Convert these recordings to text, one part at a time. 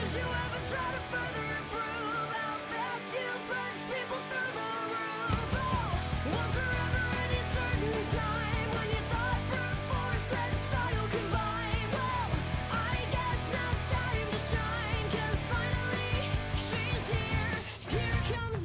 Did you ever try to further improve how fast you punch people through the roof? Oh, was there ever any certain time when you thought brute force and style combine? Well, I guess now it's time to shine, 'cause finally she's here. Here comes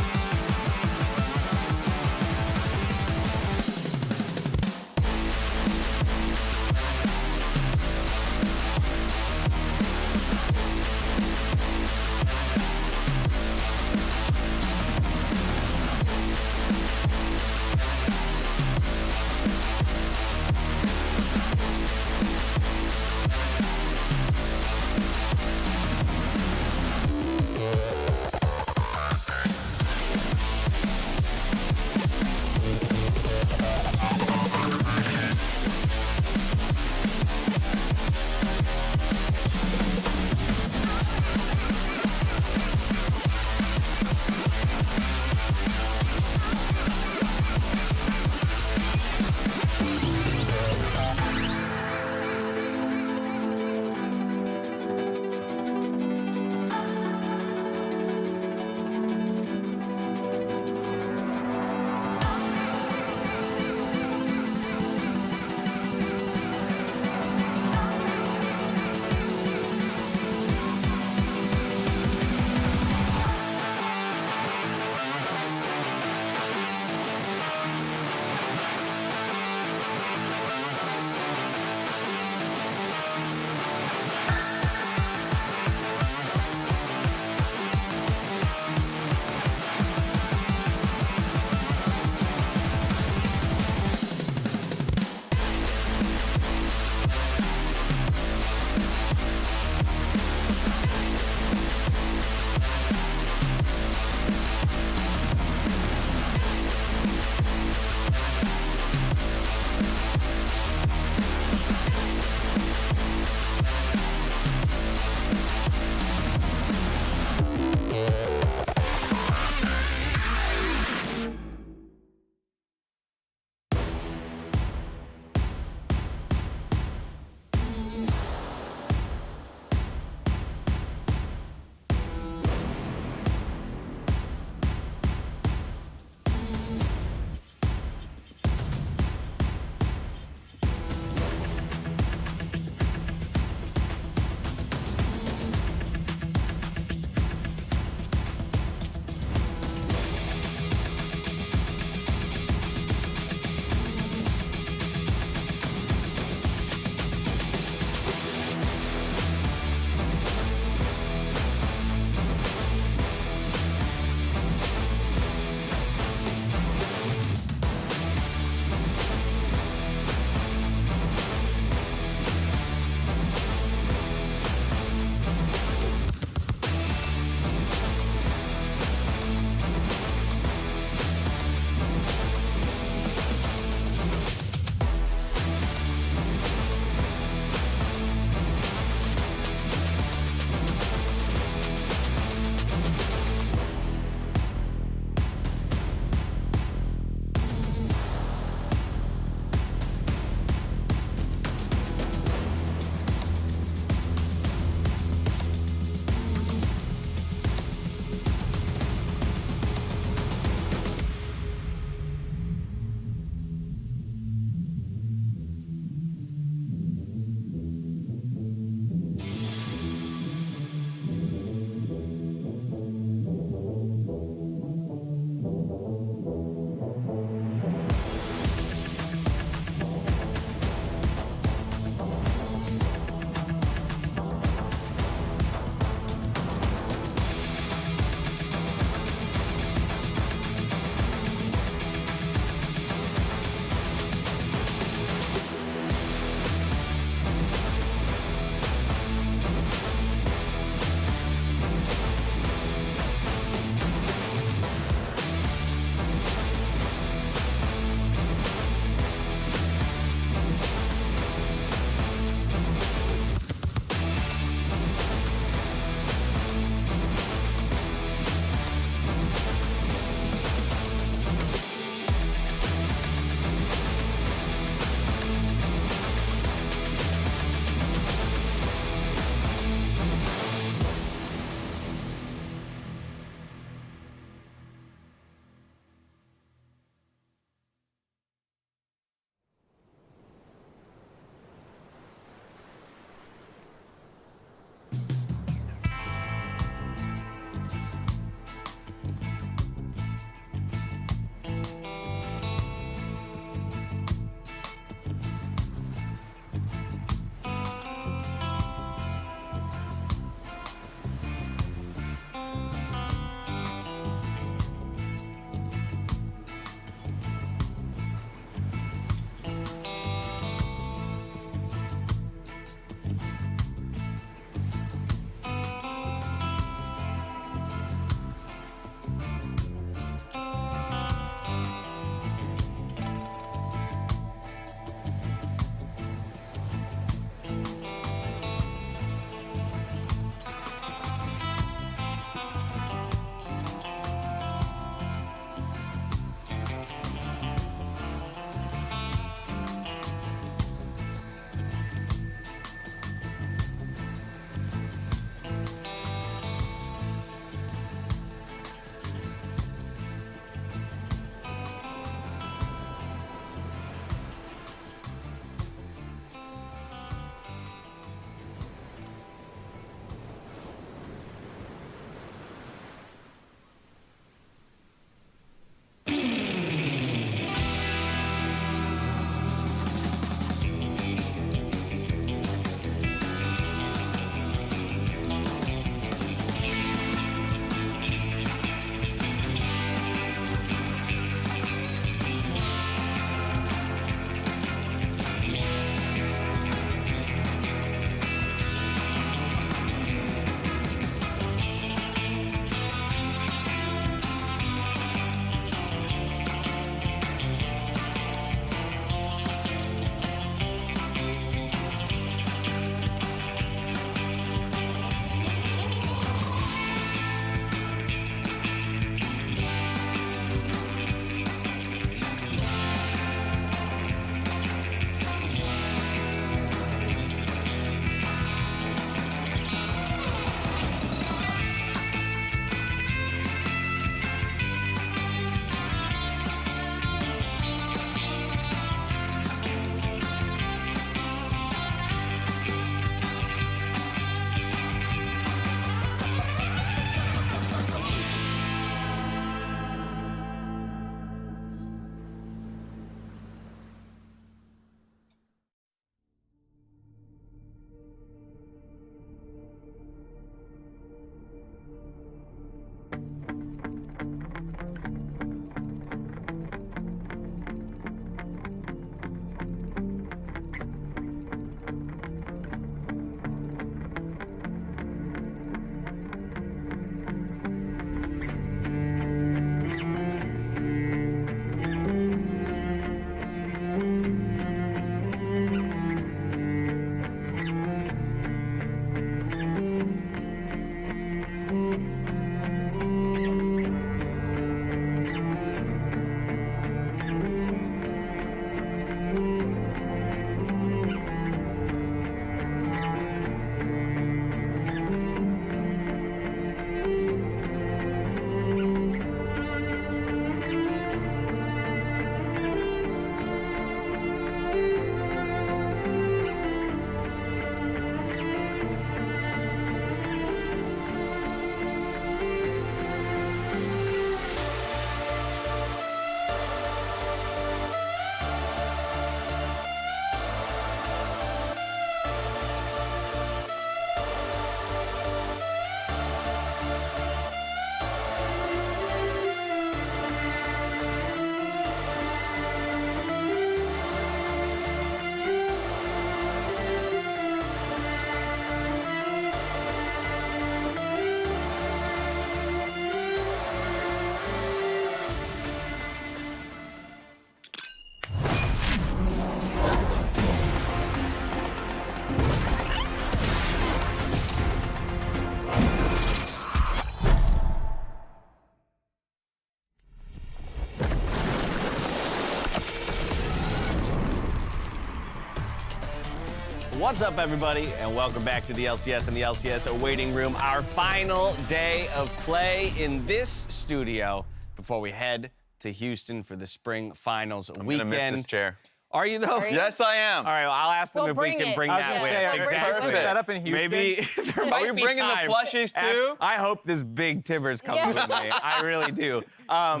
What's up, everybody, and welcome back to the LCS and the LCS Waiting Room, our final day of play in this studio before we head to Houston for the spring finals weekend. I'm gonna miss this chair. Are you, though? Yes, I am. All right, well, I'll ask them We'll if we bring can it. bring I that was with. gonna say, exactly. Set up in Houston. Maybe there might we be bringing the time. plushies, too? I hope this big Tibbers comes with me. I really do. I'll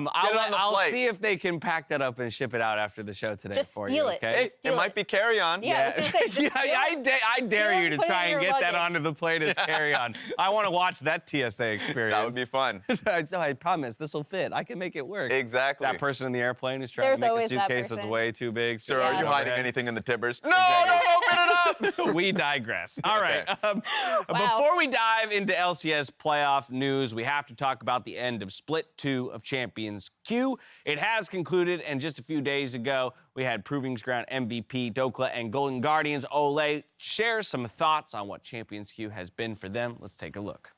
flight. see if they can pack that up and ship it out after the show today Just for steal you, it. okay? Hey, Steal it might be carry-on. Yeah, I was gonna say, just steal it. I dare Steal you it, to put it try in and your get that luggage. onto the plate as carry-on. I want to watch that TSA experience. That would be fun. No, I promise, this will fit. I can make it work. Exactly. That person in the airplane who's trying There's to make a always that suitcase that's person. way too big. Sir, are you Yeah. hiding anything in the Tibbers? No, Exactly. don't open it up! We digress. All right. Okay. Before we dive into LCS playoff news, we have to talk about the end of Split 2 of Champions Q. It has concluded, and just a few days ago, we had Proving Ground MVP Dokla and Golden Guardians Ole share some thoughts on what Champions Q has been for them. Let's take a look.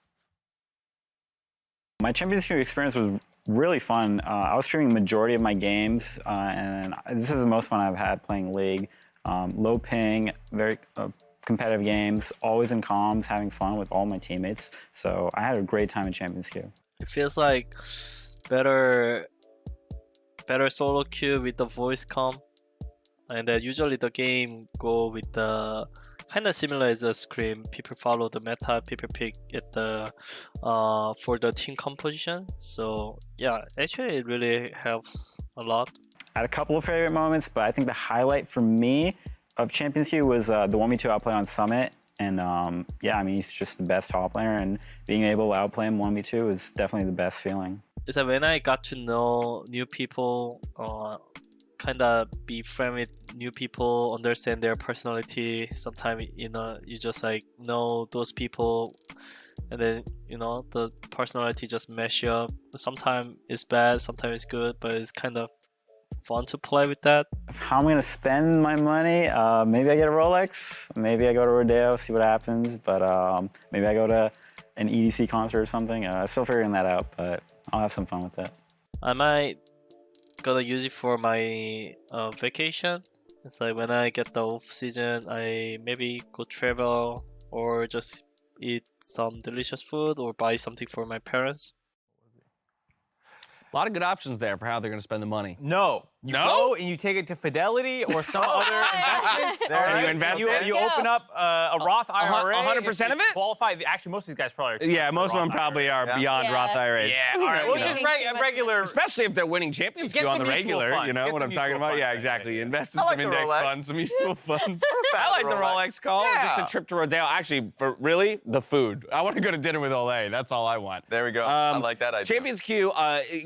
My Champions Q experience was really fun. I was streaming the majority of my games, and this is the most fun I've had playing League. Low ping, very competitive games, always in comms, having fun with all my teammates. So I had a great time in Champions Q. It feels like better solo queue with the voice comm, and usually the game go with the kind of similar as a scrim. People follow the meta, people pick it for the team composition. So yeah, actually it really helps a lot. I had a couple of favorite moments, but I think the highlight for me of Champions Q was the 1v2 outplay on Summit. And yeah, I mean, he's just the best top player, and being able to outplay him 1v2 is definitely the best feeling. Is that when I got to know new people, kind of be friend with new people, understand their personality. Sometimes you just like know those people, and then the personality just mesh up. Sometimes it's bad, sometimes it's good, but it's kind of fun to play with that. How I'm gonna spend my money? Maybe I get a Rolex. Maybe I go to Rodeo, see what happens. But maybe I go to an EDC concert or something. I'm still figuring that out, but I'll have some fun with that. I might gonna use it for my vacation. It's like when I get the off season, I maybe go travel or just eat some delicious food or buy something for my parents. A lot of good options there for how they're going to spend the money. No. You No? go and you take it to Fidelity or some other investments. And you invest you, it? you open up a Roth IRA. 100% of it? Qualify. Actually, most of these guys probably are. Yeah, most of them probably are beyond Yeah. Roth IRAs. Yeah, Who all right. Well, knows? just Making too much regular. Especially if they're winning Champions Get Q on some the mutual regular, funds. you know Get what some I'm talking mutual about? Yeah, funds. exactly. Invest in I like some the index Rolex. funds, some mutual funds. fan I of like the Rolex. Rolex call. Yeah. Just a trip to Rodeo. Actually, for really, the food. I want to go to dinner with Ole. That's all I want. There we go. I like that idea. Champions Q,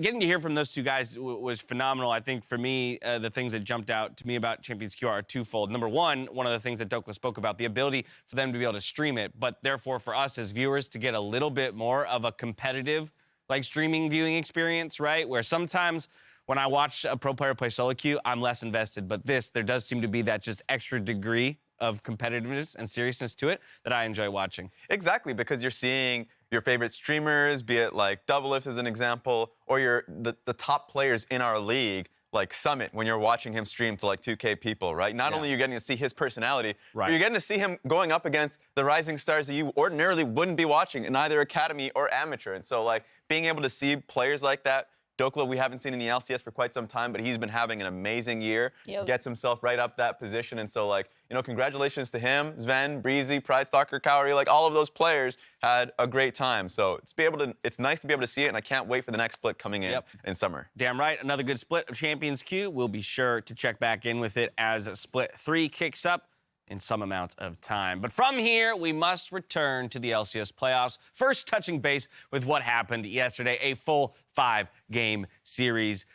getting to hear from those two guys was phenomenal. I think for me, the things that jumped out to me about Champions Q are twofold. Number one of the things that Dokla spoke about, the ability for them to be able to stream it, but therefore for us as viewers to get a little bit more of a competitive, like streaming viewing experience, right? Where sometimes when I watch a pro player play solo queue, I'm less invested, but there does seem to be that just extra degree of competitiveness and seriousness to it that I enjoy watching. Exactly, because you're seeing your favorite streamers, be it like Doublelift as an example, or the top players in our league, like Summit, when you're watching him stream to like 2K people, right? Not only are you getting to see his personality, but you're getting to see him going up against the rising stars that you ordinarily wouldn't be watching in either academy or amateur. And so like being able to see players like that, Dokla we haven't seen in the LCS for quite some time, but he's been having an amazing year. Yep. Gets himself right up that position. And so like, congratulations to him, Sven, Breezy, Pride Stalker, Cowrie, like all of those players had a great time. So it's nice to be able to see it, and I can't wait for the next split coming in summer. Damn right. Another good split of Champions Q. We'll be sure to check back in with it as Split 3 kicks up in some amount of time. But from here, we must return to the LCS playoffs. First, touching base with what happened yesterday, a full 5-game series.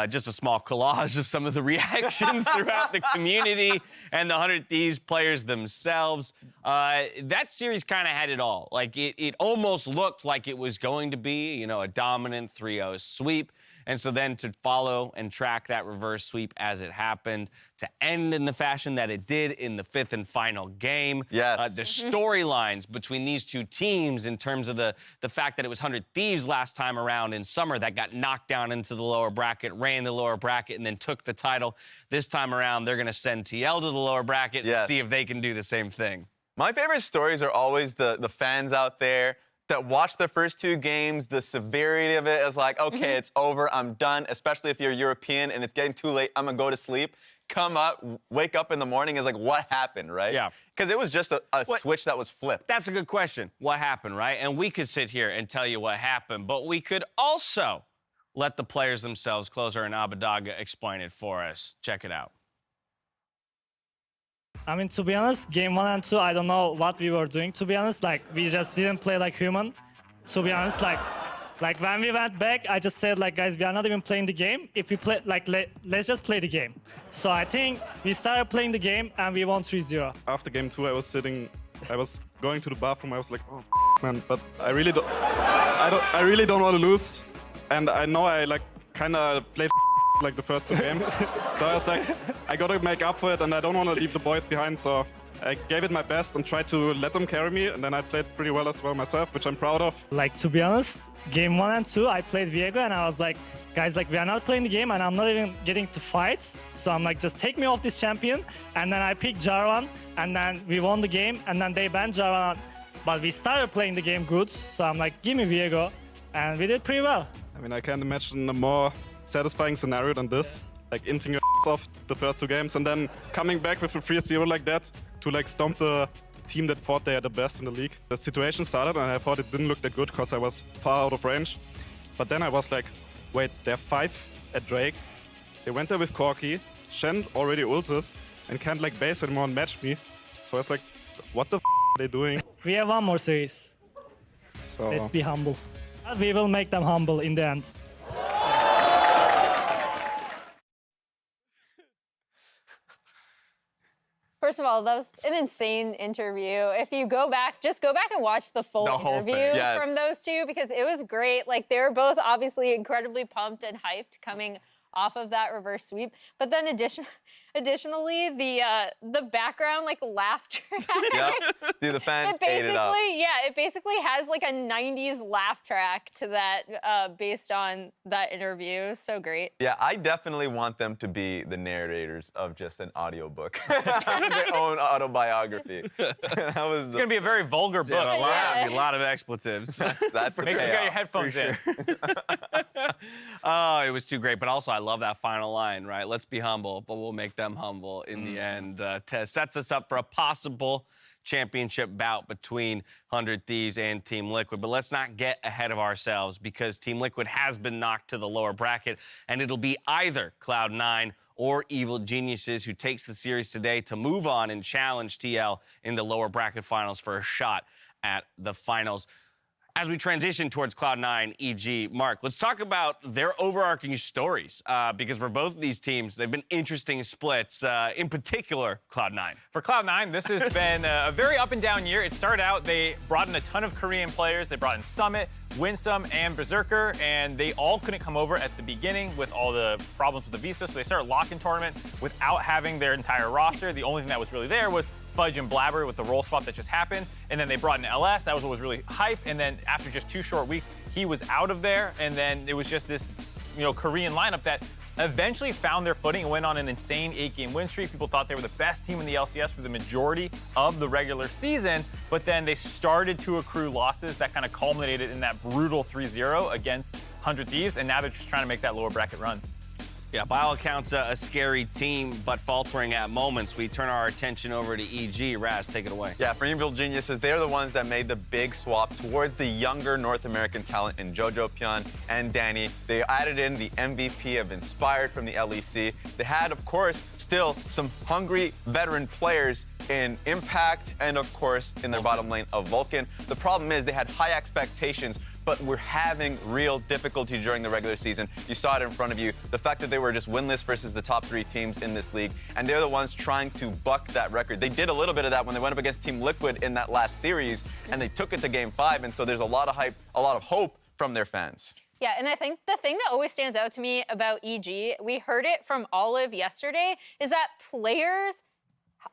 Just a small collage of some of the reactions throughout the community and the 100 Thieves players themselves. That series kind of had it all. Like, it almost looked like it was going to be, a dominant 3-0 sweep. And so then to follow and track that reverse sweep as it happened, to end in the fashion that it did in the 5th and final game. Yes. The storylines between these two teams in terms of the fact that it was 100 Thieves last time around in summer that got knocked down into the lower bracket, ran the lower bracket, and then took the title. This time around, they're going to send TL to the lower bracket and see if they can do the same thing. My favorite stories are always the fans out there that watch the first 2 games, the severity of it is like, okay, it's over, I'm done, especially if you're European and it's getting too late, I'm gonna go to sleep. Come up, wake up in the morning, is like, what happened, right? Yeah. Because it was just a switch that was flipped. That's a good question. What happened, right? And we could sit here and tell you what happened, but we could also let the players themselves, Closer and Abadaga, explain it for us. Check it out. I mean, to be honest, game 1 and 2, I don't know what we were doing, to be honest. Like, we just didn't play like human. To be honest, like when we went back, I just said, like, guys, we are not even playing the game. If we play, like, let's just play the game. So I think we started playing the game and we won 3-0. After game 2, I was going to the bathroom. I was like, oh, man, but I really don't want to lose. And I know I, like, kind of played like the first 2 games. So I was like, I got to make up for it and I don't want to leave the boys behind. So I gave it my best and tried to let them carry me, and then I played pretty well as well myself, which I'm proud of. Like, to be honest, game 1 and 2, I played Viego and I was like, guys, like, we are not playing the game and I'm not even getting to fight. So I'm like, just take me off this champion. And then I picked Jarvan and then we won the game and then they banned Jarvan. But we started playing the game good. So I'm like, give me Viego. And we did pretty well. I mean, I can't imagine a more satisfying scenario than this. Like, inting your off the first 2 games and then coming back with a 3-0 like that to, like, stomp the team that thought they are the best in the league. The situation started and I thought it didn't look that good because I was far out of range. But then I was like, wait, they're 5 at Drake. They went there with Corki. Shen already ulted and can't, like, base anymore and match me. So I was like, what the are they doing? We have 1 more series. So Let's be humble. We will make them humble in the end. First of all, that was an insane interview. If you go back, just go back and watch the full whole interview thing, yes. from those two because it was great. Like, they were both obviously incredibly pumped and hyped coming off of that reverse sweep. But then additionally, the background, like, laugh track. Yep. Dude, the fans ate it up. Yeah, it basically has like a 90s laugh track to that based on that interview. It was so great. Yeah, I definitely want them to be the narrators of just an audiobook. Their own autobiography. That was It's going to be a very vulgar book. A lot of expletives. That's the Make sure you got your payoff. headphones in. Oh, it was too great. But also, I love that final line, right? Let's be humble, but we'll make them humble in the end. Sets us up for a possible championship bout between 100 Thieves and Team Liquid. But let's not get ahead of ourselves because Team Liquid has been knocked to the lower bracket, and it'll be either Cloud9 or Evil Geniuses who takes the series today to move on and challenge TL in the lower bracket finals for a shot at the finals. As we transition towards Cloud9, EG, Mark, let's talk about their overarching stories because for both of these teams, they've been interesting splits, in particular, Cloud9. For Cloud9, this has been a very up and down year. It started out, they brought in a ton of Korean players. They brought in Summit, Winsome, and Berserker, and they all couldn't come over at the beginning with all the problems with the visa, so they started lock-in tournament without having their entire roster. The only thing that was really there was Fudge and Blabber with the role swap that just happened, and then they brought in LS. That was what was really hype, and then after just 2 short weeks, he was out of there, and then it was just this, Korean lineup that eventually found their footing and went on an insane 8-game win streak. People thought they were the best team in the LCS for the majority of the regular season, but then they started to accrue losses that kind of culminated in that brutal 3-0 against 100 Thieves, and now they're just trying to make that lower bracket run. Yeah, by all accounts, a scary team, but faltering at moments. We turn our attention over to EG. Raz, take it away. Yeah, for Evil Geniuses, they're the ones that made the big swap towards the younger North American talent in Jojo Pyun and Danny. They added in the MVP of Inspired from the LEC. They had, of course, still some hungry veteran players in Impact and, of course, in their bottom lane of Vulcan. The problem is they had high expectations, but we're having real difficulty during the regular season. You saw it in front of you. The fact that they were just winless versus the top 3 teams in this league, and they're the ones trying to buck that record. They did a little bit of that when they went up against Team Liquid in that last series, and they took it to Game 5, and so there's a lot of hype, a lot of hope from their fans. Yeah, and I think the thing that always stands out to me about EG, we heard it from Olive yesterday, is that players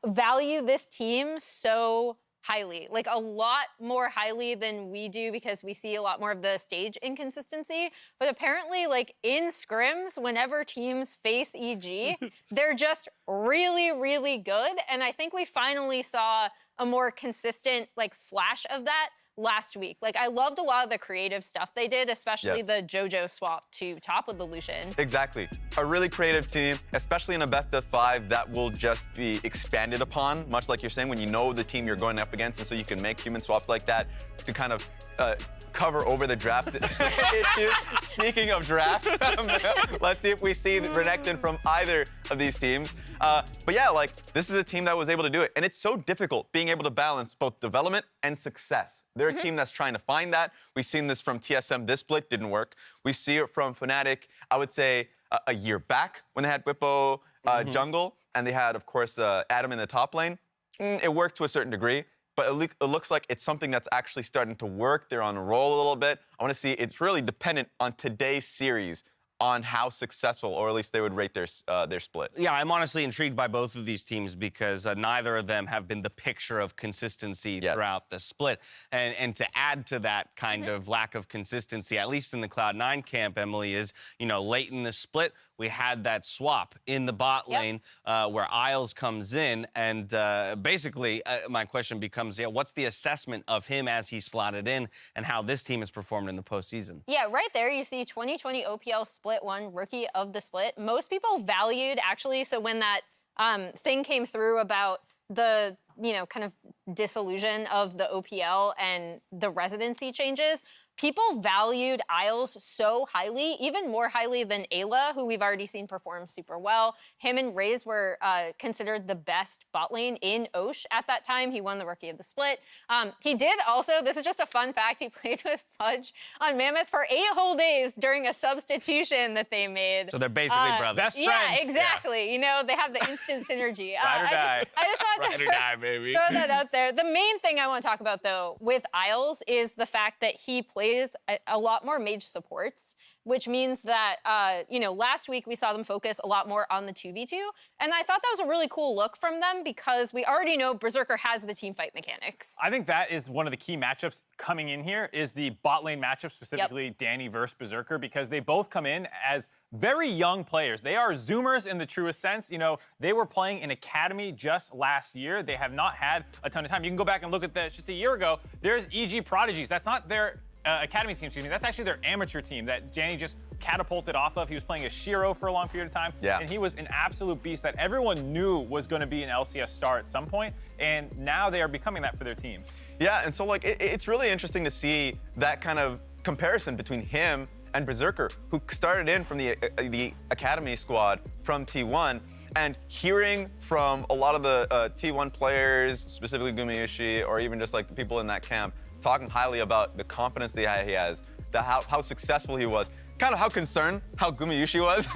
value this team so highly, like a lot more highly than we do because we see a lot more of the stage inconsistency. But apparently, like in scrims, whenever teams face EG, they're just really, really good. And I think we finally saw a more consistent like flash of that last week. Like I loved a lot of the creative stuff they did, especially Yes. the JoJo swap to top with the Lucian. Exactly. A really creative team, especially in a best of 5 that will just be expanded upon, much like you're saying, when you know the team you're going up against, and so you can make human swaps like that to kind of cover over the draft issue. Speaking of draft, let's see if we see Renekton from either of these teams. But yeah, like this is a team that was able to do it. And it's so difficult being able to balance both development and success. They're a team that's trying to find that. We've seen this from TSM. This split didn't work. We see it from Fnatic, I would say, a year back when they had Whippo jungle, and they had, of course, Adam in the top lane. It worked to a certain degree. But it looks like it's something that's actually starting to work. They're on a roll a little bit. I want to see, it's really dependent on today's series on how successful, or at least they would rate their split. Yeah, I'm honestly intrigued by both of these teams because neither of them have been the picture of consistency throughout the split. And to add to that kind of lack of consistency, at least in the Cloud9 camp, Emily, is, you know, late in the split, we had that swap in the bot lane where Isles comes in. And basically, my question becomes, what's the assessment of him as he slotted in and how this team has performed in the postseason? Yeah, right there you see 2020 OPL Split 1, Rookie of the Split. Most people valued, actually, so when that thing came through about the, you know, kind of disillusion of the OPL and the residency changes, people valued Isles so highly, even more highly than Ayla, who we've already seen perform super well. Him and Raze were considered the best bot lane in Osh at that time. He won the Rookie of the Split. He did also, this is just a fun fact, he played with Fudge on Mammoth for 8 whole days during a substitution that they made. So they're basically brothers. Best Yeah, friends. exactly. You know, they have the instant synergy. Ride or die. I just wanted Ride to or die, baby. throw that out there. The main thing I want to talk about, though, with Isles is the fact that he plays a lot more mage supports, which means that, you know, last week we saw them focus a lot more on the 2v2. And I thought that was a really cool look from them because we already know Berserker has the team fight mechanics. I think that is one of the key matchups coming in here is the bot lane matchup, specifically Danny versus Berserker, because they both come in as very young players. They are Zoomers in the truest sense. You know, they were playing in Academy just last year. They have not had a ton of time. You can go back and look at that just a year ago. There's EG Prodigies. That's not their Academy team, excuse me. That's actually their amateur team that Danny just catapulted off of. He was playing as Shiro for a long period of time. Yeah. And he was an absolute beast that everyone knew was going to be an LCS star at some point. And now they are becoming that for their team. Yeah, and so like it's really interesting to see that kind of comparison between him and Berserker, who started in from the Academy squad from T1, and hearing from a lot of the T1 players, specifically Gumayushi, or even just like the people in that camp, talking highly about the confidence that he has, how successful he was, kind of how concerned how Gumayushi was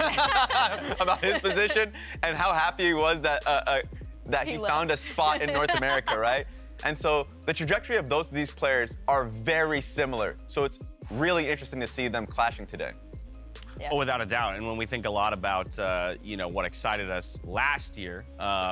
about his position, and how happy he was that he found a spot in North America, right? And so the trajectory of these players are very similar. So it's really interesting to see them clashing today. Oh, without a doubt. And when we think a lot about, you know, what excited us last year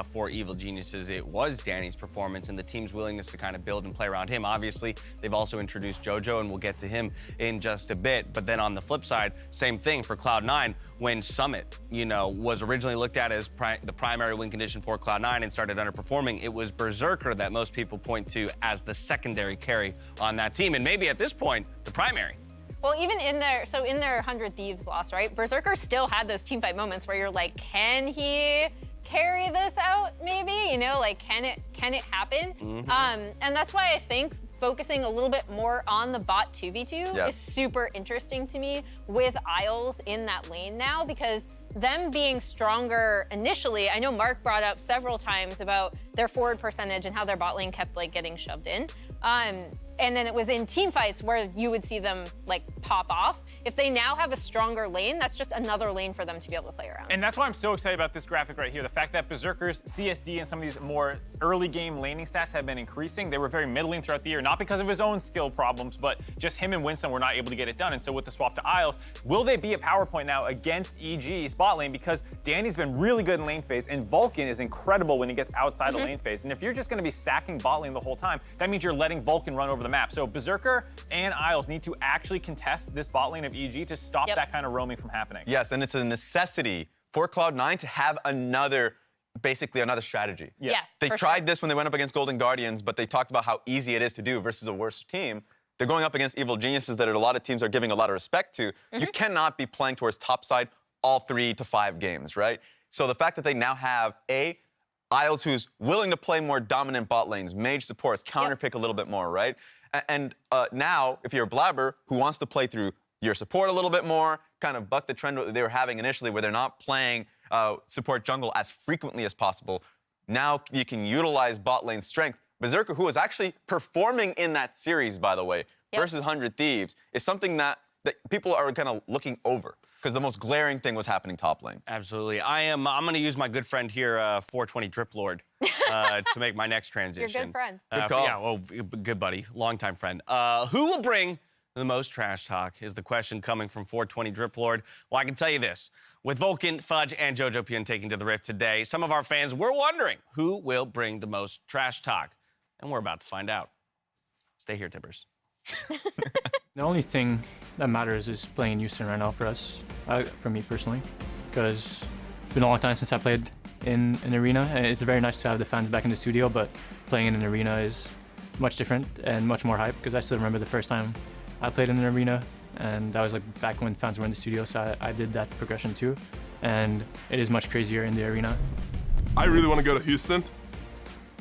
for Evil Geniuses, it was Danny's performance and the team's willingness to kind of build and play around him. Obviously, they've also introduced JoJo, and we'll get to him in just a bit. But then on the flip side, same thing for Cloud9. When Summit, you know, was originally looked at as the primary win condition for Cloud9 and started underperforming, it was Berserker that most people point to as the secondary carry on that team. And maybe at this point, the primary. Well, even in their 100 Thieves loss, right? Berserker still had those teamfight moments where you're like, can he carry this out? Maybe, you know, like can it happen? And that's why I think focusing a little bit more on the bot 2v2 is super interesting to me with Isles in that lane now, because them being stronger initially, I know Mark brought up several times about their forward percentage and how their bot lane kept like getting shoved in. And then it was in team fights where you would see them like pop off. If they now have a stronger lane, that's just another lane for them to be able to play around. And that's why I'm so excited about this graphic right here. The fact that Berserker's CSD and some of these more early game laning stats have been increasing. They were very middling throughout the year, not because of his own skill problems, but just him and Winston were not able to get it done. And so with the swap to Isles, will they be a power point now against EG's bot lane? Because Danny's been really good in lane phase, and Vulcan is incredible when he gets outside of lane phase. And if you're just going to be sacking bot lane the whole time, that means you're letting Vulcan run over the map. So Berserker and Isles need to actually contest this bot lane of EG to stop that kind of roaming from happening. Yes, and it's a necessity for Cloud9 to have basically another strategy. Yeah, They for tried sure. this when they went up against Golden Guardians, but they talked about how easy it is to do versus a worse team. They're going up against evil geniuses that a lot of teams are giving a lot of respect to. You cannot be playing towards topside all 3 to 5 games, right? So the fact that they now have Isles who's willing to play more dominant bot lanes, mage supports, counterpick a little bit more, right? And now, if you're a Blabber who wants to play through your support a little bit more, kind of buck the trend that they were having initially where they're not playing support jungle as frequently as possible, now you can utilize bot lane strength. Berserker, who was actually performing in that series, by the way, versus 100 Thieves, is something that people are kind of looking over. Because the most glaring thing was happening top lane. Absolutely. I'm going to use my good friend here, 420 Drip Lord, to make my next transition. Your good friend. Good call. Yeah, well, good buddy, longtime friend. Who will bring the most trash talk is the question coming from 420 Drip Lord. Well, I can tell you this. With Vulcan, Fudge, and JoJo Pian taking to the Rift today, some of our fans were wondering who will bring the most trash talk. And we're about to find out. Stay here, Tippers. The only thing that matters is playing in Houston right now for us, for me personally, because it's been a long time since I played in an arena, and it's very nice to have the fans back in the studio, but playing in an arena is much different and much more hype, because I still remember the first time I played in an arena, and that was like back when fans were in the studio, so I did that progression too, and it is much crazier in the arena. I really want to go to Houston.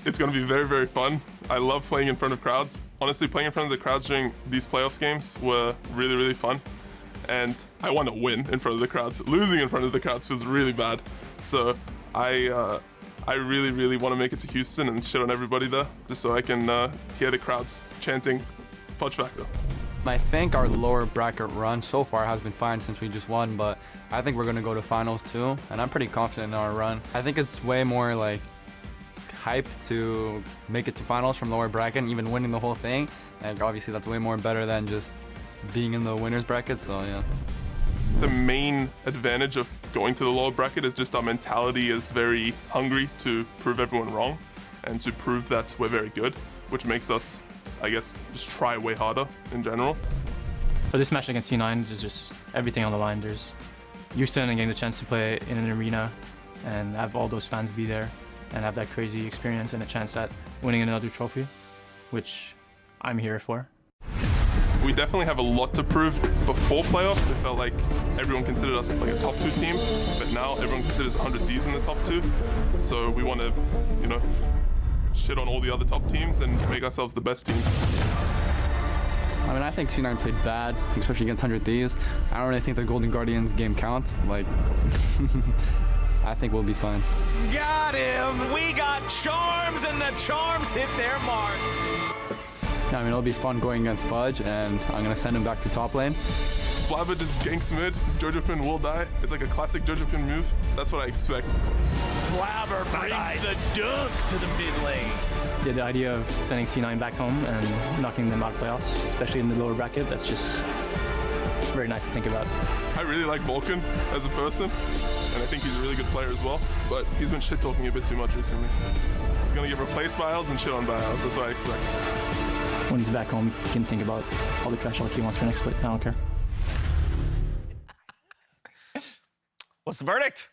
It's going to be very, very fun. I love playing in front of crowds. Honestly, playing in front of the crowds during these playoffs games were really, really fun. And I want to win in front of the crowds. Losing in front of the crowds feels really bad. So I really, really want to make it to Houston and shit on everybody there, just so I can hear the crowds chanting Fudge Factor. I think our lower bracket run so far has been fine since we just won, but I think we're going to go to finals too, and I'm pretty confident in our run. I think it's way more like hype to make it to finals from lower bracket and even winning the whole thing. And obviously that's way more better than just being in the winners bracket, so yeah. The main advantage of going to the lower bracket is just our mentality is very hungry to prove everyone wrong and to prove that we're very good, which makes us, I guess, just try way harder in general. For this match against C9, there's just everything on the line. There's Houston and getting the chance to play in an arena and have all those fans be there and have that crazy experience and a chance at winning another trophy, which I'm here for. We definitely have a lot to prove. Before playoffs, it felt like everyone considered us like a top 2 team, but now everyone considers 100 Ds in the top 2. So we want to, shit on all the other top teams and make ourselves the best team. I mean, I think C9 played bad, especially against 100 Thieves. I don't really think the Golden Guardians game counts. Like, I think we'll be fine. Got him! We got charms, and the charms hit their mark. Yeah, I mean, it'll be fun going against Fudge, and I'm going to send him back to top lane. Blabber just ganks mid, JoJo Pin will die. It's like a classic JoJo Pin move. That's what I expect. Blabber brings the dunk to the mid lane. Yeah, the idea of sending C9 back home and knocking them out of playoffs, especially in the lower bracket, that's just very nice to think about. I really like Vulcan as a person, and I think he's a really good player as well, but he's been shit-talking a bit too much recently. He's gonna get replaced by Isles and shit on by Isles. That's what I expect. When he's back home, he can think about all the trash talk he wants for next split. I don't care. What's the verdict?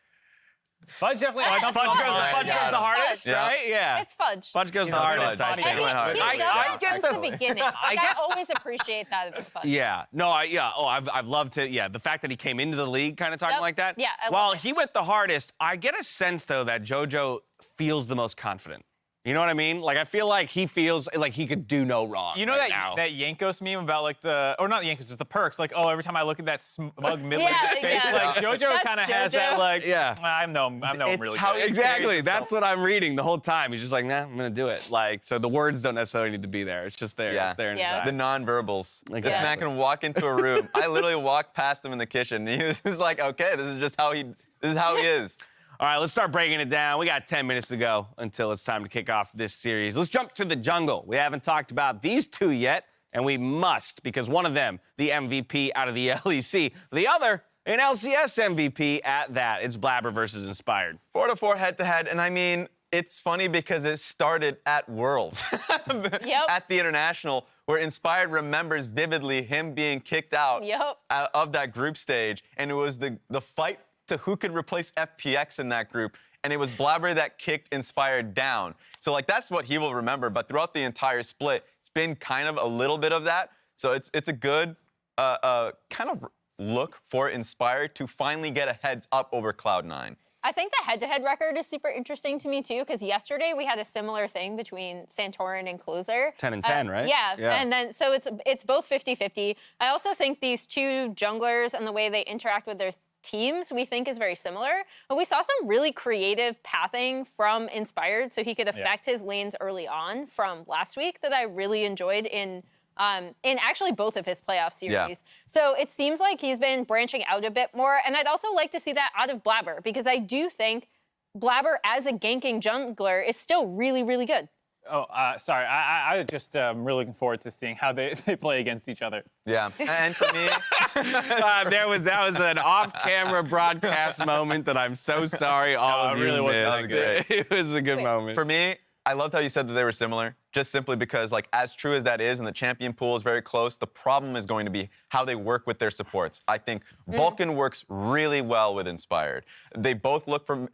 Fudge definitely. Fudge goes the hardest, Yeah. right? Yeah. It's Fudge. Fudge goes the hardest, I And think. he hard. does I that get since the- the beginning. I always appreciate that about Fudge. Yeah. No, I've loved to, the fact that he came into the league kind of talking Yep. like that. Yeah, I love While it. he went the hardest, I get a sense, though, that JoJo feels the most confident. You know what I mean? Like, I feel like he feels like he could do no wrong. You know right that now. that Yankos meme about like or not Yankos, just the perks. Like, oh, every time I look at that smug mid lane face, like JoJo kind of has that like, I know I'm really how good. Exactly. That's what I'm reading the whole time. He's just like, nah, I'm gonna do it. Like, so the words don't necessarily need to be there. It's just there. Yeah. It's there in his Yeah. eyes. The non-verbals. This Exactly. man can walk into a room. I literally walked past him in the kitchen. And he was just like, okay, this is just how he is. All right, let's start breaking it down. We got 10 minutes to go until it's time to kick off this series. Let's jump to the jungle. We haven't talked about these two yet, and we must, because one of them, the MVP out of the LEC, the other, an LCS MVP at that. It's Blabber versus Inspired. 4-4 head-to-head, and I mean, it's funny because it started at Worlds, at the International, where Inspired remembers vividly him being kicked out of that group stage, and it was the fight to who could replace FPX in that group, and it was Blabber that kicked Inspired down. So, like, that's what he will remember, but throughout the entire split, it's been kind of a little bit of that. So it's a good kind of look for Inspired to finally get a heads up over Cloud9. I think the head-to-head record is super interesting to me, too, because yesterday we had a similar thing between Santorin and Closer. 10 and 10, right? Yeah, and then so it's both 50-50. I also think these two junglers and the way they interact with their teams we think is very similar. But we saw some really creative pathing from Inspired so he could affect his lanes early on from last week that I really enjoyed in actually both of his playoff series. Yeah. So it seems like he's been branching out a bit more, and I'd also like to see that out of Blabber, because I do think Blabber as a ganking jungler is still really, really good. Oh, sorry. I just really looking forward to seeing how they play against each other. Yeah, and for me, that was an off-camera broadcast moment that I'm so sorry all of you really wasn't. missed. That was great. It was a good moment. for me, I loved how you said that they were similar, just simply because, like, as true as that is, and the champion pool is very close, the problem is going to be how they work with their supports. I think Vulcan works really well with Inspired. They both look from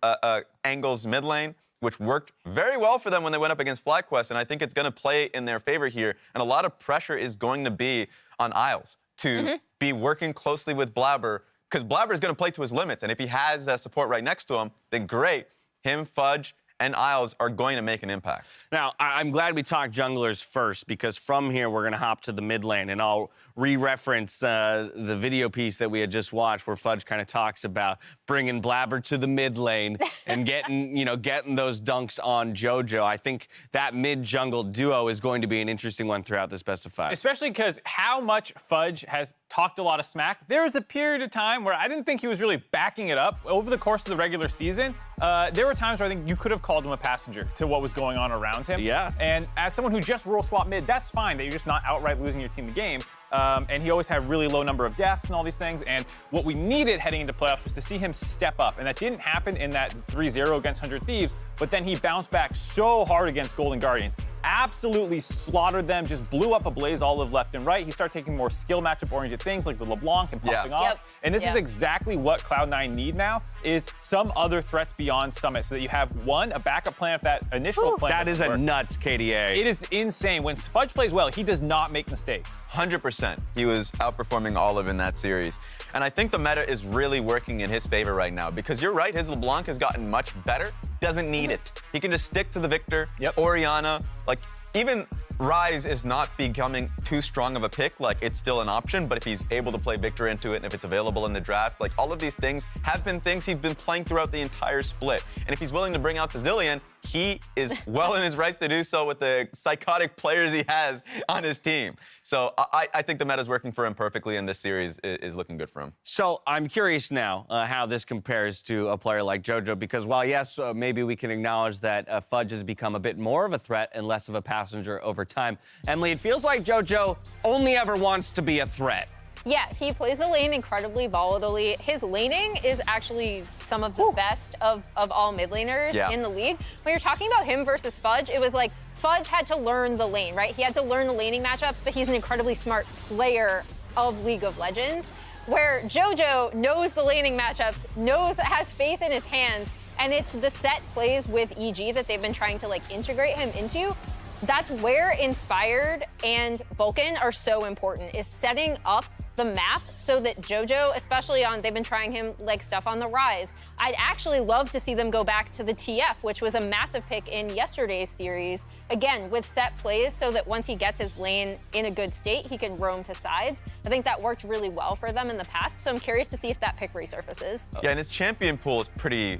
angles mid lane, which worked very well for them when they went up against FlyQuest, and I think it's going to play in their favor here. And a lot of pressure is going to be on Isles to be working closely with Blabber, because Blabber is going to play to his limits, and if he has that support right next to him, then great. Him, Fudge, and Isles are going to make an impact. Now, I'm glad we talked junglers first, because from here we're going to hop to the mid lane, and I'll re-reference the video piece that we had just watched where Fudge kind of talks about bringing Blabber to the mid lane and getting those dunks on JoJo. I think that mid-jungle duo is going to be an interesting one throughout this best of 5. Especially because how much Fudge has talked a lot of smack. There was a period of time where I didn't think he was really backing it up. Over the course of the regular season, there were times where I think you could have called him a passenger to what was going on around him. Yeah. And as someone who just role swap mid, that's fine that you're just not outright losing your team the game. And he always had a really low number of deaths and all these things. And what we needed heading into playoffs was to see him step up. And that didn't happen in that 3-0 against 100 Thieves. But then he bounced back so hard against Golden Guardians. Absolutely slaughtered them, just blew up a Blaze Olive left and right. He started taking more skill matchup-oriented things like the LeBlanc and popping off. And this is exactly what Cloud9 need now, is some other threats beyond Summit, so that you have, one, a backup plan if that initial plan That is doesn't a work. nuts KDA. It is insane. When Fudge plays well, he does not make mistakes. 100%. He was outperforming Olive in that series. And I think the meta is really working in his favor right now, because you're right, his LeBlanc has gotten much better. Doesn't need it. He can just stick to the Victor, Orianna, like, even Ryze is not becoming too strong of a pick. Like, it's still an option, but if he's able to play Victor into it, and if it's available in the draft, like, all of these things have been things he's been playing throughout the entire split. And if he's willing to bring out the Zillion, he is well in his rights to do so with the psychotic players he has on his team. So I think the meta's working for him perfectly, and this series is looking good for him. So I'm curious now how this compares to a player like JoJo, because while, yes, maybe we can acknowledge that Fudge has become a bit more of a threat and less of a passenger over time, Emily, it feels like JoJo only ever wants to be a threat. Yeah, he plays the lane incredibly volatilely. His laning is actually some of the best of all mid laners in the league. When you're talking about him versus Fudge, it was like Fudge had to learn the lane, right? He had to learn the laning matchups, but he's an incredibly smart player of League of Legends, where JoJo knows the laning matchups, has faith in his hands, and it's the set plays with EG that they've been trying to, like, integrate him into. That's where Inspired and Vulcan are so important, is setting up the map so that JoJo, especially they've been trying him like stuff on the Rise. I'd actually love to see them go back to the TF, which was a massive pick in yesterday's series. Again, with set plays so that once he gets his lane in a good state, he can roam to sides. I think that worked really well for them in the past, so I'm curious to see if that pick resurfaces. Yeah, and his champion pool is pretty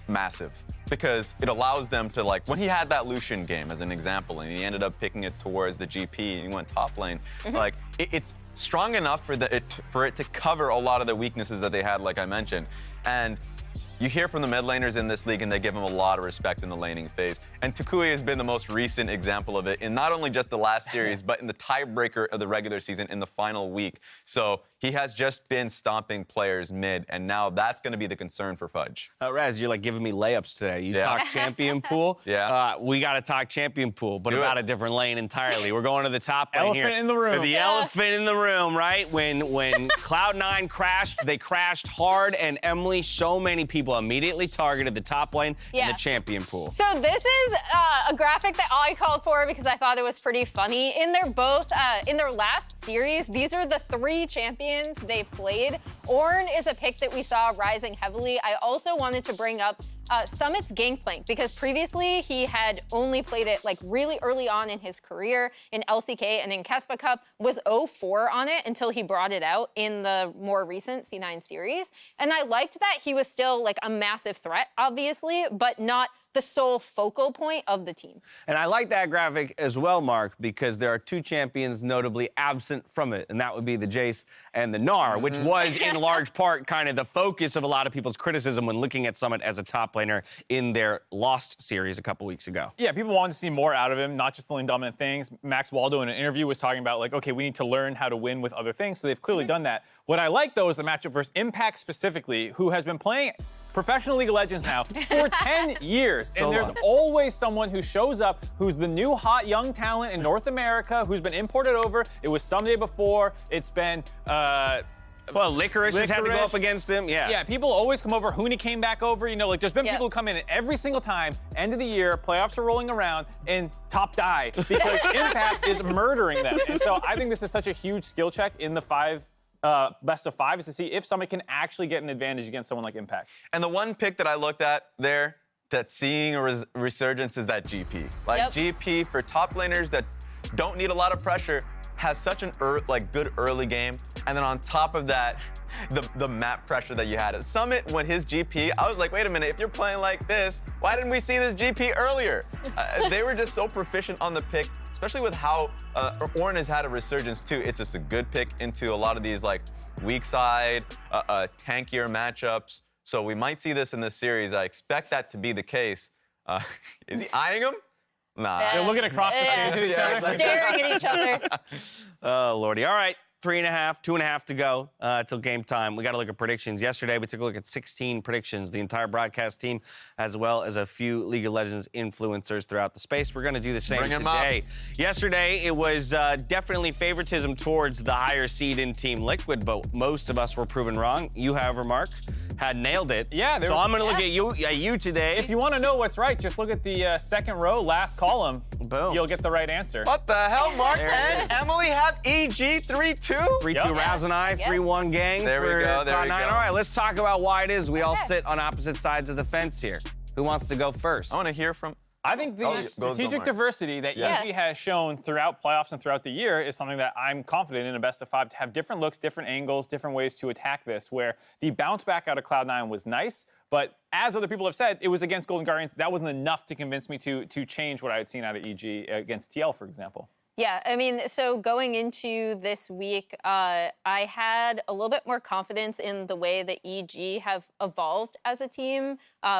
massive because it allows them to, like, when he had that Lucian game as an example, and he ended up picking it towards the GP and he went top lane, like, it's strong enough for it to cover a lot of the weaknesses that they had, like I mentioned. And you hear from the mid laners in this league, and they give him a lot of respect in the laning phase. And Tukui has been the most recent example of it in not only just the last series, but in the tiebreaker of the regular season in the final week. So he has just been stomping players mid, and now that's going to be the concern for Fudge. Raz, you're like giving me layups today. You talk champion pool. Yeah. We got to talk champion pool, but about a different lane entirely. We're going to the top lane here. Elephant in the room. The elephant in the room, right? When Cloud9 crashed, they crashed hard, and Emily, so many people immediately targeted the top lane in the champion pool. So this is a graphic that I called for because I thought it was pretty funny. In their last series, these are the 3 champions they played. Ornn is a pick that we saw rising heavily. I also wanted to bring up Summit's Gangplank, because previously he had only played it like really early on in his career in LCK and in Kespa Cup, was 0-4 on it until he brought it out in the more recent C9 series. And I liked that he was still like a massive threat, obviously, but not the sole focal point of the team. And I like that graphic as well, Mark, because there are 2 champions notably absent from it, and that would be the Jace and the Gnar, which was in large part kind of the focus of a lot of people's criticism when looking at Summit as a top laner in their Lost series a couple weeks ago. Yeah, people wanted to see more out of him, not just the lane dominant things. Max Waldo in an interview was talking about, like, okay, we need to learn how to win with other things, so they've clearly done that. What I like, though, is the matchup versus Impact specifically, who has been playing professional League of Legends now for 10 years. So and there's long. always someone who shows up who's the new hot young talent in North America, who's been imported over. It was Someday before. It's been... well, Licorice has had to go up against him. Yeah, people always come over. Hooney came back over. You know, like, there's been people who come in, and every single time, end of the year, playoffs are rolling around, and top die because Impact is murdering them. And so I think this is such a huge skill check in the best of 5 is to see if somebody can actually get an advantage against someone like Impact. And the one pick that I looked at there that's seeing a resurgence is that GP. Like, GP for top laners that don't need a lot of pressure has such an good early game. And then on top of that, the map pressure that you had at Summit when his GP, I was like, wait a minute, if you're playing like this, why didn't we see this GP earlier? They were just so proficient on the pick, especially with how Ornn has had a resurgence too. It's just a good pick into a lot of these like weak side, tankier matchups. So we might see this in this series. I expect that to be the case. Is he eyeing him? Nah. They're looking across the stage at each other. Staring at each other. Oh, Lordy. All right. 3.5, 2.5 to go till game time. We got to look at predictions. Yesterday, we took a look at 16 predictions, the entire broadcast team, as well as a few League of Legends influencers throughout the space. We're going to do the same today. Yesterday, it was definitely favoritism towards the higher seed in Team Liquid, but most of us were proven wrong. You, however, Mark, had nailed it. Yeah. So I'm going to look at you today. If you want to know what's right, just look at the second row, last column. Boom. You'll get the right answer. What the hell, Mark There it and is. Emily have EG 3-2? 3-2 Raz and I, 3-1 gang. There we for go, there we Cloud9. go. All right, let's talk about why it is we all sit on opposite sides of the fence here. Who wants to go first? I want to hear from... I think the go, strategic Mark. diversity that EG has shown throughout playoffs and throughout the year is something that I'm confident in a best of 5 to have different looks, different angles, different ways to attack this, where the bounce back out of Cloud9 was nice, but as other people have said, it was against Golden Guardians. That wasn't enough to convince me to change what I had seen out of EG against TL, for example. Yeah, I mean, so going into this week, I had a little bit more confidence in the way that EG have evolved as a team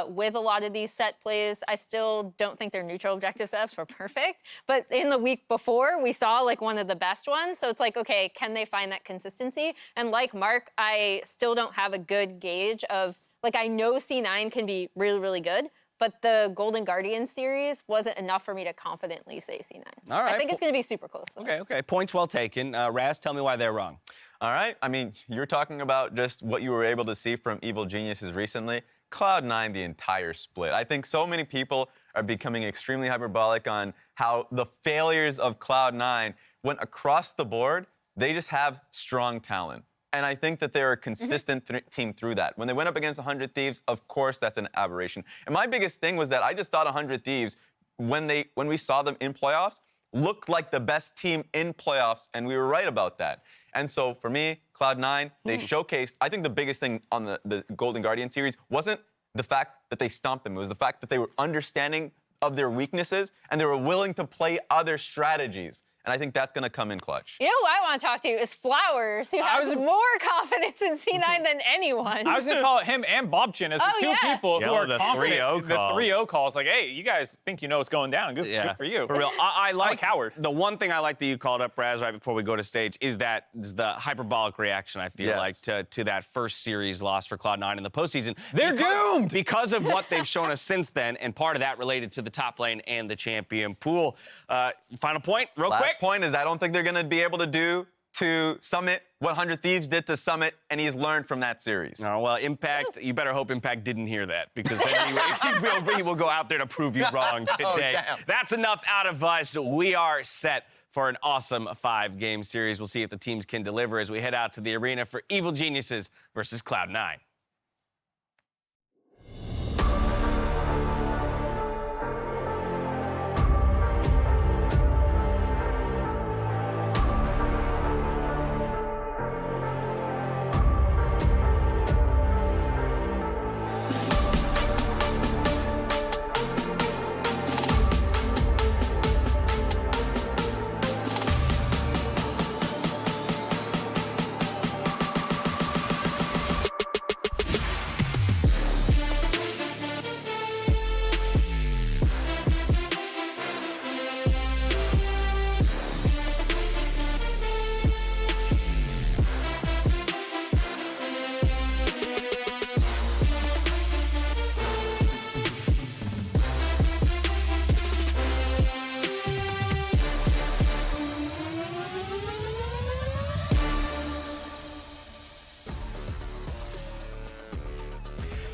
with a lot of these set plays. I still don't think their neutral objective setups were perfect, but in the week before, we saw like one of the best ones. So it's like, okay, can they find that consistency? And like Mark, I still don't have a good gauge of, like, I know C9 can be really, really good, but the Golden Guardian series wasn't enough for me to confidently say C9. All right. I think it's going to be super close. Okay. Points well taken. Raz, tell me why they're wrong. All right. I mean, you're talking about just what you were able to see from Evil Geniuses recently. Cloud9, the entire split. I think so many people are becoming extremely hyperbolic on how the failures of Cloud9 went across the board. they just have strong talent. And I think that they're a consistent team through that. When they went up against 100 Thieves, of course, that's an aberration. And my biggest thing was that I just thought 100 Thieves, when we saw them in playoffs, looked like the best team in playoffs, and we were right about that. And so for me, Cloud9, they showcased, I think the biggest thing on the Golden Guardian series wasn't the fact that they stomped them. It was the fact that they were understanding of their weaknesses, and they were willing to play other strategies. And I think that's going to come in clutch. You know who I want to talk to is Flowers, who has more confidence in C9 than anyone. I was going to call it him and Bobchin as the two people who are the confident. 3-0 The calls. 3-0 calls. Like, hey, you guys think you know what's going down. Good for you. For real. I like I'm a coward. the one thing I like that you called up, Braz, right before we go to stage is the hyperbolic reaction, I feel like, to that first series loss for Cloud9 in the postseason. They're doomed! Because of what they've shown us since then, and part of that related to the top lane and the champion pool. Final point, real quick. Last point is I don't think they're going to be able to do to Summit what 100 Thieves did to Summit, and he's learned from that series. No, well, Impact, you better hope Impact didn't hear that, because then he will go out there to prove you wrong today. That's enough out of us. We are set for an awesome 5-game series. We'll see if the teams can deliver as we head out to the arena for Evil Geniuses versus Cloud9.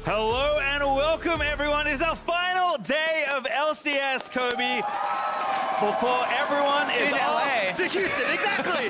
Hello and welcome, everyone. It is our final day of LCS, Kobe. Before everyone is In LA. to Houston, exactly.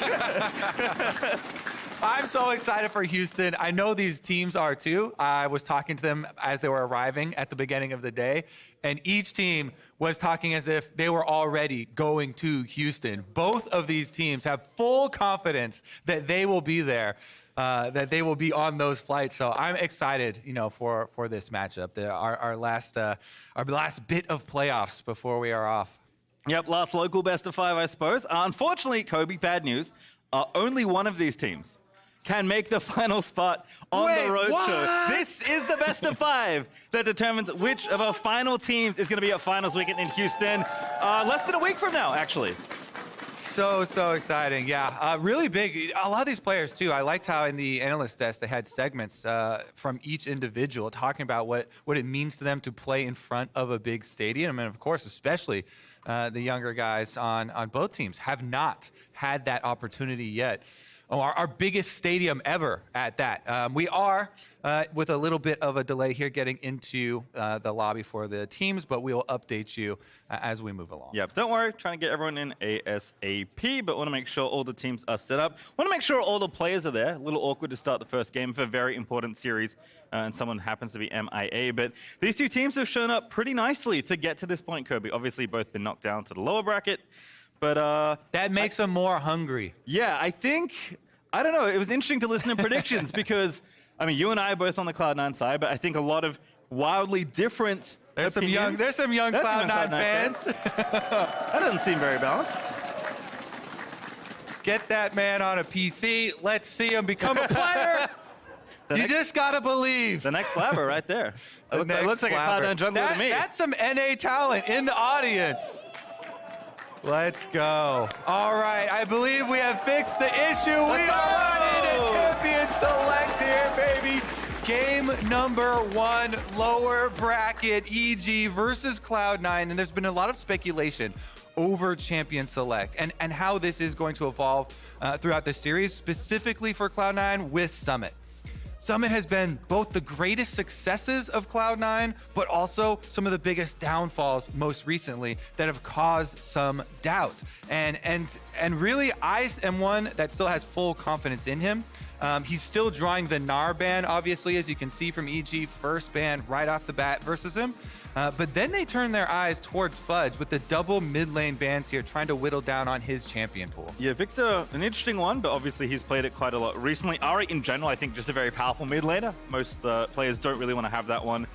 I'm so excited for Houston. I know these teams are too. I was talking to them as they were arriving at the beginning of the day, and each team was talking as if they were already going to Houston. Both of these teams have full confidence that they will be there. That they will be on those flights. So I'm excited, for this matchup. Our last bit of playoffs before we are off. Yep, last local best of 5, I suppose. Unfortunately, Kobe, bad news. Only one of these teams can make the final spot on the roadshow. This is the best of 5 that determines which of our final teams is going to be at finals weekend in Houston. Less than a week from now, actually. So exciting. Yeah, really big. A lot of these players, too. I liked how in the analyst desk they had segments from each individual talking about what it means to them to play in front of a big stadium. And, of course, especially the younger guys on both teams have not had that opportunity yet. Our biggest stadium ever at that. We are, with a little bit of a delay here, getting into the lobby for the teams, but we will update you as we move along. Yep, don't worry, trying to get everyone in ASAP, but want to make sure all the teams are set up. Want to make sure all the players are there. A little awkward to start the first game for a very important series, and someone happens to be MIA, but these two teams have shown up pretty nicely to get to this point, Kobe. Obviously, both been knocked down to the lower bracket. But that makes them more hungry. Yeah, I don't know. It was interesting to listen to predictions because, you and I are both on the Cloud9 side, but I think a lot of wildly different There's some young Cloud9 fans. That doesn't seem very balanced. Get that man on a PC. Let's see him become a player. You just gotta believe. The next Flabber right there. It looks like a Cloud9 jungler to me. That's some NA talent in the audience. Let's go. All right, I believe we have fixed the issue. We are running a champion select here, baby. Game number 1, lower bracket, EG versus Cloud9. And there's been a lot of speculation over champion select and how this is going to evolve throughout the series, specifically for Cloud9 with Summit. Summit has been both the greatest successes of Cloud9, but also some of the biggest downfalls most recently that have caused some doubt. And really, I am one that still has full confidence in him. He's still drawing the Gnar ban, obviously, as you can see from EG, first ban right off the bat versus him. But then they turn their eyes towards Fudge with the double mid lane bans here, trying to whittle down on his champion pool. Yeah, Victor, an interesting one, but obviously he's played it quite a lot recently. Ari, in general, I think just a very powerful mid laner. Most players don't really want to have that one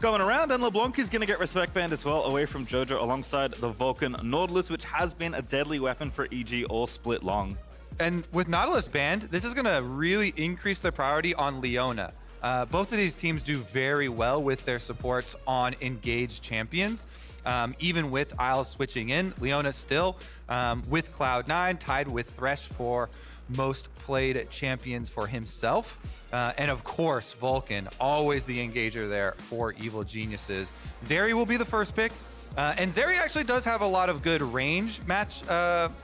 going around, and LeBlanc is going to get respect banned as well, away from Jojo alongside the Vulcan Nautilus, which has been a deadly weapon for EG all split long. And with Nautilus banned, this is going to really increase the priority on Leona. Both of these teams do very well with their supports on engaged champions. Even with Isles switching in, Leona still with Cloud9 tied with Thresh for most played champions for himself. And of course, Vulcan, always the engager there for Evil Geniuses. Zeri will be the first pick. And Zeri actually does have a lot of good range match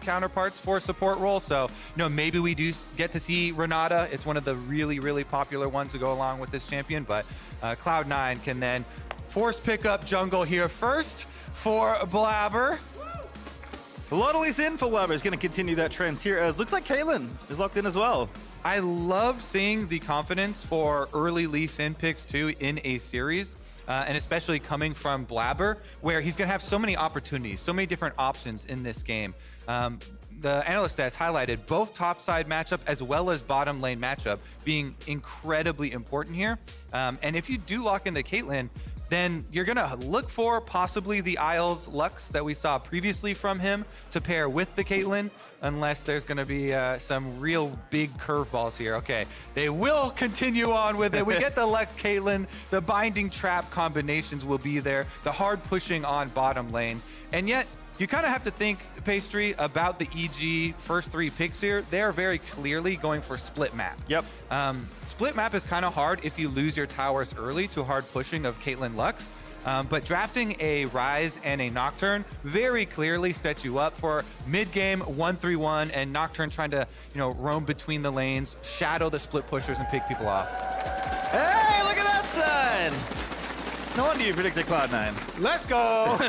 counterparts for support role. So, maybe we do get to see Renata. It's one of the really, really popular ones to go along with this champion. But Cloud9 can then force pick up jungle here first for Blabber. Lottely's in for Blabber. Is going to continue that trend here, as looks like Caitlyn is locked in as well. I love seeing the confidence for early Lee Sin picks too in a series. And especially coming from Blabber, where he's going to have so many opportunities, so many different options in this game. The analyst stats highlighted both top side matchup as well as bottom lane matchup being incredibly important here. And if you do lock into Caitlyn, then you're going to look for possibly the Isles Lux that we saw previously from him to pair with the Caitlyn, unless there's going to be some real big curveballs here. Okay, they will continue on with it. We get the Lux Caitlyn, the binding trap combinations will be there, the hard pushing on bottom lane, and yet you kind of have to think, Pastry, about the EG first three picks here. They're very clearly going for split map. Yep. Split map is kind of hard if you lose your towers early to hard pushing of Caitlyn Lux. But drafting a Rise and a Nocturne very clearly sets you up for mid-game 1-3-1 and Nocturne trying to, roam between the lanes, shadow the split pushers and pick people off. Hey, look at that sign! No wonder you predicted Cloud9. Let's go!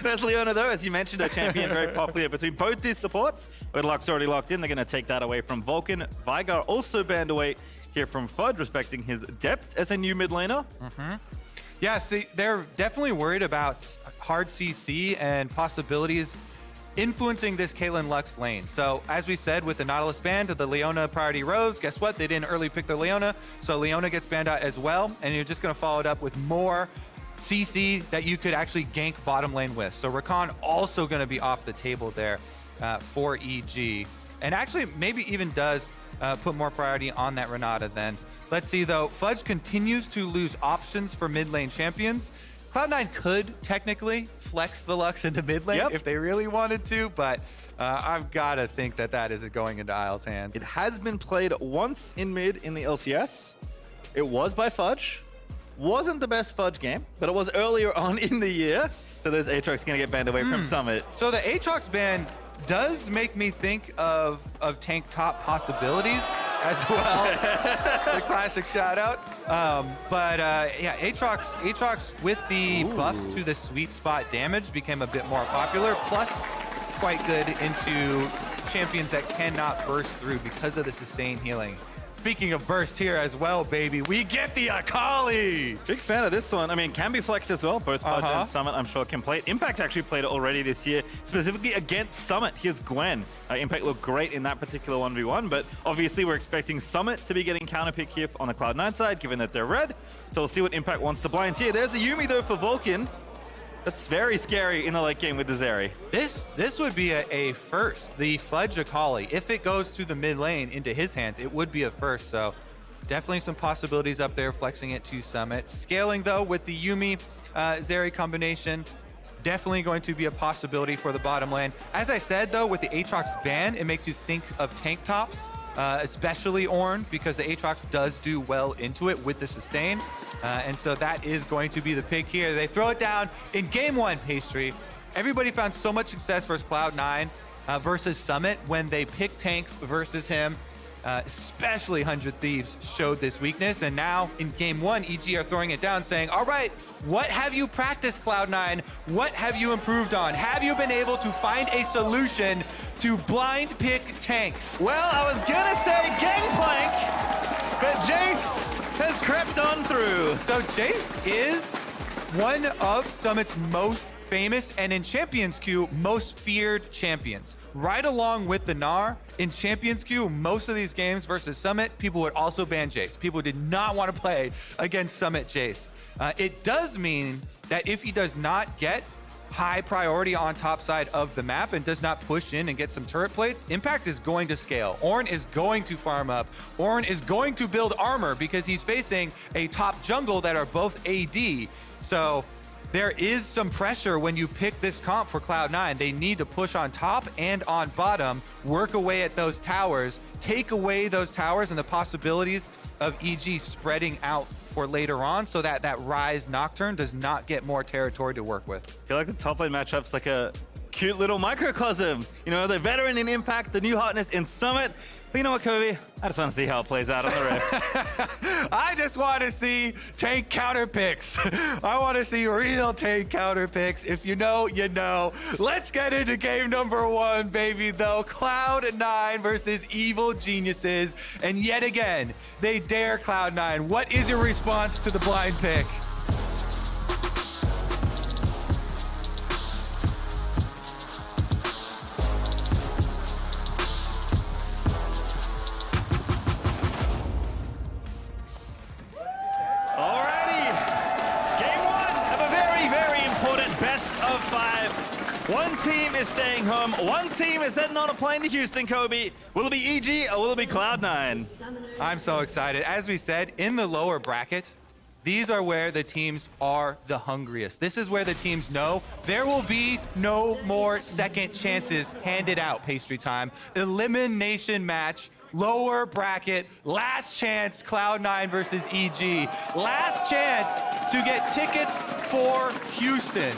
There's Leona, though, as you mentioned, a champion very popular between both these supports. With Lux already locked in, they're going to take that away from Vulcan. Vigar also banned away here from Fudge, respecting his depth as a new mid laner. Yeah, see, they're definitely worried about hard CC and possibilities influencing this Caitlyn Lux lane. So as we said, with the Nautilus ban to the Leona priority rose, guess what? They didn't early pick the Leona, so Leona gets banned out as well, and you're just going to follow it up with more CC that you could actually gank bottom lane with. So Rakan also going to be off the table there for EG, and actually maybe even does put more priority on that Renata then. Let's see though, Fudge continues to lose options for mid lane champions. Cloud9 could technically flex the Lux into mid lane if they really wanted to, but I've got to think that is going into Isles' hands. It has been played once in mid in the LCS. It was by Fudge. Wasn't the best Fudge game, but it was earlier on in the year. So there's Aatrox going to get banned away from Summit. So the Aatrox ban does make me think of tank top possibilities as well. The classic shout out. Yeah, Aatrox with the buffs to the sweet spot damage became a bit more popular, plus quite good into champions that cannot burst through because of the sustained healing. Speaking of burst here as well, baby, we get the Akali! Big fan of this one. I mean, can be flexed as well. Both Fudge and Summit, I'm sure, can play it. Impact actually played it already this year, specifically against Summit. Here's Gwen. Impact looked great in that particular 1v1, but obviously we're expecting Summit to be getting counterpick here on the Cloud9 side, given that they're red. So we'll see what Impact wants to blind here. There's a Yuumi, though, for Vulcan. That's very scary in the late game with the Zeri. This would be a first. The Fudge Akali, if it goes to the mid lane into his hands, it would be a first. So definitely some possibilities up there, flexing it to Summit. Scaling though with the Yuumi Zeri combination, definitely going to be a possibility for the bottom lane. As I said though, with the Aatrox ban, it makes you think of tank tops. Especially Ornn, because the Aatrox does do well into it with the sustain. And so that is going to be the pick here. They throw it down in game one, Pastry. Everybody found so much success versus Cloud9 versus Summit when they picked tanks versus him. Especially 100 Thieves showed this weakness, and now in game 1, EG are throwing it down, saying, all right, what have you practiced, Cloud9? What have you improved on? Have you been able to find a solution to blind pick tanks? Well, I was gonna say Gangplank, but Jace has crept on through. So Jace is one of Summit's most famous and in Champions Queue, most feared champions. Right along with the Gnar, in Champions Queue, most of these games versus Summit, people would also ban Jace. People did not want to play against Summit Jace. It does mean that if he does not get high priority on top side of the map and does not push in and get some turret plates, Impact is going to scale. Ornn is going to farm up. Ornn is going to build armor because he's facing a top jungle that are both AD. So there is some pressure when you pick this comp for Cloud9. They need to push on top and on bottom, work away at those towers, take away those towers and the possibilities of EG spreading out for later on so that that Rise Nocturne does not get more territory to work with. I feel like the top lane matchup's like a cute little microcosm. You know, the veteran in Impact, the new hotness in Summit. But you know what, Kobe? I just want to see how it plays out on the Rift. I just want to see tank counter picks. I want to see real tank counter picks. If you know, you know. Let's get into game number 1, baby, though. Cloud9 versus Evil Geniuses. And yet again, they dare Cloud9. What is your response to the blind pick? One team is staying home. One team is heading on a plane to Houston, Kobe. Will it be EG or will it be Cloud9? I'm so excited. As we said, in the lower bracket, these are where the teams are the hungriest. This is where the teams know there will be no more second chances handed out, Pastry Time. Elimination match, lower bracket, last chance, Cloud9 versus EG. Last chance to get tickets for Houston.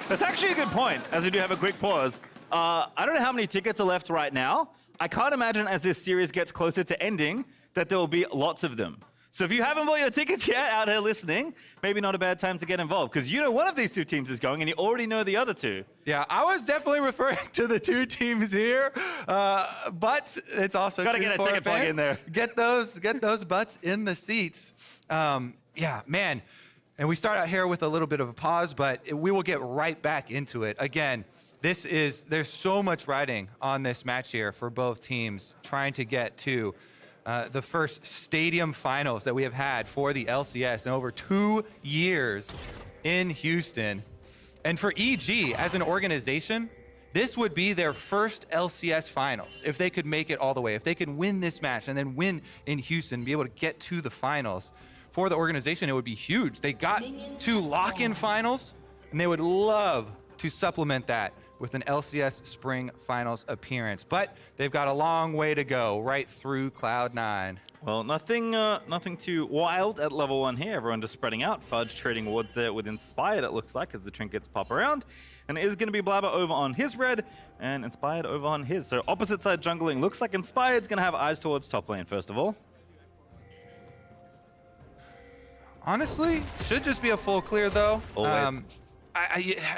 That's actually a good point, as we do have a quick pause. I don't know how many tickets are left right now. I can't imagine as this series gets closer to ending that there will be lots of them. So if you haven't bought your tickets yet out here listening, maybe not a bad time to get involved, because you know one of these two teams is going and you already know the other two. Yeah, I was definitely referring to the two teams here, but it's also gotta get a ticket plug in there. Get those butts in the seats. Yeah, man. And we start out here with a little bit of a pause, but we will get right back into it. Again, there's so much riding on this match here for both teams, trying to get to the first stadium finals that we have had for the LCS in over 2 years in Houston. And for EG, as an organization, this would be their first LCS finals if they could make it all the way. If they could win this match and then win in Houston, be able to get to the finals. For the organization, it would be huge. They got to lock-in finals, and they would love to supplement that with an LCS Spring Finals appearance. But they've got a long way to go right through Cloud9. Well, nothing too wild at level 1 here. Everyone just spreading out. Fudge trading wards there with Inspired, it looks like, as the trinkets pop around. And it is going to be Blabber over on his red and Inspired over on his. So opposite side jungling. Looks like Inspired's going to have eyes towards top lane, first of all. Honestly, should just be a full clear, though. Always.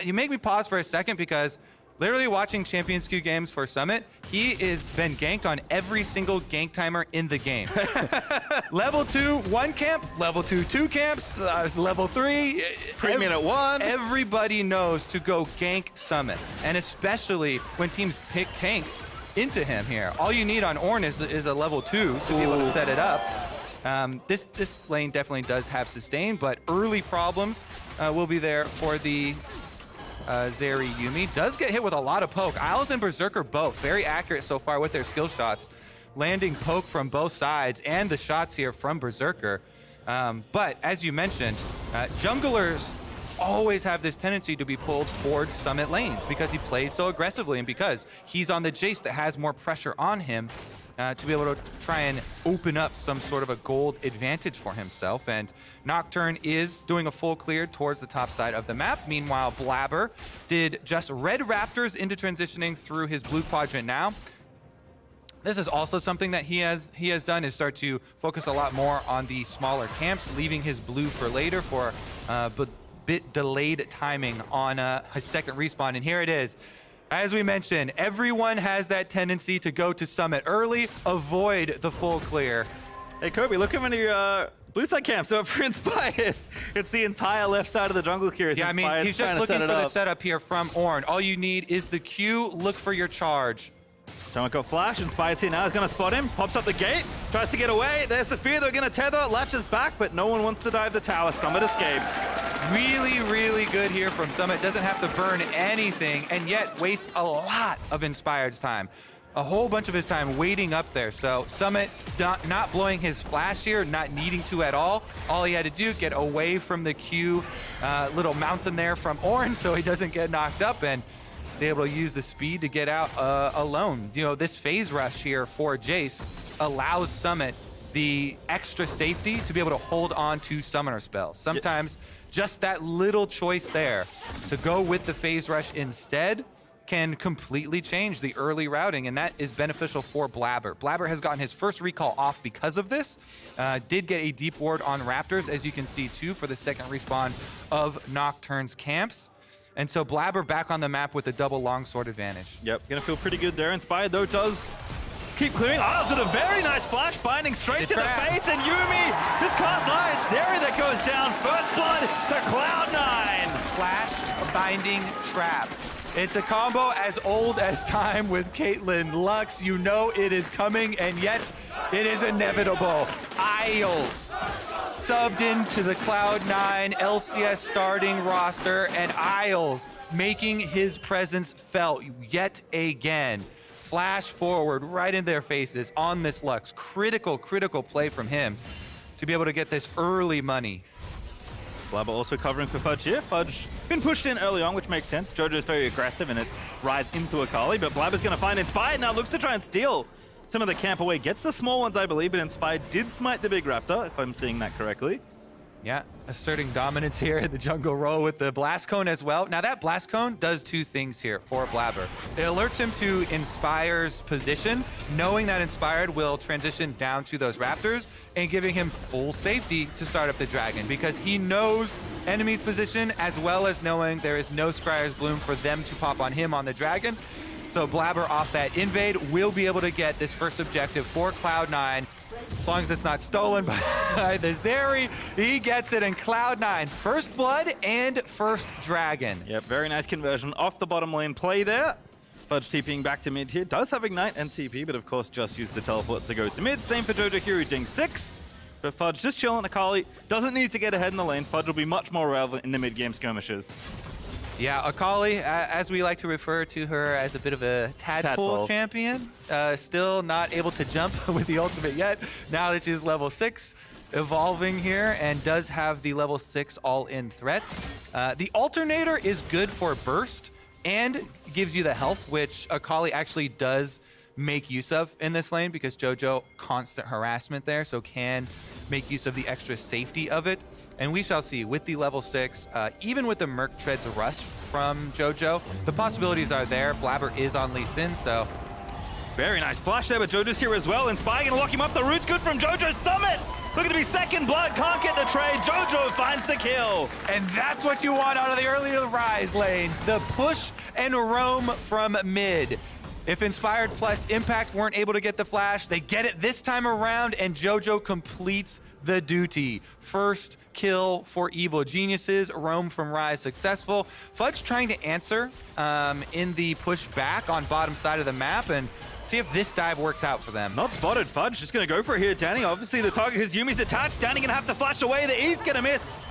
You make me pause for a second because literally watching Champions Queue games for Summit, he has been ganked on every single gank timer in the game. Level 2, 1 camp. Level 2, 2 camps. Level 3. Pre-minute 1. Everybody knows to go gank Summit. And especially when teams pick tanks into him here. All you need on Ornn is a level 2 to be able to set it up. This lane definitely does have sustain, but early problems will be there for the Zeri Yuumi. Does get hit with a lot of poke. Isles and Berserker both very accurate so far with their skill shots, landing poke from both sides and the shots here from Berserker. But as you mentioned, junglers always have this tendency to be pulled towards Summit lanes because he plays so aggressively and because he's on the Jace that has more pressure on him. To be able to try and open up some sort of a gold advantage for himself. And Nocturne is doing a full clear towards the top side of the map. Meanwhile, Blabber did just red Raptors into transitioning through his blue quadrant now. This is also something that he has done, is start to focus a lot more on the smaller camps, leaving his blue for later for bit delayed timing on his second respawn. And here it is. As we mentioned, everyone has that tendency to go to Summit early, avoid the full clear. Hey, Kobe, look how many blue side camps are for Inspired. It's the entire left side of the jungle here. Yeah, I mean, he's just looking for the setup here from Ornn. All you need is the Q, look for your charge. Someone got flash, Inspired's here now, he's gonna spot him, pops up the gate, tries to get away, there's the fear, they're gonna tether, latches back, but no one wants to dive the tower, Summit escapes. Really, really good here from Summit, doesn't have to burn anything, and yet wastes a lot of Inspired's time. A whole bunch of his time waiting up there, so Summit not blowing his flash here, not needing to at all. All he had to do, get away from the Q little mountain there from Ornn so he doesn't get knocked up, and able to use the speed to get out alone. You know, this phase rush here for Jace allows Summit the extra safety to be able to hold on to summoner spells. Sometimes just that little choice there to go with the phase rush instead can completely change the early routing, and that is beneficial for Blabber. Blabber has gotten his first recall off because of this. Did get a deep ward on Raptors, as you can see too, for the second respawn of Nocturne's camps. And so Blabber back on the map with a double longsword advantage. Yep, gonna feel pretty good there. Inspired though does keep clearing. Oh, with a very nice flash binding straight to the face, and Yuumi just can't lie. It's Zeri that goes down. First blood to Cloud9. Flash binding trap. It's a combo as old as time with Caitlyn Lux. You know it is coming, and yet it is inevitable. Isles subbed into the Cloud9 LCS starting roster, and Isles making his presence felt yet again. Flash forward right in their faces on this Lux. Critical play from him to be able to get this early money. Blabber also covering for Fudge here. Fudge been pushed in early on, which makes sense. JoJo's very aggressive and it's rise into Akali, but Blabber's gonna find Inspired now, looks to try and steal some of the camp away. Gets the small ones, I believe, but Inspired did smite the big raptor, if I'm seeing that correctly. Yeah, asserting dominance here in the jungle role with the Blast Cone as well. Now that Blast Cone does two things here for Blabber. It alerts him to Inspire's position, knowing that Inspired will transition down to those Raptors and giving him full safety to start up the Dragon, because he knows enemy's position as well as knowing there is no Scryer's Bloom for them to pop on him on the Dragon. So Blabber off that invade will be able to get this first objective for Cloud9. As long as it's not stolen by the Zeri, he gets it in Cloud9. First blood and first dragon. Yep, very nice conversion off the bottom lane play there. Fudge TPing back to mid here. Does have Ignite and TP, but of course just used the teleport to go to mid. Same for JoJo here, ding 6. But Fudge just chilling. Akali doesn't need to get ahead in the lane. Fudge will be much more relevant in the mid-game skirmishes. Yeah, Akali, as we like to refer to her, as a bit of a tadpole champion. Still not able to jump with the ultimate yet. Now that she's level 6, evolving here, and does have the level 6 all-in threat. The alternator is good for burst and gives you the health, which Akali actually does make use of in this lane, because JoJo constant harassment there, so can make use of the extra safety of it. And we shall see with the level 6, even with the Merc Treads rush from JoJo, the possibilities are there. Blabber is on Lee Sin, so. Very nice flash there, but JoJo's here as well. Inspire gonna lock him up. The root's good from JoJo's Summit. Looking to be second blood, can't get the trade. JoJo finds the kill. And that's what you want out of the early rise lanes. The push and roam from mid. If Inspired plus Impact weren't able to get the flash, they get it this time around, and JoJo completes the duty. First kill for Evil Geniuses. Roam from Rise successful. Fudge trying to answer in the push back on bottom side of the map, and see if this dive works out for them. Not spotted. Fudge just gonna go for it here. Danny, obviously the target, his Yumi's attached. Danny gonna have to flash away. The E's gonna miss.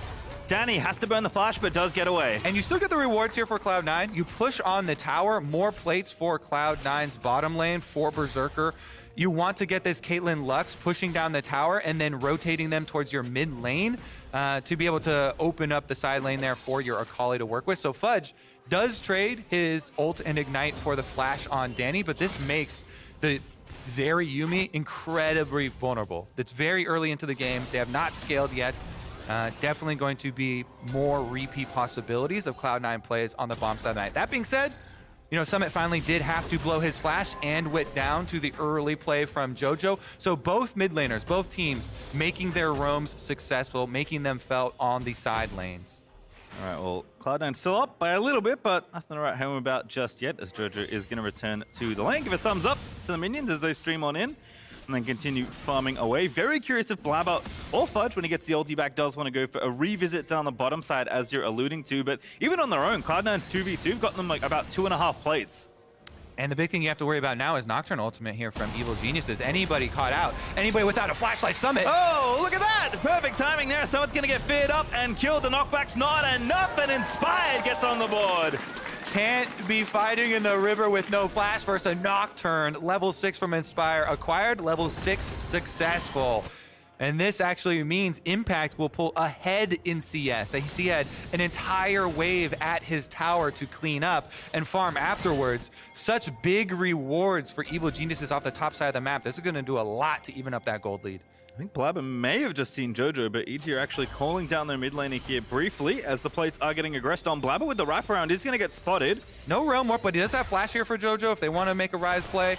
Danny has to burn the flash, but does get away. And you still get the rewards here for Cloud9. You push on the tower, more plates for Cloud9's bottom lane for Berserker. You want to get this Caitlyn Lux pushing down the tower and then rotating them towards your mid lane to be able to open up the side lane there for your Akali to work with. So Fudge does trade his ult and ignite for the flash on Danny, but this makes the Zeri Yuumi incredibly vulnerable. It's very early into the game. They have not scaled yet. Definitely going to be more repeat possibilities of Cloud9 plays on the bomb side of the night. That being said, You know, Summit finally did have to blow his flash and went down to the early play from JoJo. So both mid laners, both teams making their roams successful, making them felt on the side lanes. All right, well, Cloud9 still up by a little bit, but nothing to write home about just yet, as JoJo is going to return to the lane. Give a thumbs up to the minions as they stream on in, and then continue farming away. Very curious if Blabber or Fudge, when he gets the ulti back, does want to go for a revisit down the bottom side, as you're alluding to. But even on their own, Cloud9's 2v2 have gotten them like about 2.5 plates. And the big thing you have to worry about now is Nocturne ultimate here from Evil Geniuses. Anybody caught out, anybody without a flashlight Summit. Oh, look at that! Perfect timing there. Someone's going to get feared up and killed. The knockback's not enough, and Inspired gets on the board. Can't be fighting in the river with no flash versus a Nocturne. Level 6 from Inspire acquired, level 6 successful. And this actually means Impact will pull ahead in CS. He had an entire wave at his tower to clean up and farm afterwards. Such big rewards for Evil Geniuses off the top side of the map. This is going to do a lot to even up that gold lead. I think Blabber may have just seen JoJo, but EG are actually calling down their mid laner here briefly as the plates are getting aggressed on. Blabber with the wraparound is going to get spotted. No realm warp, but he does have flash here for JoJo if they want to make a rise play.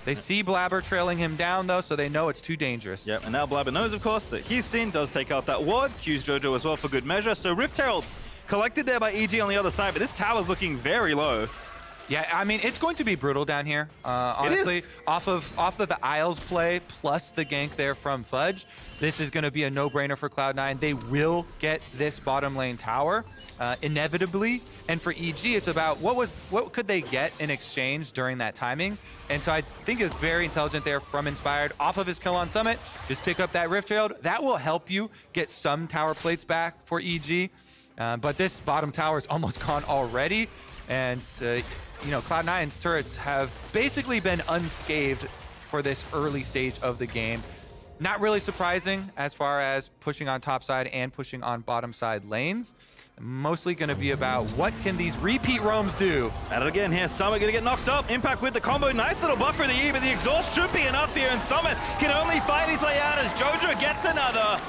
They see Blabber trailing him down, though, so they know it's too dangerous. Yep, and now Blabber knows, of course, that he's seen, does take out that ward, cues JoJo as well for good measure. So Rift Herald collected there by EG on the other side, but this tower's looking very low. Yeah, I mean, it's going to be brutal down here. Honestly, off of the Isles play plus the gank there from Fudge, this is going to be a no-brainer for Cloud9. They will get this bottom lane tower inevitably. And for EG, it's about what could they get in exchange during that timing. And so I think it's very intelligent there from Inspired. Off of his kill on Summit, just pick up that Rift Herald. That will help you get some tower plates back for EG. But this bottom tower is almost gone already. And you know, Cloud9's turrets have basically been unscathed for this early stage of the game. Not really surprising as far as pushing on top side and pushing on bottom side lanes. Mostly going to be about what can these repeat roams do. At it again here, Summit going to get knocked up. Impact with the combo. Nice little buffer in the E, but the exhaust should be enough here, and Summit can only fight his way out as JoJo gets another.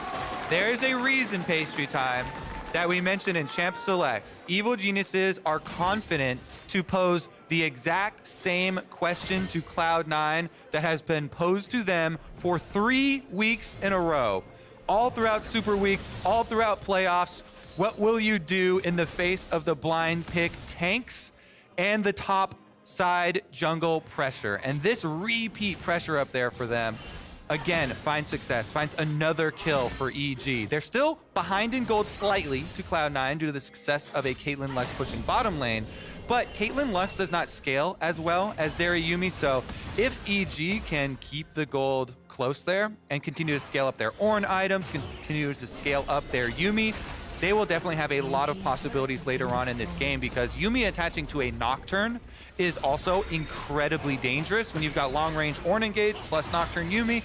There is a reason, Pastry Time, that we mentioned in Champ Select. Evil Geniuses are confident to pose the exact same question to Cloud9 that has been posed to them for 3 weeks in a row. All throughout Super Week, all throughout playoffs. What will you do in the face of the blind pick tanks and the top side jungle pressure? And this repeat pressure up there for them, again, finds success, finds another kill for EG. They're still behind in gold slightly to Cloud9 due to the success of a Caitlyn Lux pushing bottom lane, but Caitlyn Lux does not scale as well as Yumi, so if EG can keep the gold close there and continue to scale up their Ornn items, continue to scale up their Yumi, they will definitely have a lot of possibilities later on in this game, because Yumi attaching to a Nocturne is also incredibly dangerous. When you've got long-range Ornn engage plus Nocturne Yumi,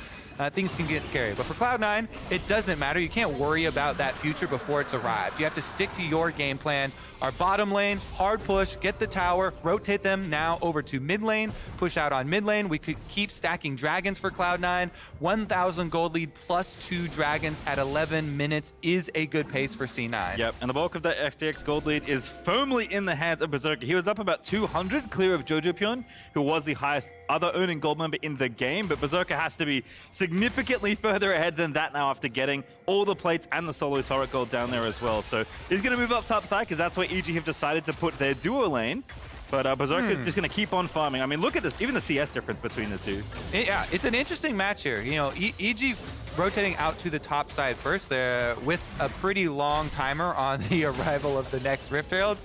things can get scary. But for Cloud9, it doesn't matter. You can't worry about that future before it's arrived. You have to stick to your game plan. Our bottom lane, hard push, get the tower, rotate them now over to mid lane, push out on mid lane. We could keep stacking dragons for Cloud9. 1,000 gold lead plus 2 dragons at 11 minutes is a good pace for C9. Yep, and the bulk of that FTX gold lead is firmly in the hands of Berserker. He was up about 200, clear of Jojo Pion, who was the highest other earning gold member in the game, but Berserker has to be significantly further ahead than that now after getting all the plates and the solo turret gold down there as well. So he's going to move up top side because that's where EG have decided to put their duo lane. But Berserker is just going to keep on farming. I mean, look at this, even the CS difference between the two. Yeah, it's an interesting match here. You know, EG rotating out to the top side first there with a pretty long timer on the arrival of the next Rift Herald.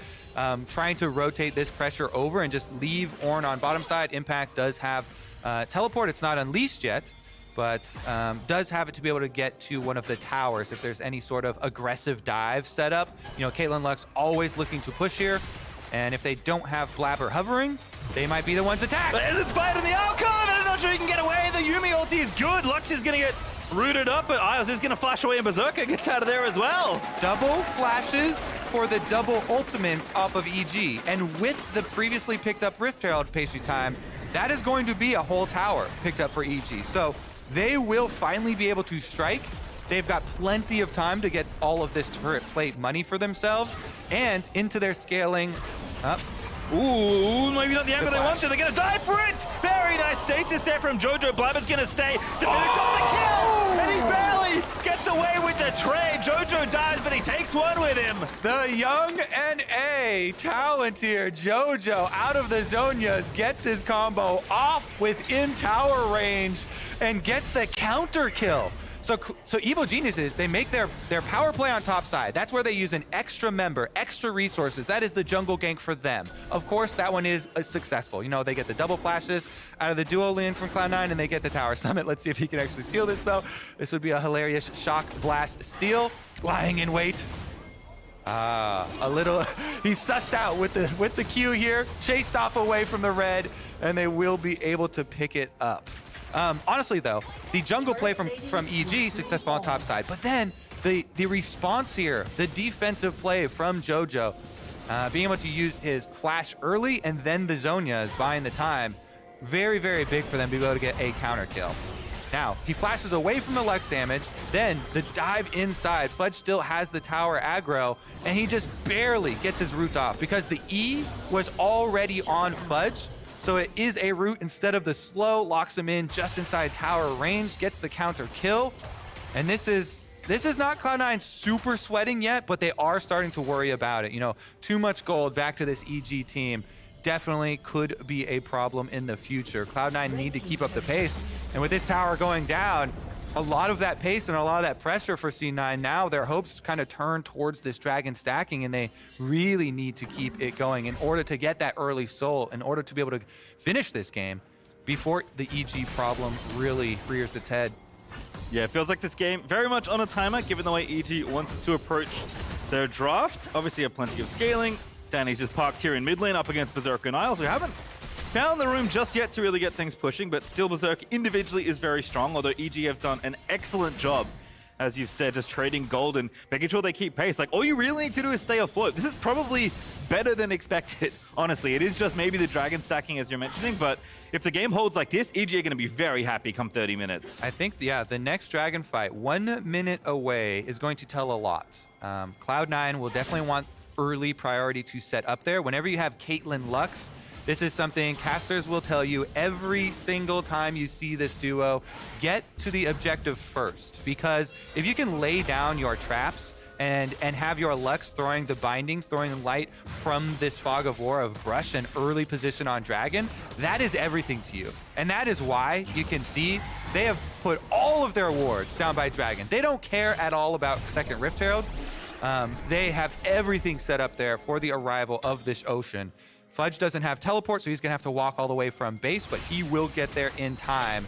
Trying to rotate this pressure over and just leave Ornn on bottom side. Impact does have teleport. It's not unleashed yet, but does have it to be able to get to one of the towers if there's any sort of aggressive dive set up. You know, Caitlyn Lux always looking to push here. And if they don't have Blabber hovering, they might be the ones attacked. There's Inspired in the outcome, and I'm not sure he can get away. The Yumi ulti is good. Lux is going to get rooted up, but Isles is going to flash away, and Berserker gets out of there as well. Double flashes for the double ultimates off of EG. And with the previously picked up Rift Herald Pastry Time, that is going to be a whole tower picked up for EG. So they will finally be able to strike. They've got plenty of time to get all of this turret plate money for themselves and into their scaling up. Ooh, maybe not the angle they wanted. They're going to dive for it. Very nice stasis there from Jojo. Blabber's going to stay. Dominic got the kill, and he barely gets away with the trade. Jojo dies, but he takes one with him. The young NA talent here, Jojo, out of the Zonias, gets his combo off within tower range and gets the counter kill. So Evil Geniuses, they make their power play on top side. That's where they use an extra member, extra resources. That is the jungle gank for them. Of course, that one is successful. You know, they get the double flashes out of the duo lane from Cloud9, and they get the tower summit. Let's see if he can actually steal this, though. This would be a hilarious shock blast steal. Lying in wait. A little, he's sussed out with the Q here, chased off away from the red, and they will be able to pick it up. Honestly, though, the jungle play from EG, successful on top side. But then the response here, the defensive play from Jojo, being able to use his flash early and then the Zonias buying the time, very, very big for them to be able to get a counter kill. Now, he flashes away from the Lux damage, then the dive inside. Fudge still has the tower aggro, and he just barely gets his root off because the E was already on Fudge. So it is a root instead of the slow, locks him in just inside tower range, gets the counter kill. And this is not Cloud9 super sweating yet, but they are starting to worry about it. You know, too much gold back to this EG team definitely could be a problem in the future. Cloud9 need to keep up the pace. And with this tower going down, a lot of that pace and a lot of that pressure for C9, now their hopes kind of turn towards this dragon stacking, and they really need to keep it going in order to get that early soul, in order to be able to finish this game before the EG problem really rears its head. Yeah, it feels like this game very much on a timer, given the way EG wants to approach their draft. Obviously, have plenty of scaling. Danny's just parked here in mid lane up against Berserker and Isles. We haven't found the room just yet to really get things pushing, but still Berserk individually is very strong, although EG have done an excellent job, as you've said, just trading gold and making sure they keep pace. Like, all you really need to do is stay afloat. This is probably better than expected, honestly. It is just maybe the dragon stacking, as you're mentioning, but if the game holds like this, EG are going to be very happy come 30 minutes. I think, yeah, the next dragon fight, 1 minute away, is going to tell a lot. Cloud9 will definitely want early priority to set up there. Whenever you have Caitlyn Lux, this is something casters will tell you every single time you see this duo. Get to the objective first, because if you can lay down your traps and have your Lux throwing the bindings, throwing light from this fog of war of brush and early position on dragon, that is everything to you. And that is why you can see they have put all of their wards down by dragon. They don't care at all about second Rift Herald. They have everything set up there for the arrival of this ocean. Fudge doesn't have teleport, so he's going to have to walk all the way from base, but he will get there in time.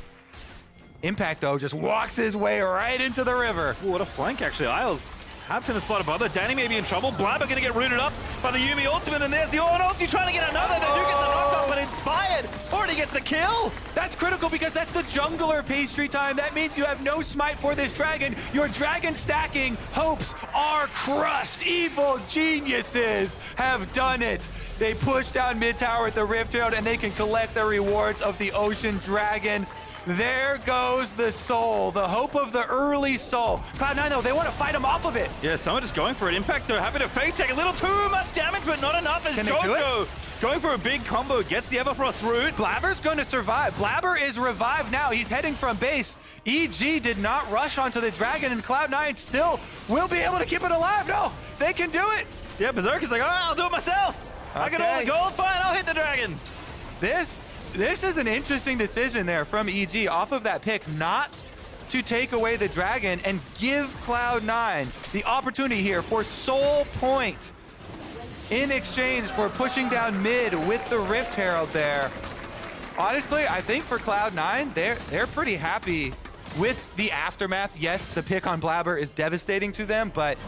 Impact, though, just walks his way right into the river. Ooh, what a flank, actually. Isles Habs in a spot above it. Danny may be in trouble. Blabber going to get rooted up by the Yuumi ultimate, and there's the Ornn ulti trying to get another. They do get the knockdown, but Inspired already gets a kill. That's critical because that's the jungler pastry time. That means you have no smite for this dragon. Your dragon stacking hopes are crushed. Evil Geniuses have done it. They push down mid tower with the Rift Herald, and they can collect the rewards of the Ocean Dragon. There goes the soul, the hope of the early soul. Cloud9, though, they want to fight him off of it. Yeah, someone just going for it. Impact, though, having to face take a little too much damage, but not enough as Jojo going for a big combo, gets the Everfrost root. Blabber's going to survive. Blabber is revived now. He's heading from base. EG did not rush onto the dragon, and Cloud9 still will be able to keep it alive. No, they can do it. Yeah, Berserk is like, oh, I'll do it myself. Okay. I get all the gold, fine, I'll hit the dragon. This is an interesting decision there from EG off of that pick not to take away the dragon and give Cloud9 the opportunity here for soul point in exchange for pushing down mid with the Rift Herald there. Honestly, I think for Cloud9, they're pretty happy with the aftermath. Yes, the pick on Blabber is devastating to them, but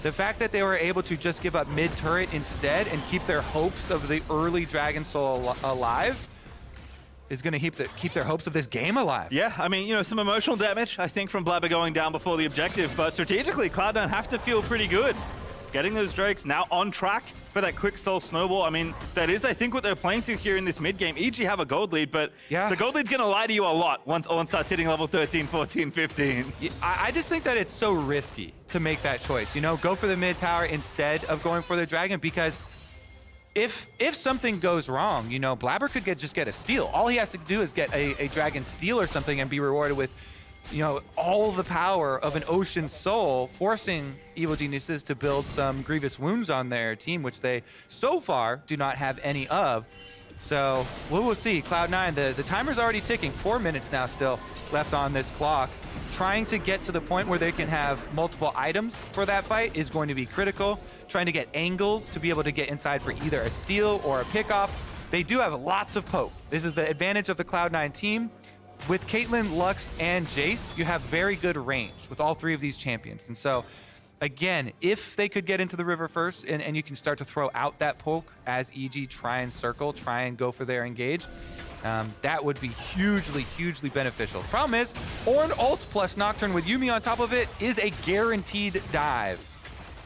the fact that they were able to just give up mid turret instead and keep their hopes of the early Dragon Soul alive is going to keep their hopes of this game alive. Yeah, I mean, you know, some emotional damage, I think, from Blabber going down before the objective, but strategically, Cloud9 have to feel pretty good. Getting those Drakes now on track for that quick soul snowball. I mean, that is, I think, what they're playing to here in this mid game. EG have a gold lead, but the gold lead's going to lie to you a lot once Ornn starts hitting level 13, 14, 15. I just think that it's so risky to make that choice. You know, go for the mid tower instead of going for the dragon, because if something goes wrong, you know, Blabber could just get a steal. All he has to do is get a Dragon Steal or something and be rewarded with, you know, all the power of an Ocean Soul, forcing Evil Geniuses to build some Grievous Wounds on their team, which they so far do not have any of. So we will see. Cloud9, the timer's already ticking. 4 minutes now still left on this clock. Trying to get to the point where they can have multiple items for that fight is going to be critical. Trying to get angles to be able to get inside for either a steal or a pickoff. They do have lots of poke. This is the advantage of the Cloud9 team. With Caitlyn, Lux, and Jace, you have very good range with all 3 of these champions. And so, again, if they could get into the river first and you can start to throw out that poke as EG try and circle, try and go for their engage, that would be hugely, hugely beneficial. Problem is, Ornn ult plus Nocturne with Yuumi on top of it is a guaranteed dive.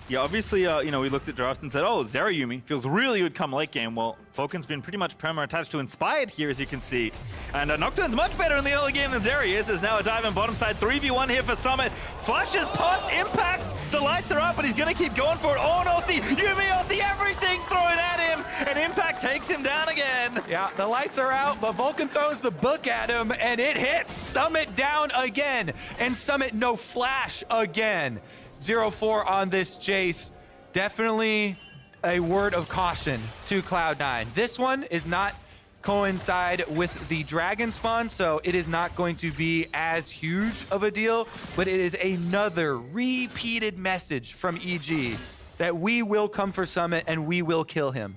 Yeah, obviously, you know, we looked at draft and said, oh, Zera Yuumi feels really good come late game. Well, Vulcan's been pretty much perma attached to Inspired here, as you can see. And Nocturne's much better in the early game than Zera is. There's now a dive on bottom side. 3v1 here for Summit. Flashes past Impact. The lights are up, but he's going to keep going for it. Ornn ulti, Yuumi ulti, everything thrown at him. And Impact takes him down again. Yeah, the lights are out, but Vulcan throws the book at him, and it hits Summit down again. And Summit no flash again. 0-4 on this Jace. Definitely a word of caution to Cloud9. This one is not coincide with the dragon spawn, so it is not going to be as huge of a deal, but it is another repeated message from EG that we will come for Summit and we will kill him.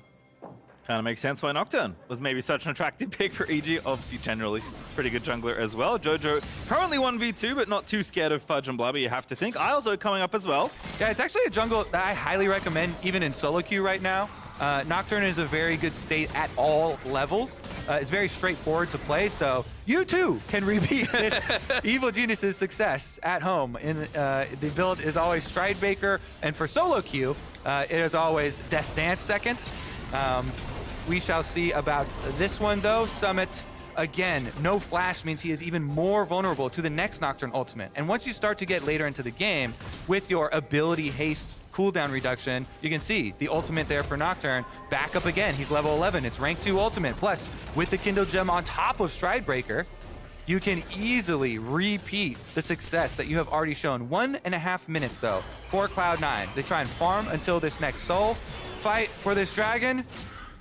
Kind of makes sense why Nocturne was maybe such an attractive pick for EG. Obviously, generally, pretty good jungler as well. Jojo currently 1v2, but not too scared of Fudge and Blabber, you have to think. also coming up as well. Yeah, it's actually a jungle that I highly recommend, even in solo queue right now. Nocturne is a very good state at all levels. It's very straightforward to play, so you too can repeat this Evil Genius's success at home. The build is always Stridebreaker, and for solo queue, it is always Death Dance second. We shall see about this one, though. Summit, again, no flash means he is even more vulnerable to the next Nocturne ultimate. And once you start to get later into the game, with your ability haste cooldown reduction, you can see the ultimate there for Nocturne. Back up again. He's level 11. It's rank 2 ultimate. Plus, with the Kindle Gem on top of Stridebreaker, you can easily repeat the success that you have already shown. 1.5 minutes, though, for Cloud9. They try and farm until this next soul. Fight for this dragon,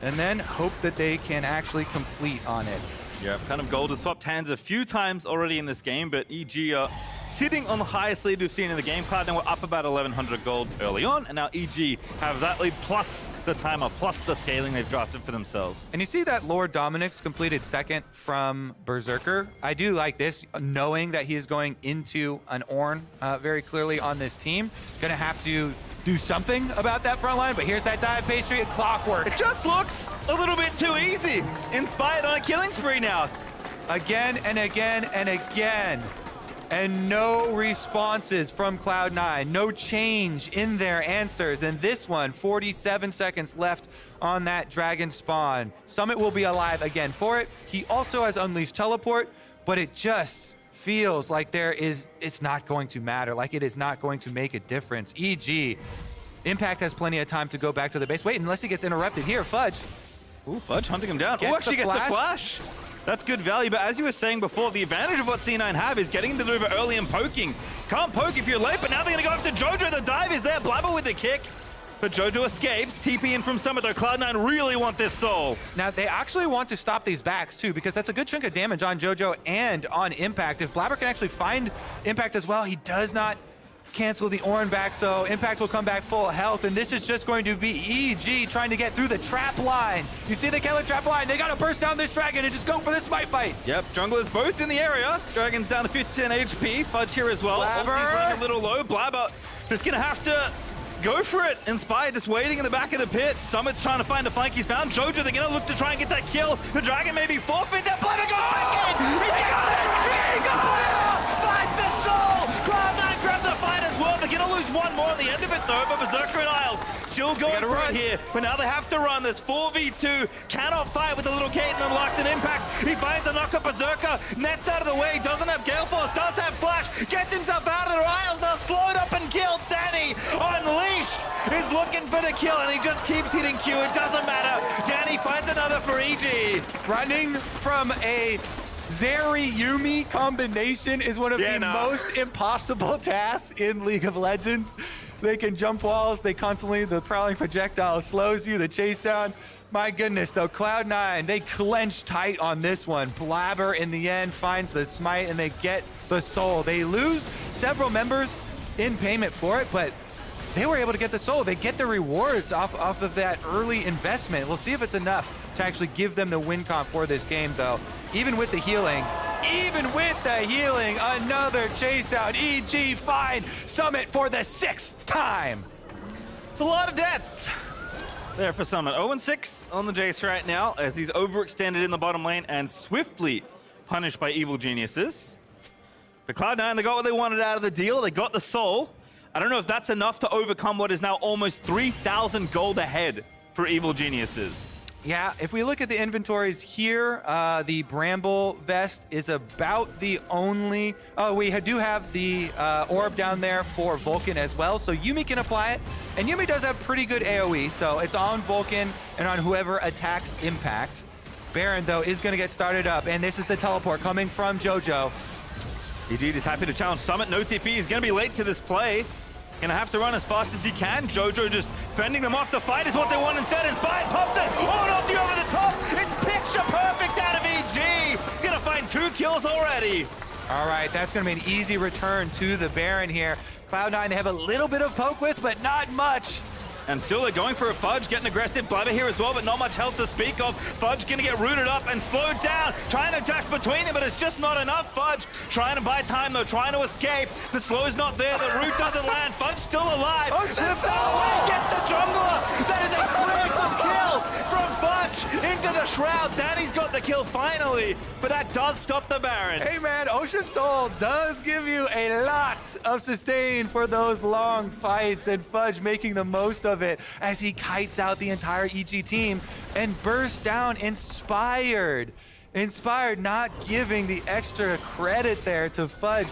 and then hope that they can actually complete on it. Yeah, kind of gold has swapped hands a few times already in this game, but EG are sitting on the highest lead we've seen in the game. Cloud9 were up about 1,100 gold early on, and now EG have that lead plus the timer, plus the scaling they've drafted for themselves. And you see that Lord Dominic's completed second from Berserker. I do like this, knowing that he is going into an Ornn very clearly on this team. Gonna have to do something about that front line, but here's that dive pastry at clockwork. It just looks a little bit too easy. Inspired on a killing spree now. Again and again and again. And no responses from Cloud9. No change in their answers. And this one, 47 seconds left on that dragon spawn. Summit will be alive again for it. He also has Unleashed Teleport, but it just feels like it's not going to matter, like it is not going to make a difference. EG, Impact has plenty of time to go back to the base. Wait, unless he gets interrupted here, Fudge. Ooh, Fudge hunting him down. Gets Actually the gets the flash. That's good value, but as you were saying before, the advantage of what C9 have is getting into the river early and poking. Can't poke if you're late, but now they're gonna go after Jojo. The dive is there, Blabber with the kick. But Jojo escapes. TP in from Summit, though. Cloud9 really want this soul. Now, they actually want to stop these backs, too, because that's a good chunk of damage on Jojo and on Impact. If Blabber can actually find Impact as well, he does not cancel the Ornn back, so Impact will come back full health, and this is just going to be EG trying to get through the trap line. You see the Keller trap line? They gotta burst down this dragon and just go for this smite fight. Yep, junglers both in the area. Dragon's down to 15 HP. Fudge here as well. Blabber running a little low. Blabber just gonna have to go for it. Inspired just waiting in the back of the pit. Summit's trying to find a flank. He's found Jojo. They're gonna look to try and get that kill. The dragon may be forfeit. That Blabber goes back in. He got it! He got it! Finds the soul! Cloud9 grab the fight as well. They're gonna lose one more at the end of it though, but Berserker and Isles still going for it here. But now they have to run. There's 4v2. Cannot fight with the little Caitlyn Lux and Impact. He finds a knock-up Berserker. Nets out of the way. Doesn't have Gale Force. Does have Flash. Gets himself out of there. Isles now slowed up and killed. Danny Unleashed is looking looking for the kill, and he just keeps hitting Q. It doesn't matter. Danny finds another for EG. Running from a Zeri Yumi combination is one of the most impossible tasks in League of Legends. They can jump walls. They constantly, the prowling projectile slows you, the chase down. My goodness, though, Cloud9, they clench tight on this one. Blabber, in the end, finds the smite, and they get the soul. They lose several members in payment for it, but they were able to get the soul. They get the rewards off of that early investment. We'll see if it's enough to actually give them the win comp for this game, though. Even with the healing, another chase out. EG find Summit for the 6th time. It's a lot of deaths there for Summit. 0-6 on the Jace right now as he's overextended in the bottom lane and swiftly punished by evil geniuses. But Cloud9, they got what they wanted out of the deal. They got the soul. I don't know if that's enough to overcome what is now almost 3,000 gold ahead for evil geniuses. Yeah, if we look at the inventories here, the Bramble Vest is about the only... Oh, we do have the orb down there for Vulcan as well, so Yuumi can apply it. And Yuumi does have pretty good AoE, so it's on Vulcan and on whoever attacks Impact. Baron, though, is going to get started up, and this is the teleport coming from JoJo. EG is happy to challenge Summit. No TP. He's going to be late to this play. Gonna have to run as fast as he can. JoJo just fending them off. The fight is what they want instead. Inspired pops it. Oh, not the over the top. It's picture perfect out of EG. Gonna find 2 kills already. All right, that's gonna be an easy return to the Baron here. Cloud9, they have a little bit of poke with, but not much. And still they're going for a Fudge, getting aggressive. Blabber here as well, but not much health to speak of. Fudge gonna get rooted up and slowed down. Trying to dash between them, but it's just not enough. Fudge trying to buy time though, trying to escape. The slow is not there, the root doesn't land. Fudge still alive. Flips away, gets the jungler. That is a critical kill from Fudge into the shroud. Danny's got the kill finally, but that does stop the Baron. Hey man, Ocean Soul does give you a lot of sustain for those long fights, and Fudge making the most of it as he kites out the entire EG team and bursts down Inspired. Inspired not giving the extra credit there to Fudge,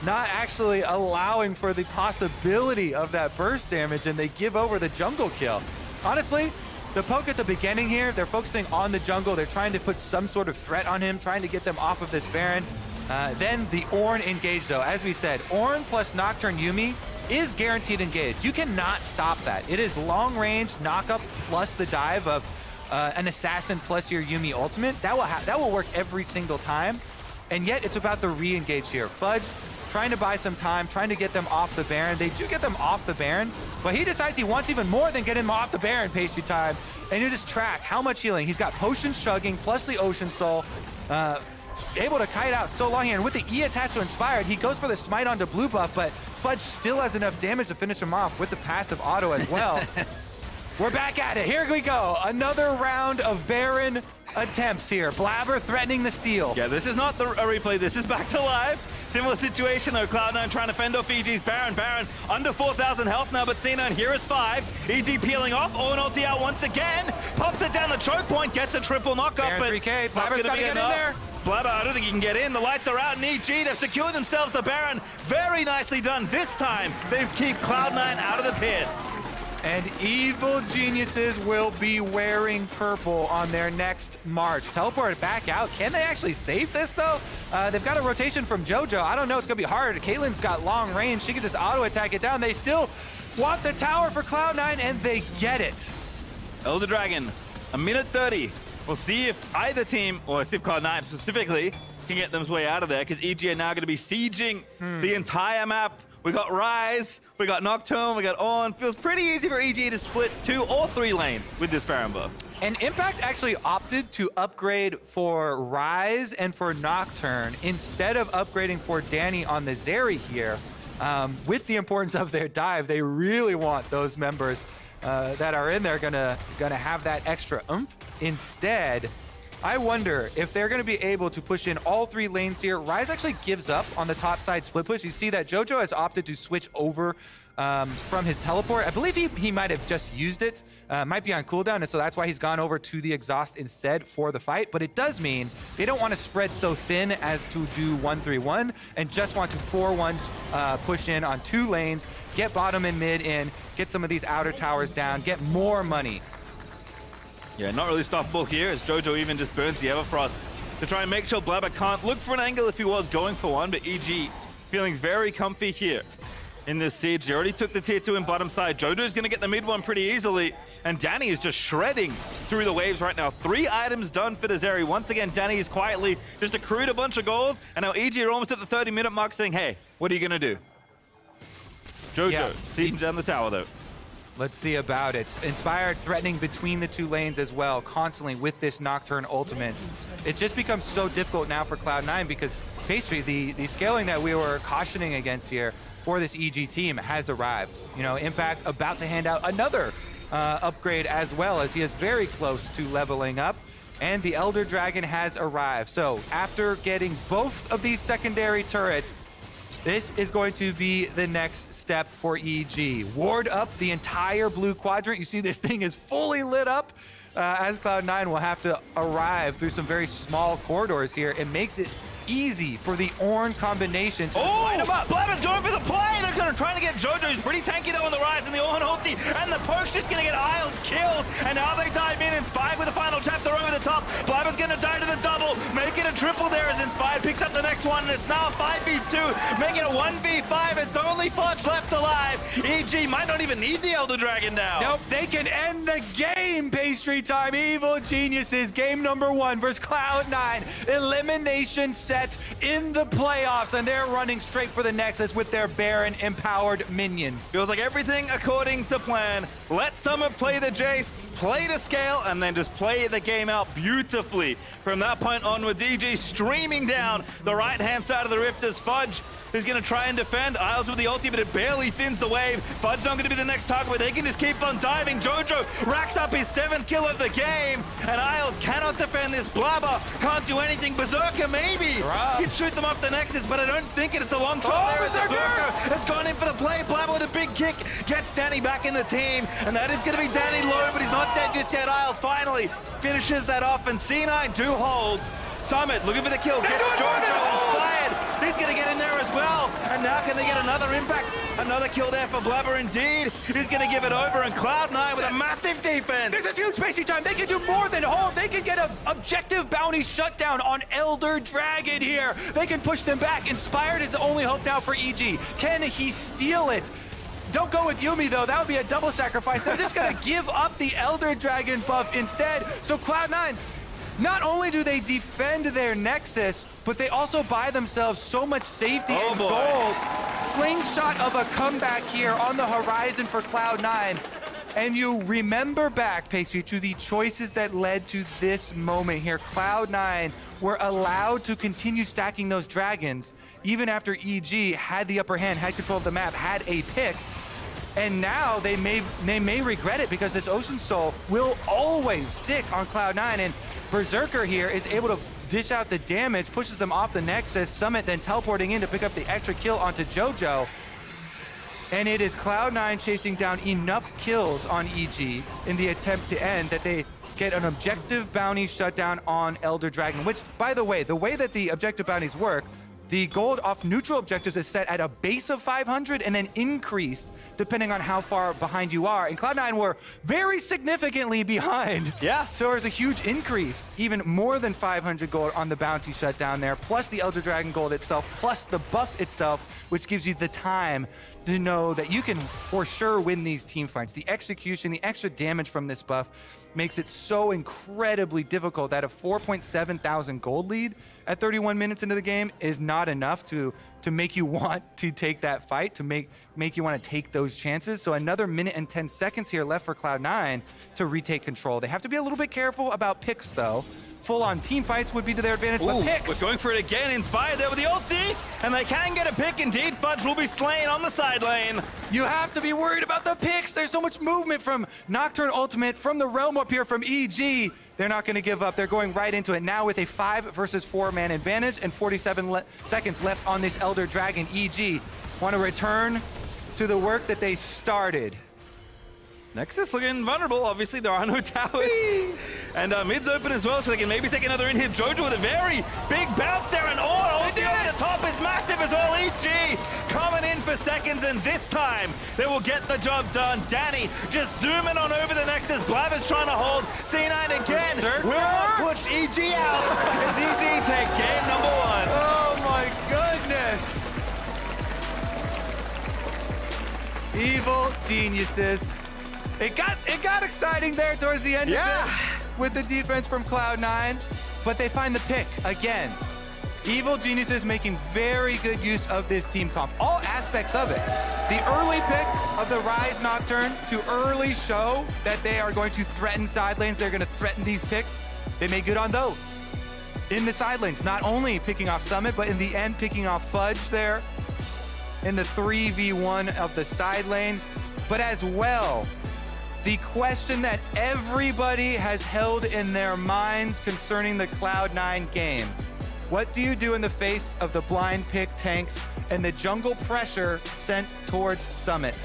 not actually allowing for the possibility of that burst damage, and they give over the jungle kill. Honestly, the poke at the beginning here, they're focusing on the jungle. They're trying to put some sort of threat on him, trying to get them off of this Baron. Then the Ornn engage, though. As we said, Ornn plus Nocturne Yuumi is guaranteed engaged. You cannot stop that. It is long range knockup plus the dive of an assassin plus your Yuumi ultimate. That will work every single time. And yet it's about the re-engage here. Fudge trying to buy some time, trying to get them off the Baron. They do get them off the Baron, but he decides he wants even more than getting them off the Baron, Pasty Time. And you just track how much healing. He's got potions chugging plus the Ocean Soul. Able to kite out so long here, and with the E attached to Inspired, he goes for the smite onto blue buff, but Fudge still has enough damage to finish him off with the passive auto as well. We're back at it. Here we go. Another round of Baron attempts here. Blabber threatening the steal. Yeah, this is not a replay. This is back to live. Similar situation though. Cloud9 trying to fend off EG's Baron. Baron under 4,000 health now, but Cena, and here is 5. EG peeling off. Ornn ulti out once again. Pops it down the choke point. Gets a triple knockup. Baron but 3K. Blabber's got to get in there. Blabber, I don't think he can get in. The lights are out in EG. They've secured themselves the Baron. Very nicely done. This time, they keep Cloud9 out of the pit. And evil geniuses will be wearing purple on their next march. Teleported back out. Can they actually save this, though? They've got a rotation from JoJo. I don't know. It's going to be hard. Caitlyn's got long range. She can just auto-attack it down. They still want the tower for Cloud9, and they get it. Elder Dragon, a minute 30. We'll see if either team, or see if Cloud9 specifically, can get them's way out of there, because EG are now going to be sieging the entire map. We got Rise, we got Nocturne, we got Ornn. Feels pretty easy for EG to split 2 or 3 lanes with this Baron buff. And Impact actually opted to upgrade for Rise and for Nocturne instead of upgrading for Danny on the Zeri here. With the importance of their dive, they really want those members that are in there gonna have that extra oomph. Instead, I wonder if they're going to be able to push in all 3 lanes here. Rise actually gives up on the top side split push. You see that JoJo has opted to switch over from his teleport. I believe he might have just used it. Might be on cooldown, and so that's why he's gone over to the exhaust instead for the fight. But it does mean they don't want to spread so thin as to do 1-3-1 and just want to 4-1 push in on 2 lanes, get bottom and mid in, get some of these outer towers down, get more money. Yeah, not really stoppable here as Jojo even just burns the Everfrost to try and make sure Blabber can't look for an angle if he was going for one, but EG feeling very comfy here in this siege. They already took the tier 2 in bottom side. Jojo's gonna get the mid one pretty easily, and Danny is just shredding through the waves right now. 3 items done for the Zeri. Once again, Danny is quietly just accrued a bunch of gold, and now EG are almost at the 30-minute mark saying, hey, what are you gonna do? Jojo, sieging down the tower though. Let's see about it. Inspired threatening between the 2 lanes as well, constantly with this Nocturne ultimate. It just becomes so difficult now for Cloud9 because Pastry, the scaling that we were cautioning against here for this EG team has arrived. You know, Impact about to hand out another upgrade as well, as he is very close to leveling up. And the Elder Dragon has arrived. So after getting both of these secondary turrets, this is going to be the next step for EG. Ward up the entire blue quadrant. You see this thing is fully lit up as Cloud9 will have to arrive through some very small corridors here. It makes it easy for the Ornn combination to line them up. Blabber's going for the play. They're going to try to get Jojo. He's pretty tanky though on the rise, and the Ornn ulti, and the poke's just going to get Isles killed. And now they dive in. Inspired with the final chapter over the top. Blabber's going to die to the double, make it a triple there as Inspired picks up the next one, and it's now a 5v2, make it a 1v5. It's only Fudge left alive. EG might not even need the Elder Dragon now. Nope, they can end the game. Pastry time. Evil Geniuses, game number 1 versus Cloud9. Elimination set in the playoffs, and they're running straight for the Nexus with their Baron empowered minions. Feels like everything according to plan. Let Summer play the Jace, play to scale, and then just play the game out beautifully. From that point onwards, EG streaming down the right-hand side of the Rift as Fudge is going to try and defend. Isles with the ulti, but it barely thins the wave. Fudge not going to be the next target, but they can just keep on diving. Jojo racks up his 7th kill of the game, and Isles cannot defend this. Blabber can't do anything. Berserker maybe can shoot them off the Nexus, but I don't think it's a long shot there. Berserker has gone in for the play. Blabber with a big kick gets Danny back in the team, and that is going to be Danny low, but he's not dead just yet. Isles finally finishes that off, and C9 do hold. Summit looking for the kill, gets Jojo inspired. He's going to get in there as well. And now can they get another impact? Another kill there for Blabber indeed. He's going to give it over, and Cloud9 with a massive defense. This is huge Pastry time. They can do more than hold. They can get an objective bounty shutdown on Elder Dragon here. They can push them back. Inspired is the only hope now for EG. Can he steal it? Don't go with Yuumi, though. That would be a double sacrifice. They're just going to give up the Elder Dragon buff instead. So Cloud9, not only do they defend their Nexus, but they also buy themselves so much safety and gold. Slingshot of a comeback here on the horizon for Cloud9. And you remember back, Pastry, to the choices that led to this moment here. Cloud9 were allowed to continue stacking those dragons even after EG had the upper hand, had control of the map, had a pick. And now they may regret it because this Ocean Soul will always stick on Cloud9. And Berserker here is able to dish out the damage, pushes them off the Nexus. Summit then teleporting in to pick up the extra kill onto Jojo. And it is Cloud9 chasing down enough kills on EG in the attempt to end that they get an objective bounty shutdown on Elder Dragon, which, by the way that the objective bounties work, the gold off neutral objectives is set at a base of 500 and then increased depending on how far behind you are. And Cloud9 were very significantly behind. Yeah. So there's a huge increase, even more than 500 gold on the bounty shutdown there, plus the Elder Dragon gold itself, plus the buff itself, which gives you the time to know that you can for sure win these team fights. The execution, the extra damage from this buff makes it so incredibly difficult that a 4.7 thousand gold lead at 31 minutes into the game is not enough to make you want to take that fight, to make you want to take those chances. So another minute and 10 seconds here left for Cloud9 to retake control. They have to be a little bit careful about picks though. Full-on team fights would be to their advantage, but picks. We're going for it again, Inspired there with the ulti, and they can get a pick. Indeed, Fudge will be slain on the side lane. You have to be worried about the picks. There's so much movement from Nocturne Ultimate, from the Realm up here, from EG. They're not going to give up. They're going right into it now with a 5 versus 4 man advantage and 47 seconds left on this Elder Dragon. EG want to return to the work that they started. Nexus looking vulnerable. Obviously, there are no towers. And mid's open as well, so they can maybe take another in here. Jojo with a very big bounce there, and over the top is massive as well. EG coming in for seconds, and this time they will get the job done. Danny just zooming on over the Nexus. Blaver's trying to hold C9 again. Will push EG out as EG take game number 1. Oh my goodness. Evil geniuses. It got exciting there towards the end of it with the defense from Cloud9, but they find the pick again. Evil geniuses making very good use of this team comp, all aspects of it. The early pick of the Rise Nocturne to early show that they are going to threaten side lanes, they're going to threaten these picks. They made good on those. In the side lanes, not only picking off Summit, but in the end picking off Fudge there in the 3v1 of the side lane, but as well, the question that everybody has held in their minds concerning the Cloud9 games. What do you do in the face of the blind pick tanks and the jungle pressure sent towards Summit?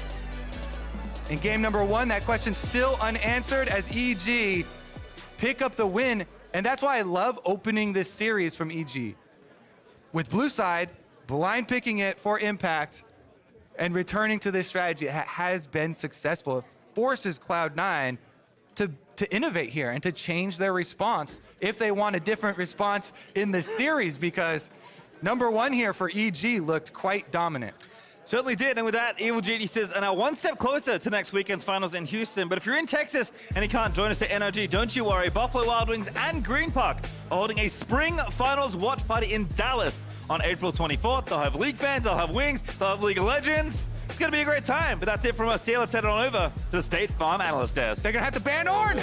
In game number 1, that question still unanswered as EG pick up the win, and that's why I love opening this series from EG. With blue side, blind picking it for impact and returning to this strategy has been successful. It forces Cloud9 to innovate here and to change their response if they want a different response in the series, because number 1 here for EG looked quite dominant. Certainly did, and with that, Evil Geniuses are now one step closer to next weekend's finals in Houston. But if you're in Texas and you can't join us at NRG, don't you worry. Buffalo Wild Wings and Green Park are holding a spring finals watch party in Dallas on April 24th. They'll have League fans, they'll have Wings, they'll have League of Legends. It's going to be a great time, but that's it from us here. Let's head on over to the State Farm Analyst Desk. They're going to have to ban Ornn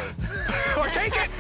or take it.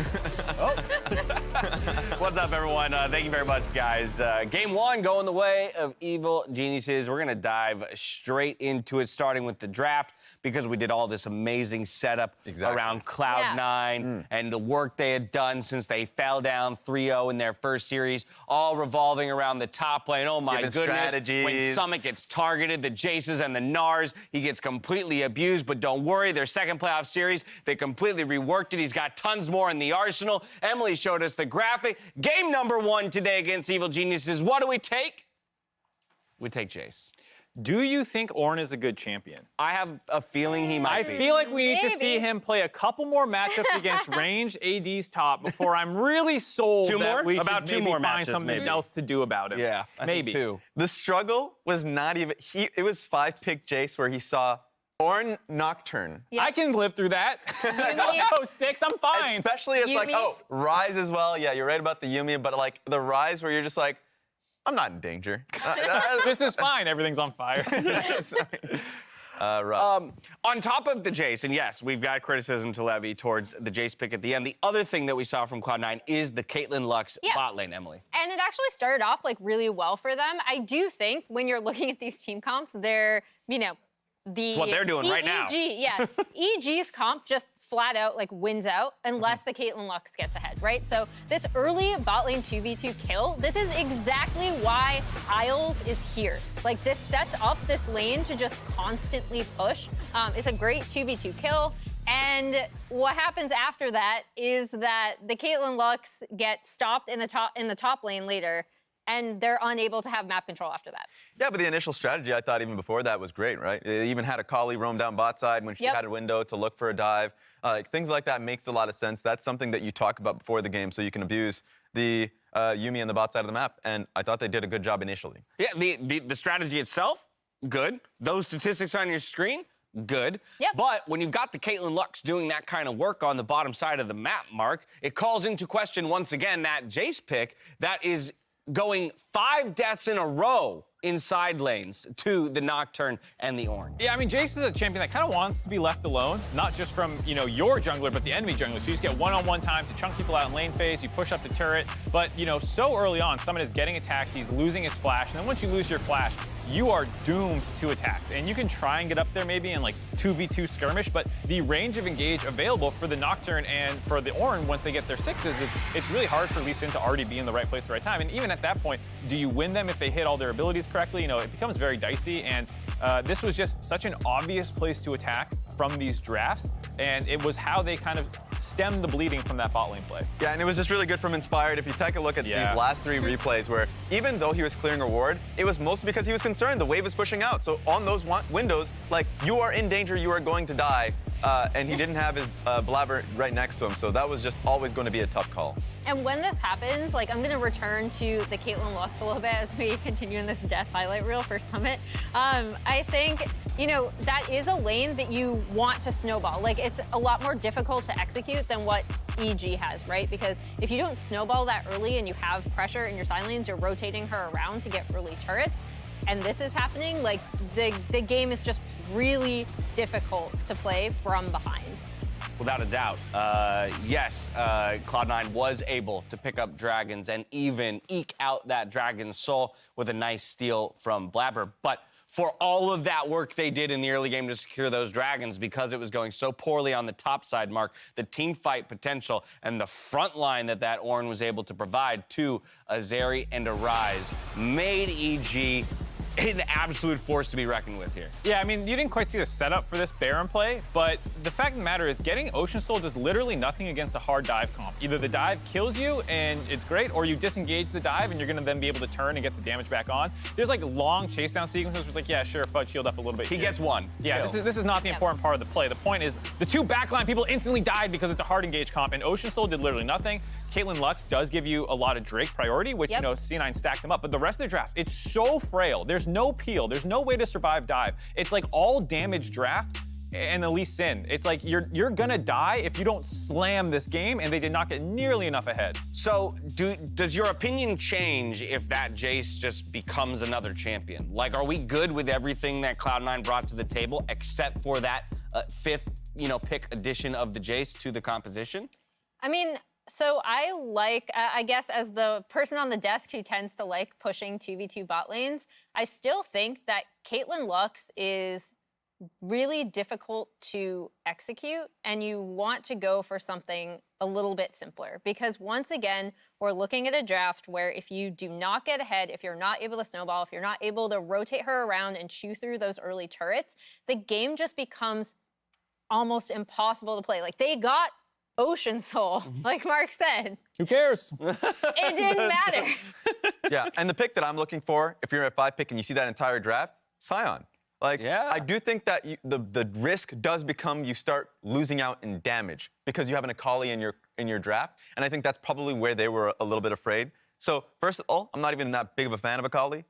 What's up, everyone? Thank you very much, guys. Game 1 going the way of Evil Geniuses. We're going to dive straight into it, starting with the draft, because we did all this amazing setup around Cloud9 and the work they had done since they fell down 3-0 in their first series, all revolving around the top lane. Oh, my goodness. When Summit gets targeted, the Jaces and the Nars, he gets completely abused, but don't worry, their second playoff series, they completely reworked it. He's got tons more in the arsenal. Emily showed us the graphic. Game number 1 today against Evil Geniuses. What do we take? We take Jace. Do you think Ornn is a good champion? I have a feeling he might be. I feel like we need to see him play a couple more matchups against ranged AD's top before I'm really sold that we should maybe find something else to do about him. Yeah, maybe. Two. The struggle was not even, it was 5-pick Jace where he saw Ornn Nocturne. Yeah. I can live through that. I'll go 6, I'm fine. Especially as like, oh, Rise as well. Yeah, you're right about the Yuumi, but like the Rise where you're just like, I'm not in danger. This is fine. Everything's on fire. On top of the Jace, and yes, we've got criticism to levy towards the Jace pick at the end. The other thing that we saw from Cloud9 is the Caitlyn Lux bot lane, Emily. And it actually started off like really well for them. I do think when you're looking at these team comps, they're, you know, It's what they're doing right now. EG's comp just flat out like wins out unless the Caitlyn Lux gets ahead, right? So this early bot lane 2v2 kill, this is exactly why Isles is here. Like this sets up this lane to just constantly push. It's a great 2v2 kill. And what happens after that is that the Caitlyn Lux get stopped in the top lane later, and they're unable to have map control after that. Yeah, but the initial strategy, I thought even before that was great, right? They even had a Kali roam down bot side when she had a window to look for a dive. Things like that makes a lot of sense. That's something that you talk about before the game so you can abuse the Yuumi on the bot side of the map, and I thought they did a good job initially. Yeah, the strategy itself, good. Those statistics on your screen, good. Yep. But when you've got the Caitlyn Lux doing that kind of work on the bottom side of the map, Mark, it calls into question once again that Jace pick that is going 5 deaths in a row in side lanes to the Nocturne and the Ornn. Yeah, I mean, Jace is a champion that kind of wants to be left alone, not just from, you know, your jungler, but the enemy jungler. So you just get one-on-one time to chunk people out in lane phase, you push up the turret, but, you know, so early on, someone is getting attacked, he's losing his flash, and then once you lose your flash, you are doomed to attacks. And you can try and get up there maybe in like 2v2 skirmish, but the range of engage available for the Nocturne and for the Ornn once they get their 6s, it's really hard for Lee Sin to already be in the right place at the right time. And even at that point, do you win them if they hit all their abilities correctly? You know, it becomes very dicey. And This was just such an obvious place to attack from these drafts, and it was how they kind of stemmed the bleeding from that bot lane play. Yeah, and it was just really good from Inspired. If you take a look at these last 3 replays where even though he was clearing a ward, it was mostly because he was concerned the wave is pushing out. So on those windows, like, you are in danger, you are going to die. And he didn't have his Blabber right next to him, so that was just always going to be a tough call. And when this happens, like, I'm going to return to the Caitlyn Lux a little bit as we continue in this death highlight reel for Summit. I think, you know, that is a lane that you want to snowball. Like, it's a lot more difficult to execute than what EG has, right? Because if you don't snowball that early and you have pressure in your side lanes, you're rotating her around to get early turrets. And this is happening, like, the game is just really difficult to play from behind. Without a doubt. Yes, Cloud9 was able to pick up dragons and even eke out that dragon's soul with a nice steal from Blabber. But for all of that work they did in the early game to secure those dragons, because it was going so poorly on the top side, Mark, the team fight potential and the front line that Ornn was able to provide to a Zeri and a Ryze made EG an absolute force to be reckoned with here. Yeah, I mean, you didn't quite see the setup for this Baron play, but the fact of the matter is getting Ocean Soul does literally nothing against a hard dive comp. Either the dive kills you and it's great, or you disengage the dive and you're gonna then be able to turn and get the damage back on. There's like long chase down sequences where it's like, yeah, sure, Fudge healed up a little bit. He gets one. Yeah, this is not the important part of the play. The point is the 2 backline people instantly died because it's a hard engage comp, and Ocean Soul did literally nothing. Caitlyn Lux does give you a lot of Drake priority, which, you know, C9 stacked them up. But the rest of the draft, it's so frail. There's no peel. There's no way to survive dive. It's like all damage draft and Elise Sin. It's like you're gonna die if you don't slam this game, and they did not get nearly enough ahead. So does your opinion change if that Jace just becomes another champion? Like, are we good with everything that Cloud9 brought to the table except for that 5th, pick addition of the Jace to the composition? I mean, so I like, I guess as the person on the desk who tends to like pushing 2v2 bot lanes, I still think that Caitlyn Lux is really difficult to execute, and you want to go for something a little bit simpler. Because once again, we're looking at a draft where if you do not get ahead, if you're not able to snowball, if you're not able to rotate her around and chew through those early turrets, the game just becomes almost impossible to play. Like, they got Ocean Soul, like Mark said. Who cares? It didn't matter. Yeah, and the pick that I'm looking for, if you're at 5 pick and you see that entire draft, Sion. Like, I do think that the risk does become you start losing out in damage because you have an Akali in your draft, and I think that's probably where they were a little bit afraid. So first of all, I'm not even that big of a fan of Akali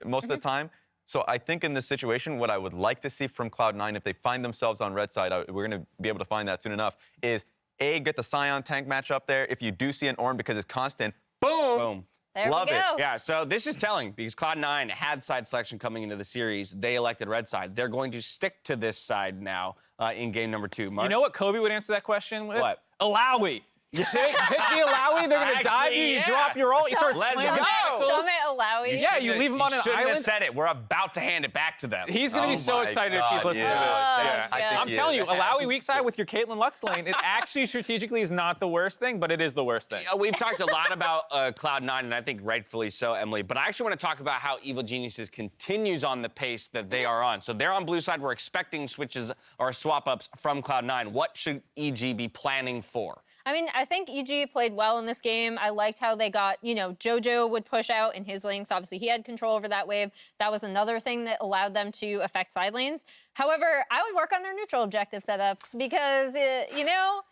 most of the time. So I think in this situation, what I would like to see from Cloud9, if they find themselves on red side, we're going to be able to find that soon enough, is A, get the Sion tank match up there. If you do see an Ornn because it's constant, boom. There Love we go. it. Yeah, so this is telling because Cloud9 had side selection coming into the series. They elected red side. They're going to stick to this side now in game number 2. Mark? You know what Kobe would answer that question with? What? Alawi. Hit the Alawi, they're going to dive you, you drop your ult, you start slamming ankles. Summit Alawi. Yeah, you leave him on an shouldn't island. have said it. We're about to hand it back to them. He's going to be so excited if he's listening to this. Yeah. I'm telling you, Alawi weak side with your Caitlyn Lux lane, it actually strategically is not the worst thing, but it is the worst thing. We've talked a lot about Cloud9, and I think rightfully so, Emily, but I actually want to talk about how Evil Geniuses continues on the pace that they are on. So they're on blue side. We're expecting switches or swap-ups from Cloud9. What should EG be planning for? I mean, I think EG played well in this game. I liked how they got, JoJo would push out in his lanes. Obviously, he had control over that wave. That was another thing that allowed them to affect side lanes. However, I would work on their neutral objective setups because,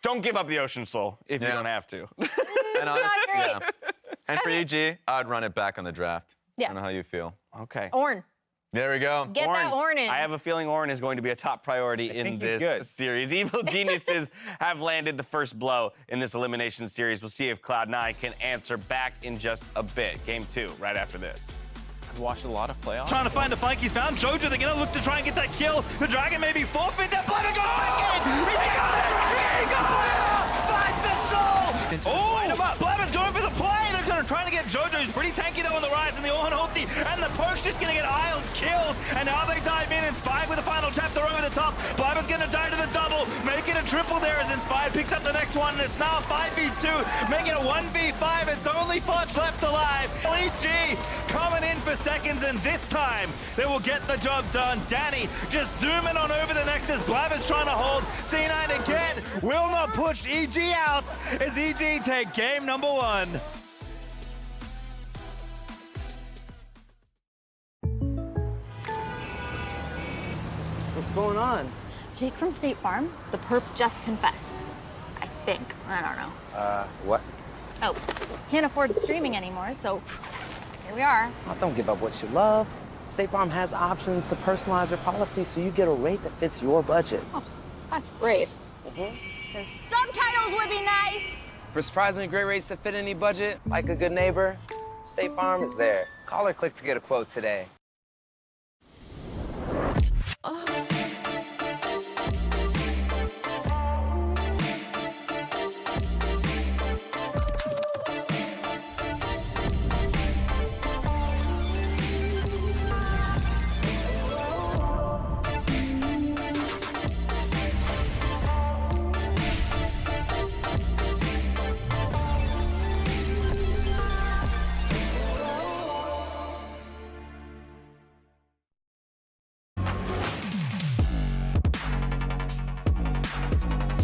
Don't give up the Ocean Soul if you don't have to. And not great. And for EG, I'd run it back on the draft. Yeah. I don't know how you feel. Okay. Ornn. There we go. Get that Ornn in. I have a feeling Ornn is going to be a top priority in this series. Evil Geniuses have landed the first blow in this elimination series. We'll see if Cloud9 can answer back in just a bit. Game 2, right after this. I've watched a lot of playoffs. Trying to find the flank. He's found Jojo. They're going to look to try and get that kill. The Dragon may be forfeit. That Blabber goes back in. He got it. He got it. Finds the soul. Oh, line him up. Blabber's going for the play. They're trying to get Jojo. He's pretty tanky though on the rise, and the Ornn ulti, and the Perk's just going to get Isles killed. And now they dive in. Inspired with the final chapter over the top. Blabber's gonna die to the double, make it a triple there as Inspired picks up the next one, and it's now a 5v2, making it a 1v5. It's only Fudge left alive. LEG coming in for seconds, and this time they will get the job done. Danny just zooming on over the Nexus. Blabber's trying to hold. C9 again will not push EG out as EG take game number 1. What's going on? Jake from State Farm, the perp just confessed. I think. I don't know. What? Oh, can't afford streaming anymore, so here we are. Oh, don't give up what you love. State Farm has options to personalize your policy so you get a rate that fits your budget. Oh, that's great. The subtitles would be nice. For surprisingly great rates that fit any budget, like a good neighbor, State Farm is there. Call or click to get a quote today.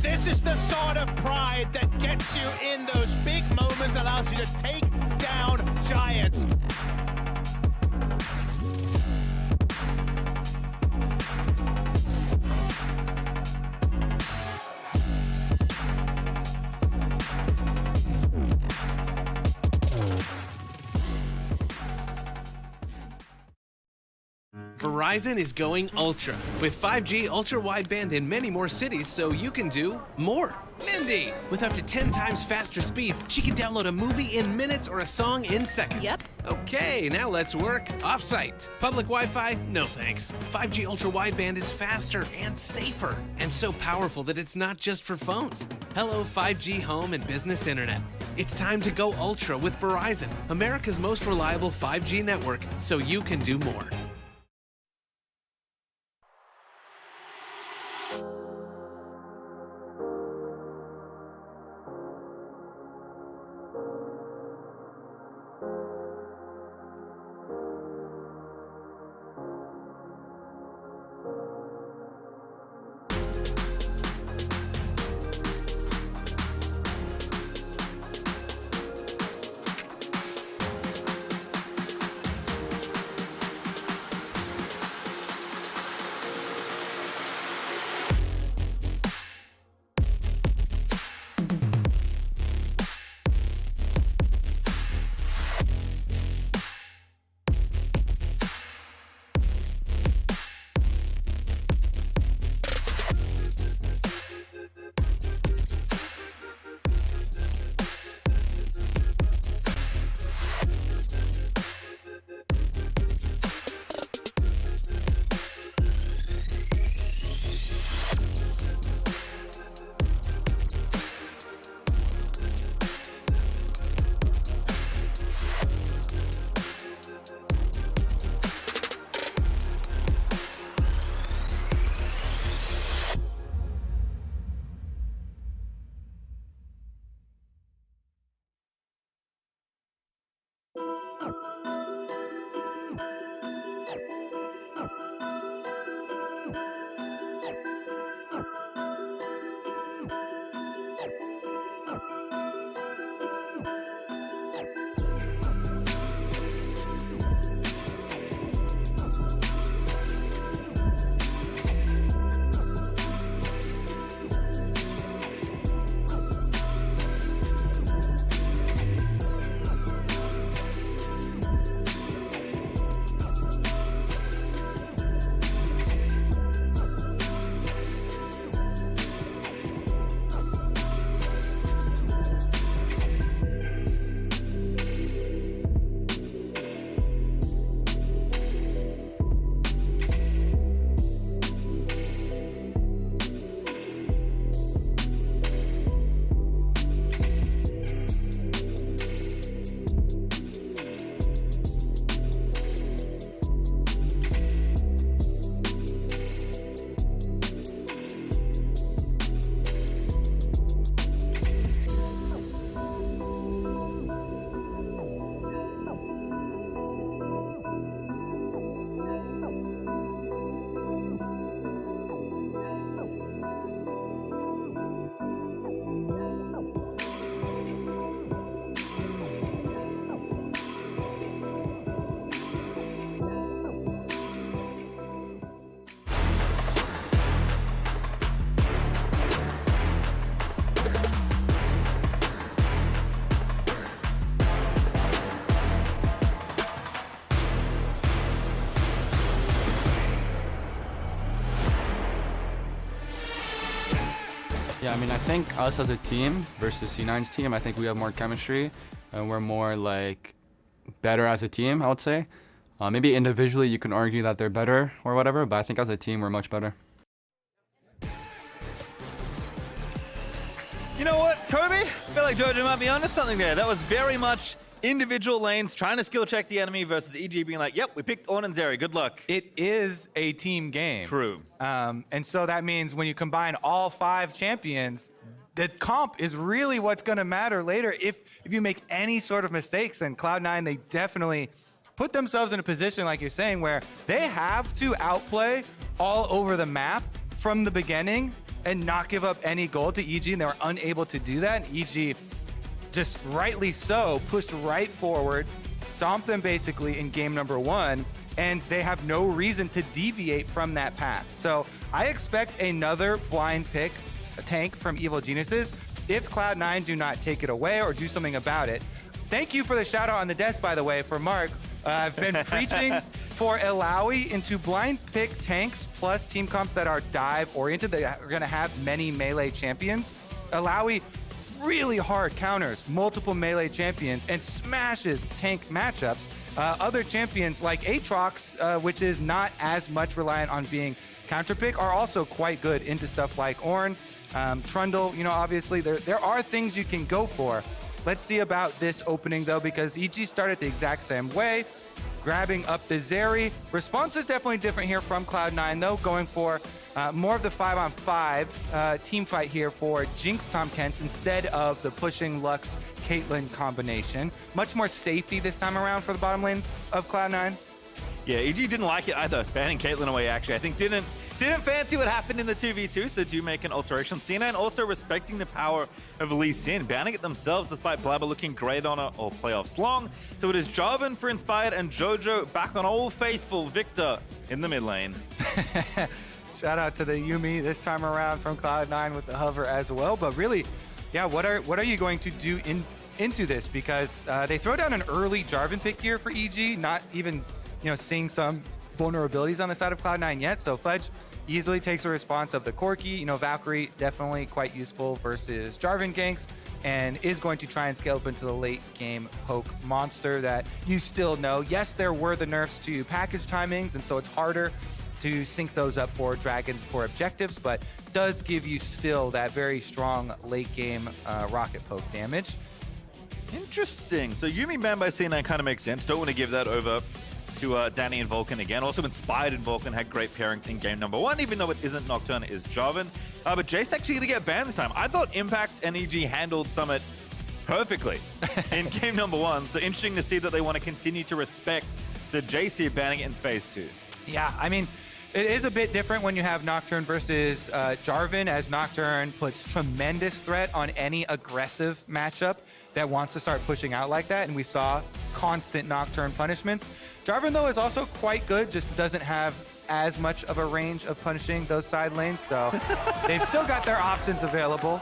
This is the sort of pride that gets you in those big moments, allows you to take down giants. Verizon is going ultra with 5G ultra wideband in many more cities so you can do more. Mindy, with up to 10 times faster speeds, she can download a movie in minutes or a song in seconds. Yep. Okay, now let's work off-site. Public Wi-Fi? No thanks. 5G ultra wideband is faster and safer and so powerful that it's not just for phones. Hello 5G home and business internet. It's time to go ultra with Verizon, America's most reliable 5G network, so you can do more. Yeah, I mean, I think us as a team versus C9's team, I think we have more chemistry and we're more like better as a team, I would say. Maybe individually you can argue that they're better or whatever, but I think as a team we're much better. You know what, Kobe? I feel like Jojo might be onto something there. That was very much individual lanes trying to skill check the enemy versus EG being like, yep, we picked Ornn and Zeri. Good luck. It is a team game. True. And so that means when you combine all 5 champions, the comp is really what's going to matter later. If you make any sort of mistakes, and Cloud9, they definitely put themselves in a position, like you're saying, where they have to outplay all over the map from the beginning and not give up any gold to EG, and they were unable to do that. And EG, just rightly so, pushed right forward, stomped them basically in game number 1, and they have no reason to deviate from that path. So I expect another blind pick tank from Evil Geniuses if Cloud9 do not take it away or do something about it. Thank you for the shout out on the desk, by the way, for Mark. I've been preaching for Illaoi into blind pick tanks plus team comps that are dive oriented, that are going to have many melee champions. Illaoi really hard counters multiple melee champions and smashes tank matchups. Other champions like Aatrox, which is not as much reliant on being counterpick, are also quite good into stuff like Ornn, Trundle. You know, obviously there are things you can go for. Let's see about this opening though, because EG started the exact same way, grabbing up the Zeri. Response is definitely different here from Cloud9 though, going for more of the 5-on-5 team fight here for Jinx Tahm Kench instead of the pushing Lux Caitlyn combination. Much more safety this time around for the bottom lane of Cloud9. Yeah, EG didn't like it either, banning Caitlyn away actually. I think didn't fancy what happened in the 2v2, so do make an alteration. C9 also respecting the power of Lee Sin, banning it themselves despite Blabber looking great on it all playoffs long. So it is Jarvan for Inspired and Jojo back on Old Faithful Victor in the mid lane. Shout out to the Yuumi this time around from Cloud9 with the hover as well. But really, yeah, what are you going to do into this? Because they throw down an early Jarvan pick here for EG, not even seeing some vulnerabilities on the side of Cloud9 yet. So Fudge easily takes a response of the Corki. Valkyrie definitely quite useful versus Jarvan ganks, and is going to try and scale up into the late game poke monster that you still know. Yes, there were the nerfs to package timings, and so it's harder to sync those up for dragons for objectives, but does give you still that very strong late game rocket poke damage. Interesting. So Yuumi banned by C9 kind of makes sense. Don't want to give that over to Danny and Vulcan again. Also Inspired and Vulcan had great pairing in game number 1, even though it isn't Nocturne, it is Jarvan. But Jace actually going to get banned this time. I thought Impact and EG handled Summit perfectly in game number 1. So interesting to see that they want to continue to respect the Jace here, banning it in phase 2. Yeah, I mean, it is a bit different when you have Nocturne versus Jarvan, as Nocturne puts tremendous threat on any aggressive matchup that wants to start pushing out like that, and we saw constant Nocturne punishments. Jarvan, though, is also quite good, just doesn't have as much of a range of punishing those side lanes, so they've still got their options available.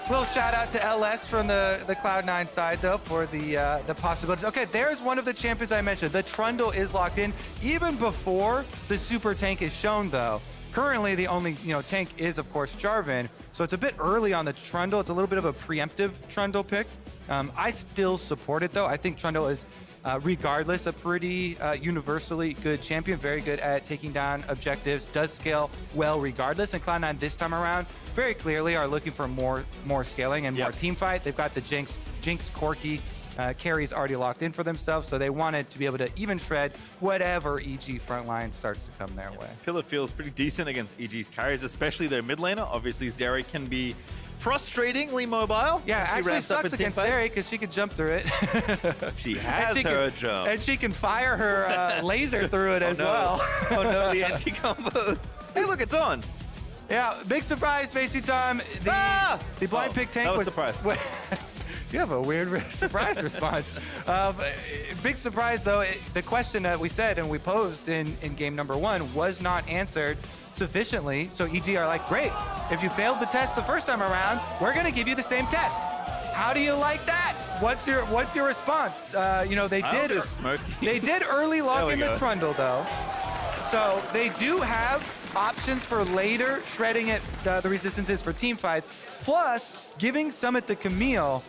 Little shout out to LS from the Cloud9 side, though, for the possibilities. Okay, there's one of the champions I mentioned. The Trundle is locked in even before the super tank is shown, though. Currently, the only tank is, of course, Jarvan, so it's a bit early on the Trundle. It's a little bit of a preemptive Trundle pick. I still support it, though. I think Trundle is, regardless, a pretty universally good champion, very good at taking down objectives, does scale well regardless. And Cloud9 this time around very clearly are looking for more scaling and more team fight. They've got the Jinx Corki carries already locked in for themselves, so they wanted to be able to even shred whatever EG frontline starts to come their way. Pillar feels pretty decent against EG's carries, especially their mid laner. Obviously, Zeri can be frustratingly mobile. Yeah, actually sucks against Zeri because she could jump through it. She has her jump. And she can fire her laser through it as well. Oh no, the anti-combos. Hey, look, it's on. Yeah, big surprise, Facey time. The blind pick tank was surprised. You have a weird surprise response. Big surprise, though. The question that we said and we posed in game number 1 was not answered sufficiently. So EG are like, great. If you failed the test the first time around, we're going to give you the same test. How do you like that? What's your response? They did early lock in the Trundle, though. So they do have options for later shredding it, the resistances for team fights. Plus, giving Summit the Camille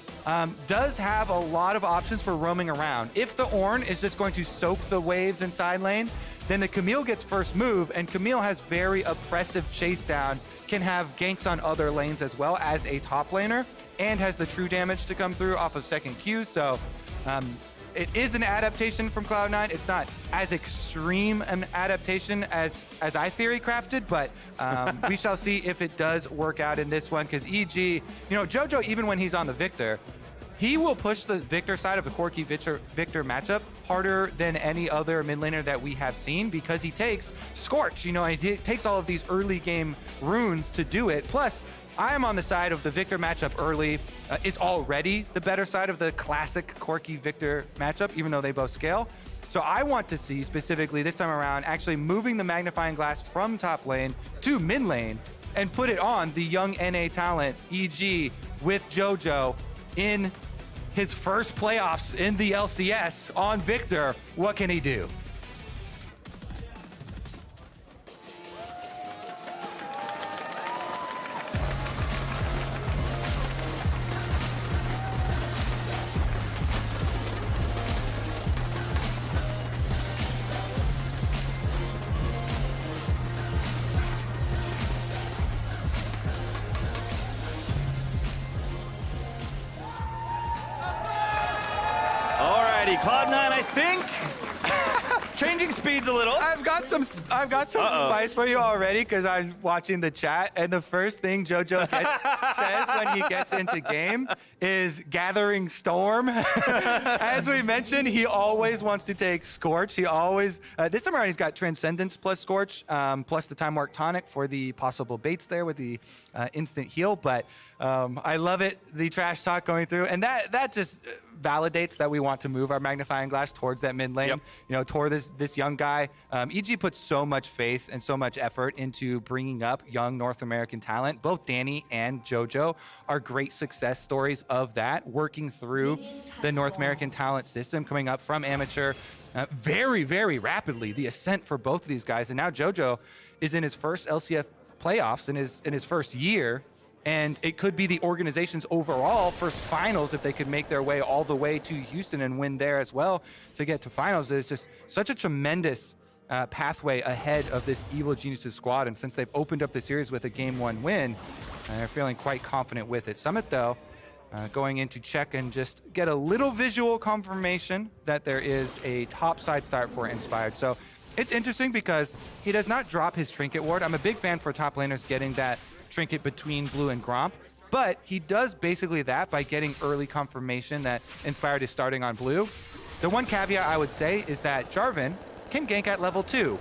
does have a lot of options for roaming around. If the Ornn is just going to soak the waves in side lane, then the Camille gets first move, and Camille has very oppressive chase down, can have ganks on other lanes as well as a top laner, and has the true damage to come through off of second Q. So it is an adaptation from Cloud9. It's not as extreme an adaptation as I theory crafted, but we shall see if it does work out in this one, because EG, you know, JoJo, even when he's on the Victor, he will push the Victor side of the Corki Victor matchup harder than any other mid laner that we have seen, because he takes Scorch, you know, and he takes all of these early game runes to do it. Plus, I am on the side of the Victor matchup early. Is already the better side of the classic Corki Victor matchup, even though they both scale. So I want to see specifically this time around actually moving the magnifying glass from top lane to mid lane and put it on the young NA talent EG with JoJo in his first playoffs in the LCS on Victor. What can he do? Cloud9, I think, changing speeds a little. I've got some spice for you already, because I'm watching the chat, and the first thing JoJo says when he gets into game is Gathering Storm. As we mentioned, he always wants to take Scorch. He always, this time around, he's got Transcendence plus Scorch, plus the Time Warp Tonic for the possible baits there with the instant heal. But I love it, the trash talk going through, and that just validates that we want to move our magnifying glass towards that mid lane, you know, toward this young guy. EG puts so much faith and so much effort into bringing up young North American talent. Both Danny and JoJo are great success stories of that, working through the North American talent system, coming up from amateur very, very rapidly, the ascent for both of these guys. And now JoJo is in his first LCS playoffs in his first year. And it could be the organization's overall first finals if they could make their way all the way to Houston and win there as well to get to finals. It's just such a tremendous pathway ahead of this Evil Geniuses squad. And since they've opened up the series with a Game 1 win, they're feeling quite confident with it. Summit, though, going in to check and just get a little visual confirmation that there is a top side start for Inspired. So it's interesting because he does not drop his Trinket Ward. I'm a big fan for top laners getting that Trinket between Blue and Gromp, but he does basically that by getting early confirmation that Inspired is starting on Blue. The one caveat I would say is that Jarvan can gank at level 2.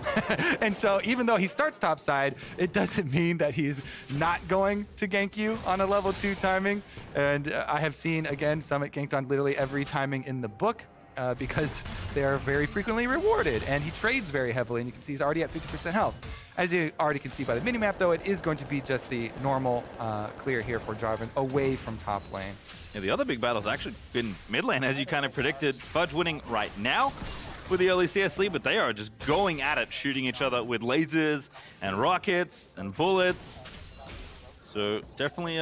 And so even though he starts topside, it doesn't mean that he's not going to gank you on a level 2 timing. And I have seen, again, Summit ganked on literally every timing in the book because they're very frequently rewarded. And he trades very heavily, and you can see he's already at 50% health. As you already can see by the minimap, though, it is going to be just the normal clear here for Jarvan away from top lane. Yeah, the other big battle's actually been mid lane, as you kind of predicted. Fudge winning right now with the early CS lead, but they are just going at it, shooting each other with lasers and rockets and bullets. So definitely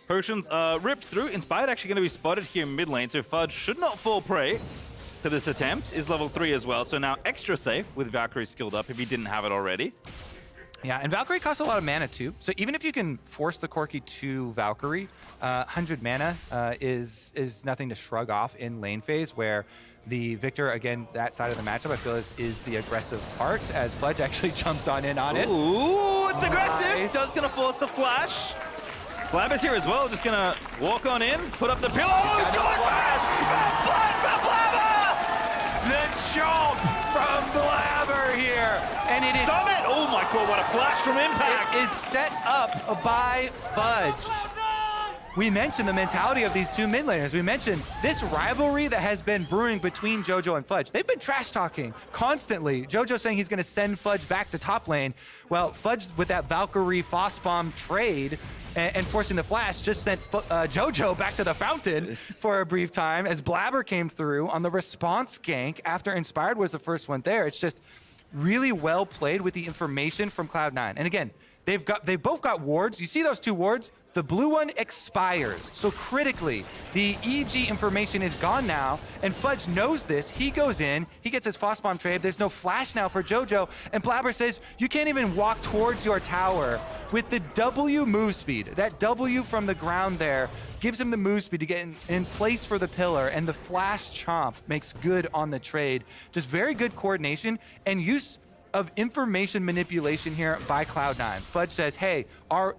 potions ripped through. Inspired actually going to be spotted here mid lane, so Fudge should not fall prey to this attempt. Is level 3 as well, so now extra safe with Valkyrie skilled up if he didn't have it already. Yeah, and Valkyrie costs a lot of mana too. So even if you can force the Corki to Valkyrie, 100 mana is nothing to shrug off in lane phase, where the Victor, again, that side of the matchup, I feel is the aggressive part, as Fudge actually jumps on in on it. Ooh, it's aggressive! Nice. Just gonna force the flash. Blabber's here as well, just gonna walk on in, put up the pillow. Oh, he's going flash! Fast blood from Blabber! The chomp from Blabber here. And it is Summit! Oh my god, what a flash from Impact! It is set up by Fudge. We mentioned the mentality of these two mid laners. We mentioned this rivalry that has been brewing between JoJo and Fudge. They've been trash talking constantly. JoJo saying he's gonna send Fudge back to top lane. Well, Fudge with that Valkyrie Fossbomb trade and forcing the flash just sent JoJo back to the fountain for a brief time as Blabber came through on the response gank after Inspired was the first one there. It's just really well played with the information from Cloud9. And again, they've both got wards. You see those 2 wards? The blue one expires. So critically, the EG information is gone now, and Fudge knows this. He goes in, he gets his Frost Bomb trade. There's no flash now for JoJo, and Blabber says, you can't even walk towards your tower with the W move speed. That W from the ground there gives him the move speed to get in place for the pillar, and the flash chomp makes good on the trade. Just very good coordination and use of information manipulation here by Cloud9. Fudge says, hey,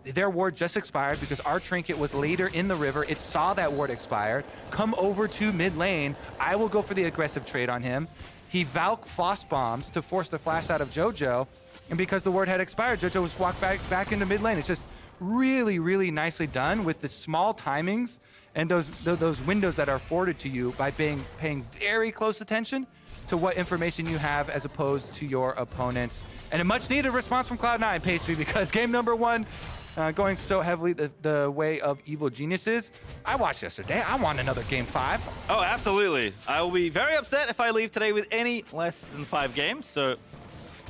their ward just expired because our trinket was later in the river. It saw that ward expired. Come over to mid lane. I will go for the aggressive trade on him. He Valk Frost Bombs to force the flash out of JoJo. And because the ward had expired, JoJo was walked back into mid lane. It's just really, really nicely done with the small timings and those windows that are afforded to you by paying very close attention to what information you have as opposed to your opponents. And a much needed response from Cloud9, Pastry, because game number 1 going so heavily the way of Evil Geniuses. I watched yesterday. I want another game 5. Oh, absolutely. I will be very upset if I leave today with any less than 5 games. So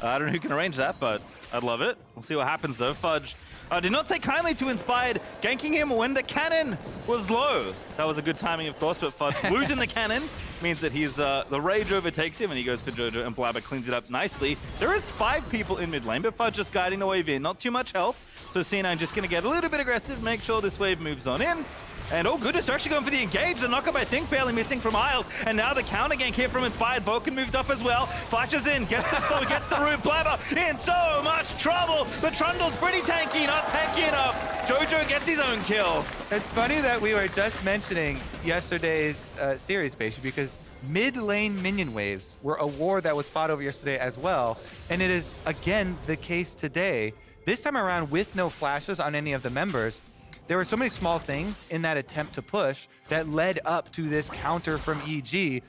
I don't know who can arrange that, but I'd love it. We'll see what happens though. Fudge did not take kindly to Inspired ganking him when the cannon was low. That was a good timing, of course, but Fudge losing the cannon means that he's the rage overtakes him and he goes for JoJo, and Blabber cleans it up nicely. There is 5 people in mid lane, but Fudge just guiding the wave in. Not too much health, so C9 just going to get a little bit aggressive, make sure this wave moves on in. And oh goodness, they're actually going for the engage. The knockup, I think, barely missing from Isles. And now the counter gank here from Inspired. Vulcan moved up as well. Flashes in, gets the slow, gets the root. Blabber in so much trouble. But Trundle's pretty tanky, not tanky enough. JoJo gets his own kill. It's funny that we were just mentioning yesterday's series, Pastry, because mid lane minion waves were a war that was fought over yesterday as well. And it is, again, the case today. This time around with no flashes on any of the members. There were so many small things in that attempt to push that led up to this counter from EG.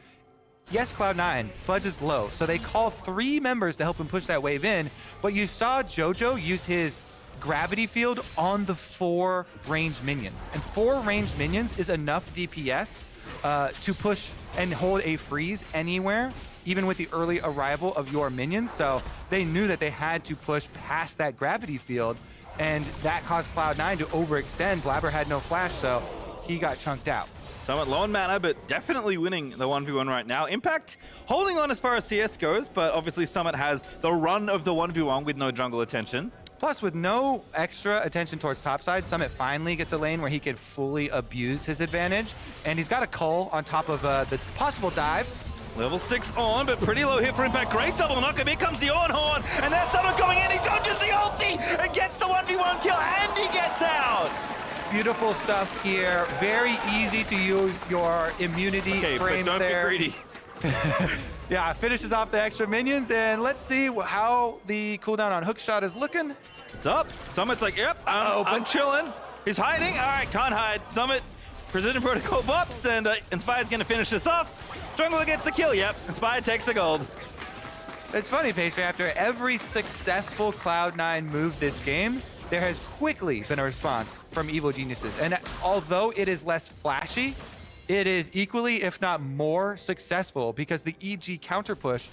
Yes, Cloud9, Fudge is low, so they call 3 members to help him push that wave in, but you saw JoJo use his gravity field on the 4 ranged minions. And 4 ranged minions is enough DPS to push and hold a freeze anywhere, even with the early arrival of your minions. So they knew that they had to push past that gravity field, and that caused Cloud9 to overextend. Blabber had no flash, so he got chunked out. Summit low on mana, but definitely winning the 1v1 right now. Impact holding on as far as CS goes, but obviously Summit has the run of the 1v1 with no jungle attention. Plus, with no extra attention towards topside, Summit finally gets a lane where he can fully abuse his advantage. And he's got a cull on top of the possible dive. Level 6 on, but pretty low hit for Impact. Great double knockup. Here comes the on horn, and there's someone coming in. He dodges the ulti and gets the 1v1 kill, and he gets out. Beautiful stuff here. Very easy to use your immunity frames but don't there. be greedy. Yeah, finishes off the extra minions, and let's see how the cooldown on hookshot is looking. It's up. Summit's like, yep, I'm chilling. He's hiding. All right, can't hide. Summit, Precision Protocol buffs, and Inspired's going to finish this off. Jungler gets the kill, yep. Inspired takes the gold. It's funny, Pastry, after every successful Cloud9 move this game, there has quickly been a response from Evil Geniuses. And although it is less flashy, it is equally, if not more, successful because the EG counter push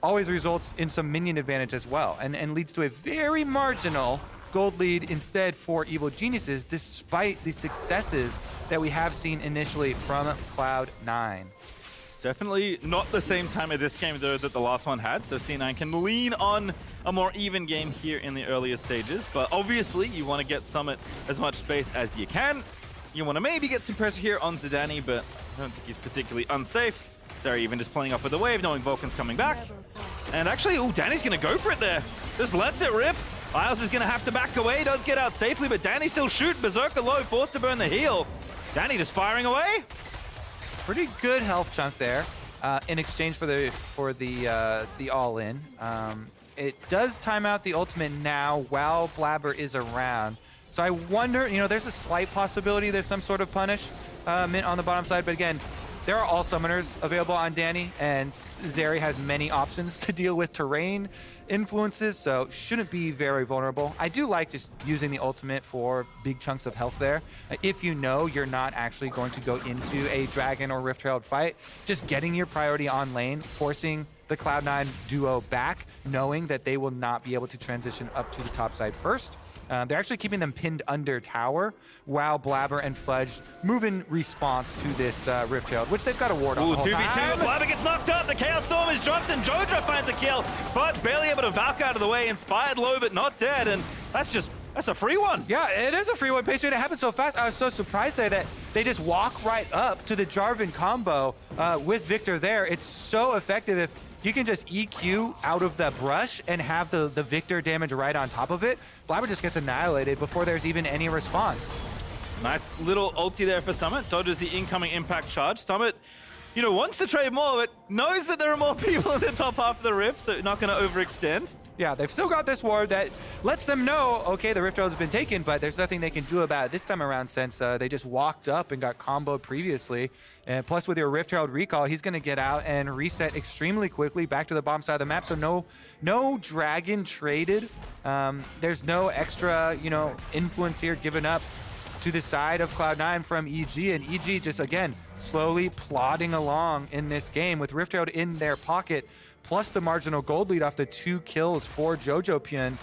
always results in some minion advantage as well and leads to a very marginal gold lead instead for Evil Geniuses, despite the successes that we have seen initially from Cloud9. Definitely not the same time of this game, though, that the last one had, so C9 can lean on a more even game here in the earlier stages, but obviously you want to get Summit as much space as you can. You want to maybe get some pressure here on Zidane, but I don't think he's particularly unsafe. Zeri even just playing up with the wave, knowing Vulcan's coming back. And actually, Danny's going to go for it there. Just lets it rip. Isles is going to have to back away. He does get out safely, but Danny still shooting. Berserker low, forced to burn the heal. Danny just firing away. Pretty good health chunk there in exchange for the all-in. It does time out the ultimate now while Blabber is around. So I wonder, there's a slight possibility there's some sort of punish mint on the bottom side, but again, there are all summoners available on Danny, and Zeri has many options to deal with terrain influences, so shouldn't be very vulnerable. I do like just using the ultimate for big chunks of health there. If you know you're not actually going to go into a Dragon or Rift Herald fight, just getting your priority on lane, forcing the Cloud9 duo back, knowing that they will not be able to transition up to the top side first. They're actually keeping them pinned under tower while Blabber and Fudge move in response to this Rift Herald, which they've got a ward on. Ooh, the whole 2v2, time. Blabber gets knocked up, the Chaos Storm is dropped, and Jojo finds a kill. Fudge barely able to Valk out of the way, inspired low but not dead, and that's a free one. Yeah, it is a free one, Pastry, and it happened so fast. I was so surprised there that they just walk right up to the Jarvan combo with Victor there. It's so effective if you can just EQ out of the brush and have the Victor damage right on top of it. Blabber just gets annihilated before there's even any response. Nice little ulti there for Summit. Dodges the incoming impact charge. Summit, wants to trade more, but knows that there are more people in the top half of the Rift, so not going to overextend. Yeah, they've still got this ward that lets them know, okay, the Rift Herald has been taken, but there's nothing they can do about it this time around since they just walked up and got comboed previously. And plus with your Rift Herald recall, he's going to get out and reset extremely quickly back to the bottom side of the map. So no dragon traded. There's no extra, influence here given up to the side of Cloud9 from EG. And EG just, again, slowly plodding along in this game with Rift Herald in their pocket, plus the marginal gold lead off the 2 kills for Jojo Pyun.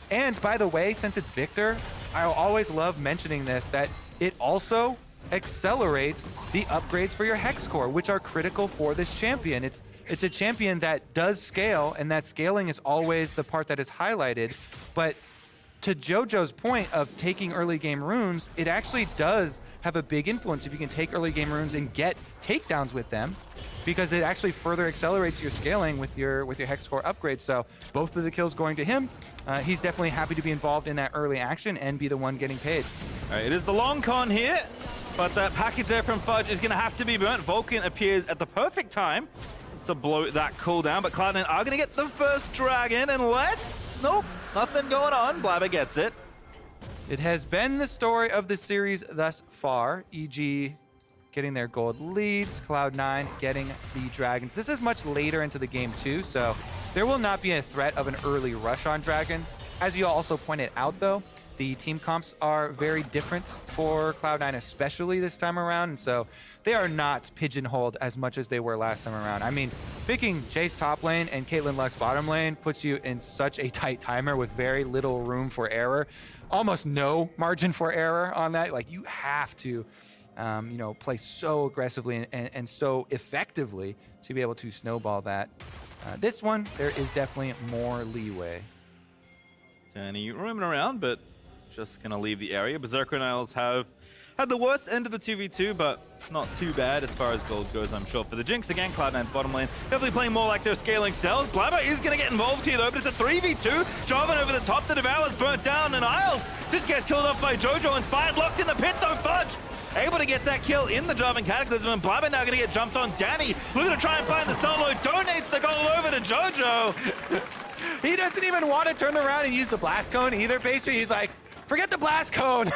And by the way, since it's Victor, I always love mentioning this, that it also accelerates the upgrades for your Hex Core, which are critical for this champion. It's a champion that does scale, and that scaling is always the part that is highlighted. But to Jojo's point of taking early game runes, it actually does have a big influence if you can take early game runes and get takedowns with them, because it actually further accelerates your scaling with your Hex Core upgrades. So both of the kills going to him. He's definitely happy to be involved in that early action and be the one getting paid. All right, it is the long con here, but that package there from Fudge is going to have to be burnt. Vulcan appears at the perfect time to blow that cooldown, but Cloud9 are going to get the first dragon unless... Nope, nothing going on. Blabber gets it. It has been the story of the series thus far. EG getting their gold leads, Cloud9 getting the dragons. This is much later into the game too, so there will not be a threat of an early rush on dragons. As you also pointed out though, the team comps are very different for Cloud9, especially this time around, and so they are not pigeonholed as much as they were last time around. I mean, picking Jace top lane and Caitlyn Lux bottom lane puts you in such a tight timer with very little room for error. Almost no margin for error on that. Like, you have to play so aggressively and so effectively to be able to snowball that. This one, there is definitely more leeway. Danny roaming around, but just going to leave the area. Berserker and Isles have had the worst end of the 2v2, but not too bad as far as gold goes, I'm sure. For the Jinx, again, Cloud9's bottom lane, definitely playing more like they're scaling cells. Blabber is going to get involved here, though, but it's a 3v2. Jarvan over the top, the Devour's burnt down, and Isles just gets killed off by Jojo and fired, locked in the pit, though. Fudge able to get that kill in the Jarvan Cataclysm, and Blabber now going to get jumped on. Danny looking to try and find the solo, donates the goal over to Jojo. He doesn't even want to turn around and use the blast cone either, Pastry. He's like, forget the blast cone.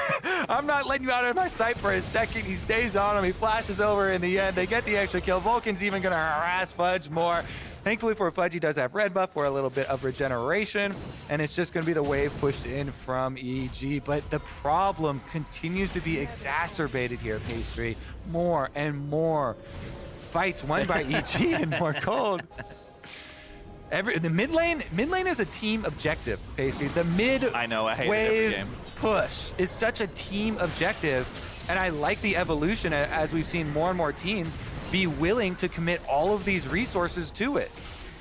I'm not letting you out of my sight for a second. He stays on him. He flashes over in the end. They get the extra kill. Vulcan's even going to harass Fudge more. Thankfully for Fudge, he does have red buff for a little bit of regeneration, and it's just going to be the wave pushed in from EG. But the problem continues to be exacerbated here, Pastry. More and more fights won by EG and more gold. The mid lane is a team objective, Pastry. The mid I know, I hate wave it every game. push is such a team objective, and I like the evolution as we've seen more and more teams be willing to commit all of these resources to it.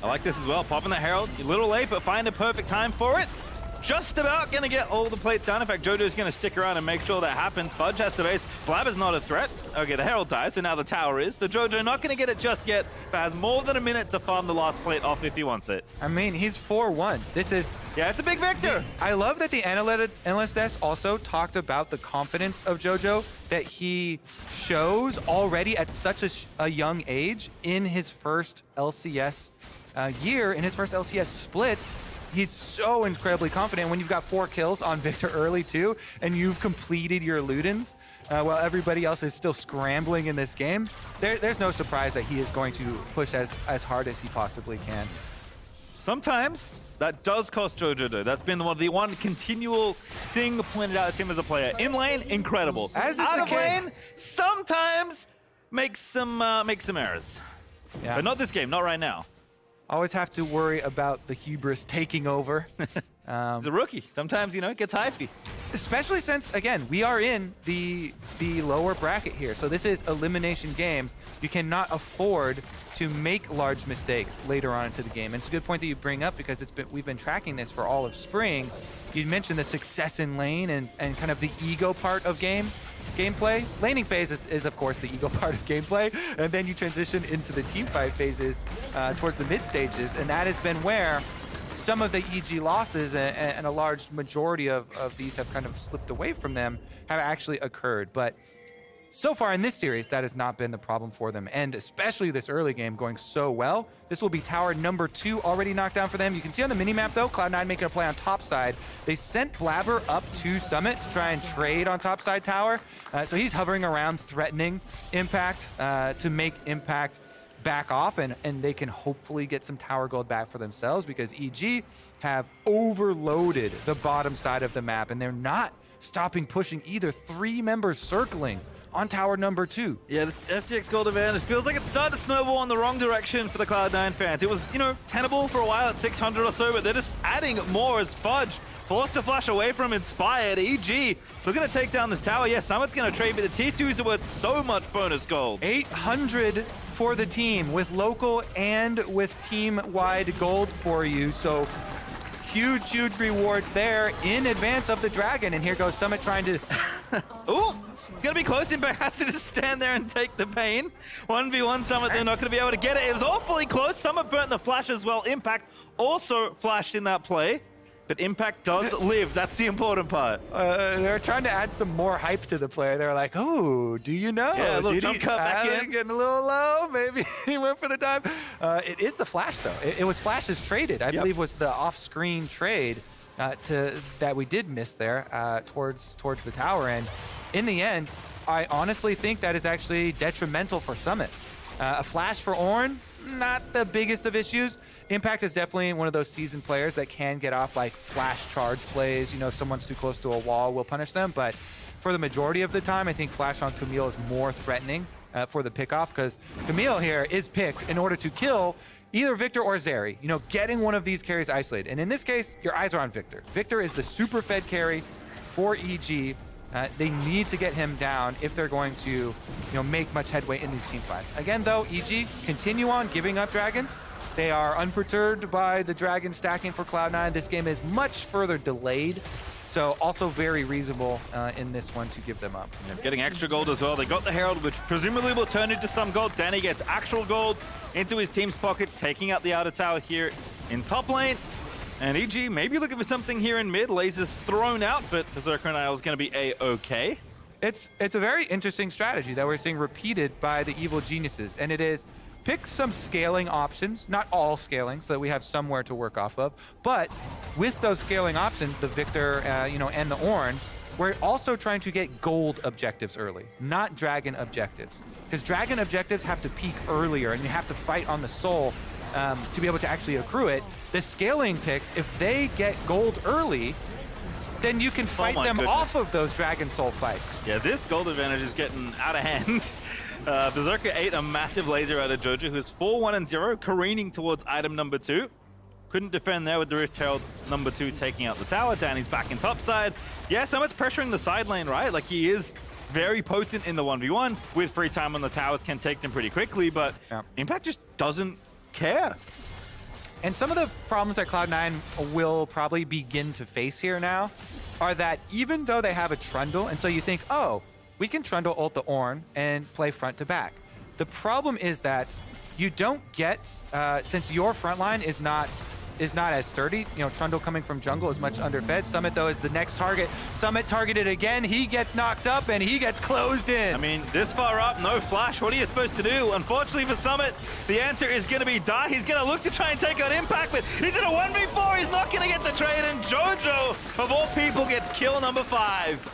I like this as well. Popping the Herald, a little late, but find a perfect time for it. Just about going to get all the plates down. In fact, Jojo's going to stick around and make sure that happens. Fudge has to base. Blabber's not a threat. Okay, the Herald dies, so now the tower is. So Jojo not going to get it just yet, but has more than a minute to farm the last plate off if he wants it. I mean, he's 4-1. This is... Yeah, it's a big victor. I love that the analyst desk also talked about the confidence of Jojo that he shows already at such a young age in his first LCS year, in his first LCS split. He's so incredibly confident when you've got 4 kills on Victor early too, and you've completed your Ludens while everybody else is still scrambling in this game. There's no surprise that he is going to push as hard as he possibly can. Sometimes that does cost Jojo though. That's been the one continual thing pointed out as him as a player. In lane, incredible. As out of lane, sometimes makes some errors. Yeah. But not this game, not right now. always have to worry about the hubris taking over. He's a rookie. Sometimes, it gets hypey. Especially since, again, we are in the lower bracket here. So this is elimination game. You cannot afford to make large mistakes later on into the game. And it's a good point that you bring up because we've been tracking this for all of spring. You mentioned the success in lane and kind of the ego part of gameplay. Laning phase is of course the ego part of gameplay, and then you transition into the team fight phases towards the mid stages, and that has been where some of the EG losses and a large majority of these have kind of slipped away from them have actually occurred. But so far in this series, that has not been the problem for them, and especially this early game going so well. This will be tower number 2 already knocked down for them. You can see on the minimap though, Cloud9 making a play on top side. They sent Blabber up to Summit to try and trade on top side tower. So he's hovering around threatening Impact to make Impact back off, and they can hopefully get some tower gold back for themselves because EG have overloaded the bottom side of the map, and they're not stopping pushing either. 3 members circling on tower number 2. Yeah, this FTX gold advantage feels like it's starting to snowball in the wrong direction for the Cloud9 fans. It was, tenable for a while at 600 or so, but they're just adding more as Fudge forced to flash away from Inspired. EG looking to take down this tower. Yeah, Summit's going to trade, but the T2s are worth so much bonus gold. 800 for the team with local and with team-wide gold for you. So huge rewards there in advance of the Dragon. And here goes Summit trying to... Ooh! It's going to be close. Impact has to just stand there and take the pain. 1v1 Summit, they're not going to be able to get it. It was awfully close. Summit burnt the flash as well. Impact also flashed in that play. But Impact does live. That's the important part. They're trying to add some more hype to the player. They're like, oh, do you know? Yeah, a little jump cut back in. Getting a little low. Maybe he went for the dive. It is the flash, though. It was flashes traded. I believe was the off-screen trade that we did miss there towards the tower. And in the end, I honestly think that is actually detrimental for Summit. A flash for Ornn, not the biggest of issues. Impact is definitely one of those seasoned players that can get off like flash charge plays. If someone's too close to a wall, we'll punish them. But for the majority of the time, I think flash on Camille is more threatening for the pickoff because Camille here is picked in order to kill either Victor or Zeri. Getting one of these carries isolated. And in this case, your eyes are on Victor. Victor is the super fed carry for EG. They need to get him down if they're going to make much headway in these team fights. Again, though, EG continue on giving up dragons. They are unperturbed by the dragon stacking for Cloud9. This game is much further delayed, so also very reasonable in this one to give them up. Yeah, getting extra gold as well. They got the Herald, which presumably will turn into some gold. Danny gets actual gold into his team's pockets, taking out the outer tower here in top lane. And EG maybe looking for something here in mid. Lasers thrown out, but Berserker and Isle is going to be A-okay. It's a very interesting strategy that we're seeing repeated by the evil geniuses, and it is pick some scaling options, not all scaling, so that we have somewhere to work off of. But with those scaling options, the Victor, and the Ornn, we're also trying to get gold objectives early, not dragon objectives. Because dragon objectives have to peak earlier, and you have to fight on the soul to be able to actually accrue it. The scaling picks, if they get gold early, then you can fight them off of those dragon soul fights. Yeah, this gold advantage is getting out of hand. Berserker ate a massive laser out of Jojo, who's 4-1-0, careening towards item number 2. Couldn't defend there with the Rift Herald number 2 taking out the tower. Danny's back in top side. Yeah, Summit's pressuring the side lane, right? Like, he is very potent in the 1v1. With free time on the towers, can take them pretty quickly, but Impact just doesn't care. And some of the problems that Cloud9 will probably begin to face here now are that even though they have a Trundle, and so you think, oh, we can Trundle ult the Ornn and play front to back. The problem is that you don't get, since your front line is not as sturdy, Trundle coming from jungle is much underfed. Summit, though, is the next target. Summit targeted again. He gets knocked up, and he gets closed in. I mean, this far up, no flash. What are you supposed to do? Unfortunately for Summit, the answer is going to be die. He's going to look to try and take out Impact, but he's in a 1v4. He's not going to get the trade, and Jojo, of all people, gets kill number 5.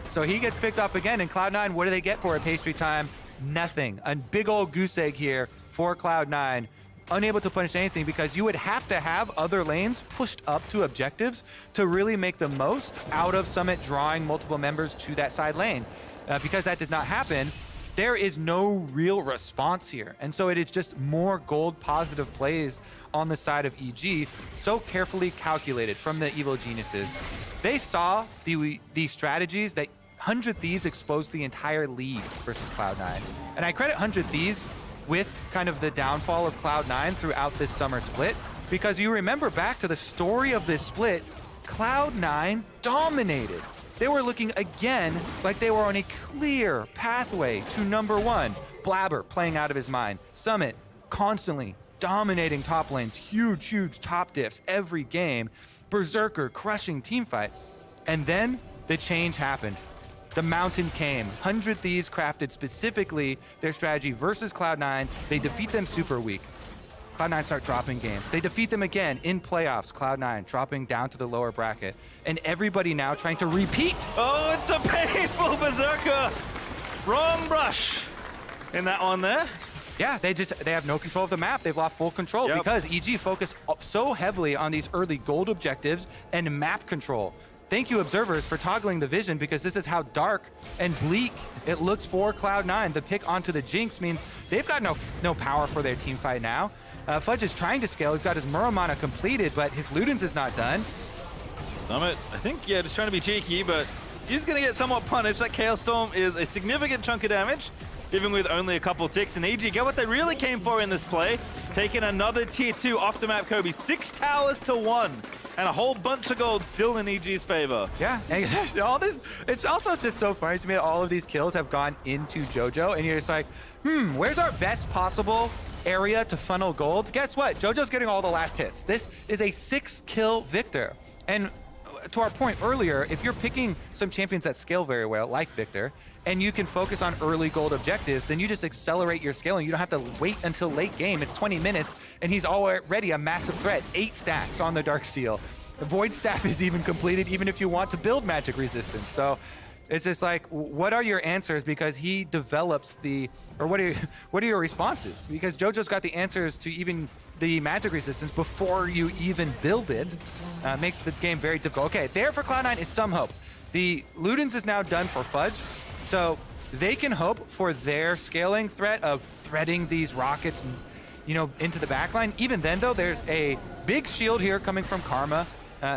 So he gets picked off again, and Cloud9, what do they get for it? Pastry time? Nothing. A big old goose egg here for Cloud9. Unable to punish anything because you would have to have other lanes pushed up to objectives to really make the most out of Summit drawing multiple members to that side lane. Because that did not happen, there is no real response here. And so it is just more gold positive plays on the side of EG, so carefully calculated from the Evo Geniuses. They saw the strategies that 100 Thieves exposed the entire league versus Cloud9. And I credit 100 Thieves with kind of the downfall of Cloud9 throughout this summer split, because you remember back to the story of this split, Cloud9 dominated. They were looking again like they were on a clear pathway to #1. Blabber playing out of his mind. Summit constantly dominating top lanes, huge top diffs every game. Berserker crushing team fights. And then the change happened. The mountain came. 100 Thieves crafted specifically their strategy versus Cloud9. They defeat them super weak. Cloud9 start dropping games. They defeat them again in playoffs. Cloud9 dropping down to the lower bracket. And everybody now trying to repeat. Oh, it's a painful Berserker. Wrong brush in that one there. Yeah, they have no control of the map. They've lost full control because EG focused so heavily on these early gold objectives and map control. Thank you, observers, for toggling the vision, because this is how dark and bleak it looks for Cloud9. The pick onto the Jinx means they've got no power for their team fight now. Fudge is trying to scale. He's got his Muramana completed, but his Ludens is not done. Summit, I think, just trying to be cheeky, but he's going to get somewhat punished. That Chaos Storm is a significant chunk of damage, even with only a couple ticks. And EG get what they really came for in this play, taking another tier 2 off the map, Kobe. 6 towers to 1. And a whole bunch of gold still in EG's favor. Yeah, and all this, it's also just so funny to me that all of these kills have gone into JoJo, and you're just like, where's our best possible area to funnel gold? Guess what? JoJo's getting all the last hits. This is a 6-kill Victor. And to our point earlier, if you're picking some champions that scale very well, like Victor, and you can focus on early gold objectives, then you just accelerate your scaling. You don't have to wait until late game. It's 20 minutes, and he's already a massive threat. 8 stacks on the Darksteel. The Void Staff is even completed, even if you want to build magic resistance. So it's just like, what are your answers? Because he develops what are your responses? Because JoJo's got the answers to even the magic resistance before you even build it. Makes the game very difficult. Okay, there for Cloud9 is some hope. The Ludens is now done for Fudge. So they can hope for their scaling threat of threading these rockets, into the backline. Even then, though, there's a big shield here coming from Karma.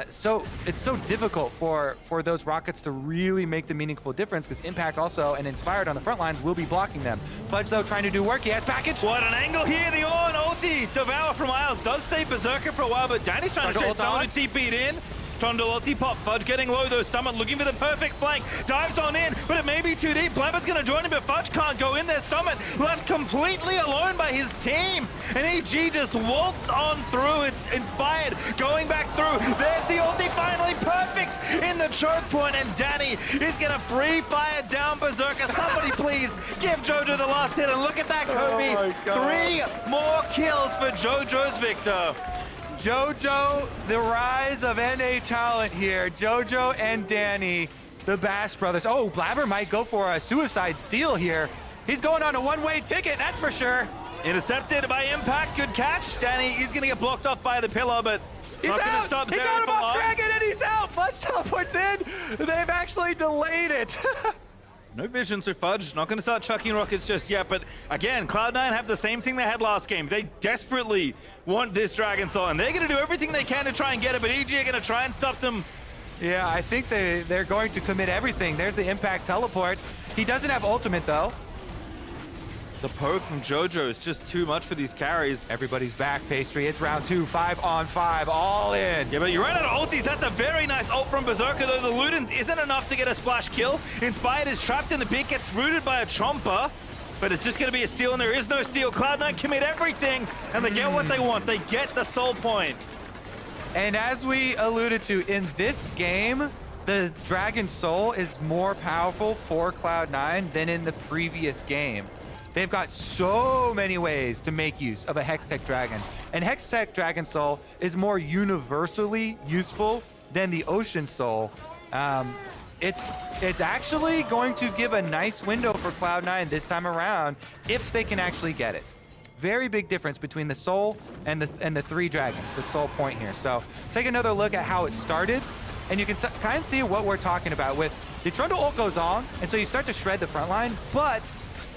So it's so difficult for those rockets to really make the meaningful difference, because Impact also and Inspired on the front lines will be blocking them. Fudge, though, trying to do work. He has package. What an angle here. The on ulti. Devour from Isles does save Berserker for a while, but Danny's trying to chase someone who TP'd in. Trundle ulti pop. Fudge getting low though. Summit looking for the perfect flank. Dives on in, but it may be too deep. Blabber's going to join him, but Fudge can't go in there. Summit left completely alone by his team. And EG just waltz on through. It's Inspired going back through. There's the ulti finally. Perfect in the choke point. And Danny is going to free fire down Berserker. Somebody please give JoJo the last hit. And look at that, Kobe. 3 more kills for JoJo's Victor. JoJo, the rise of NA talent here. JoJo and Danny, the Bash brothers. Oh, Blabber might go for a suicide steal here. He's going on a one-way ticket, that's for sure. Intercepted by Impact, good catch. Danny is going to get blocked off by the pillar, but he's not going to out. stop He Zero got him from off long. Dragon and he's out. Fudge teleports in. They've actually delayed it. No vision to Fudge, not going to start chucking rockets just yet, but again, Cloud9 have the same thing they had last game. They desperately want this Dragon Soul, and they're going to do everything they can to try and get it, but EG are going to try and stop them. Yeah, I think they're going to commit everything. There's the Impact teleport. He doesn't have ultimate, though. The poke from JoJo is just too much for these carries. Everybody's back, Pastry. It's round 2, 5-on-5, all in. Yeah, but you ran out of ultis. That's a very nice ult from Berserker, though the Ludens isn't enough to get a splash kill. Inspired is trapped in the pit, gets rooted by a Chomper, but it's just going to be a steal, and there is no steal. Cloud9 commit everything, and they get what they want. They get the soul point. And as we alluded to, in this game, the Dragon Soul is more powerful for Cloud9 than in the previous game. They've got so many ways to make use of a Hextech Dragon. And Hextech Dragon Soul is more universally useful than the Ocean Soul. It's actually going to give a nice window for Cloud9 this time around if they can actually get it. Very big difference between the Soul and the 3 dragons, the Soul point here. So take another look at how it started, and you can kind of see what we're talking about with the Trundle ult goes on, and so you start to shred the front line, but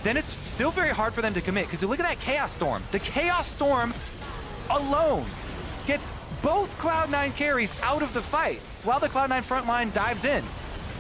then it's still very hard for them to commit. Because you look at that Chaos Storm. The Chaos Storm alone gets both Cloud9 carries out of the fight while the Cloud9 front line dives in.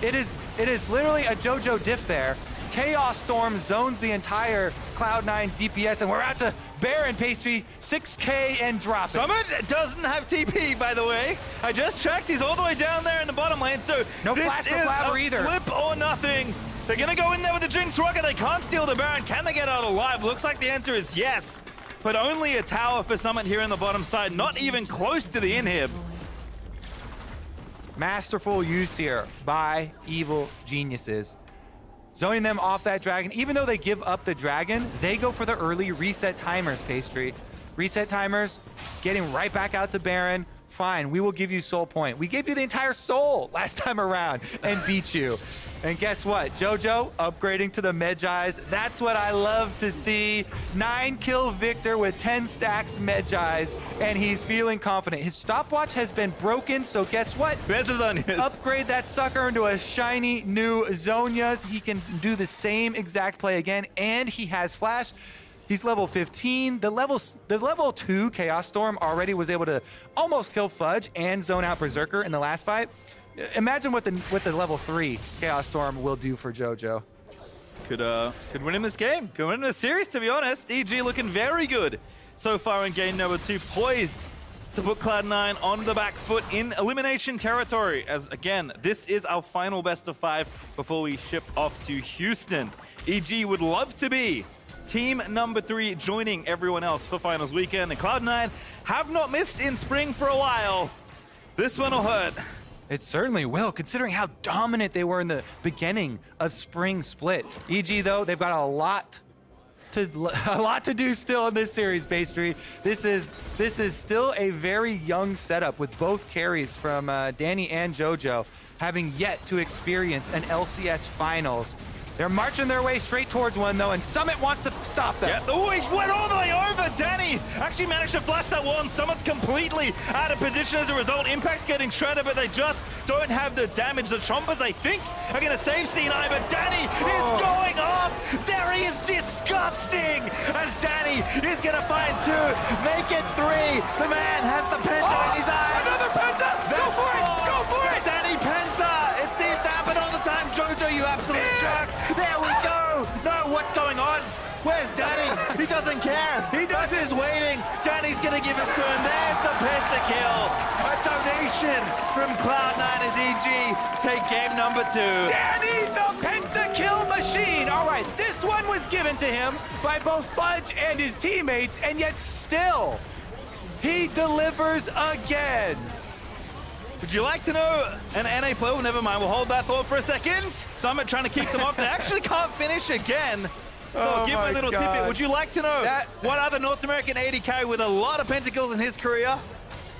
It is literally a JoJo diff there. Chaos Storm zones the entire Cloud9 DPS, and we're out to Baron Pastry, 6K and drop it. Summit doesn't have TP, by the way. I just checked. He's all the way down there in the bottom lane, so no this flash for is Flower a either. flip or nothing. They're going to go in there with the Jinx Rocket. They can't steal the Baron. Can they get out alive? Looks like the answer is yes, but only a tower for Summit here in the bottom side, not even close to the inhib. Masterful use here by Evil Geniuses. Zoning them off that dragon. Even though they give up the dragon, they go for the early reset timers, Pastry. Reset timers, getting right back out to Baron. Fine, we will give you soul point. We gave you the entire soul last time around and beat you. And guess what? JoJo upgrading to the Medjais. That's what I love to see. 9-kill Victor with 10 stacks Medjais, and he's feeling confident. His stopwatch has been broken, so guess what? Upgrade that sucker into a shiny new Zhonya's. He can do the same exact play again, and he has flash. He's level 15. The level 2 Chaos Storm already was able to almost kill Fudge and zone out Berserker in the last fight. Imagine what the level 3 Chaos Storm will do for JoJo. Could win in this game. Could win in this series, to be honest. EG looking very good so far in game number 2. Poised to put Cloud9 on the back foot in elimination territory. As, again, this is our final best of 5 before we ship off to Houston. EG would love to be team number 3, joining everyone else for finals weekend. And Cloud9 have not missed in spring for a while. This one will hurt. It certainly will, considering how dominant they were in the beginning of Spring Split. EG, though, they've got a lot to do still in this series, Pastry. This is still a very young setup with both carries from Danny and JoJo having yet to experience an LCS finals. They're marching their way straight towards one, though, and Summit wants to stop them. Yeah. Oh, he went all the way over. Danny actually managed to flash that wall, and Summit's completely out of position as a result. Impact's getting shredded, but they just don't have the damage. The Chompers, I think, are going to save C9, but Danny is going off. Zeri is disgusting as Danny is going to find 2, make it 3. The man has the penta in his eye. Another penta! Go for it! Go for it! Danny penta! It seems to happen all the time. JoJo, you absolute jerk. There we go! No, what's going on? Where's Danny? He doesn't care. He does his waiting. Danny's gonna give it to him. There's the pentakill. A donation from Cloud9 as EG take game number 2. Danny, the pentakill machine! All right, this one was given to him by both Fudge and his teammates, and yet still, he delivers again. Would you like to know an NA player? Well, never mind, we'll hold that thought for a second. Summit trying to keep them off. They actually can't finish again. So give me a little tidbit. Would you like to know what other North American AD carry with a lot of pentakills in his career?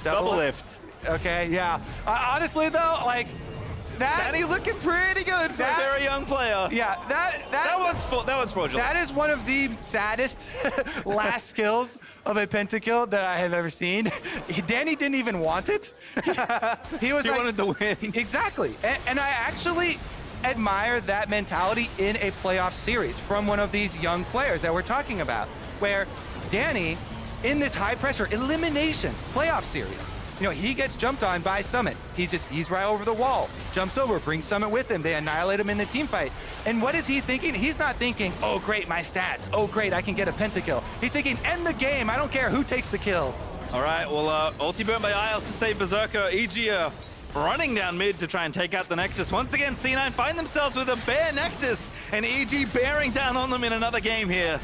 Double lift. Okay, yeah. Honestly, though, like, Danny looking pretty good for a very young player. Yeah, that one's fraudulent. That is one of the saddest last skills of a pentakill that I have ever seen. Danny didn't even want it. He wanted to win. Exactly. And I actually admire that mentality in a playoff series from one of these young players that we're talking about, where Danny, in this high pressure elimination playoff series, you know, he gets jumped on by Summit. He's right over the wall, jumps over, brings Summit with him. They annihilate him in the team fight. And what is he thinking? He's not thinking, oh, great, my stats. Oh, great, I can get a pentakill. He's thinking, end the game. I don't care who takes the kills. All right, well, ulti burn by Isles to save Berserker. EG running down mid to try and take out the Nexus. Once again, C9 find themselves with a bare Nexus, and EG bearing down on them in another game here.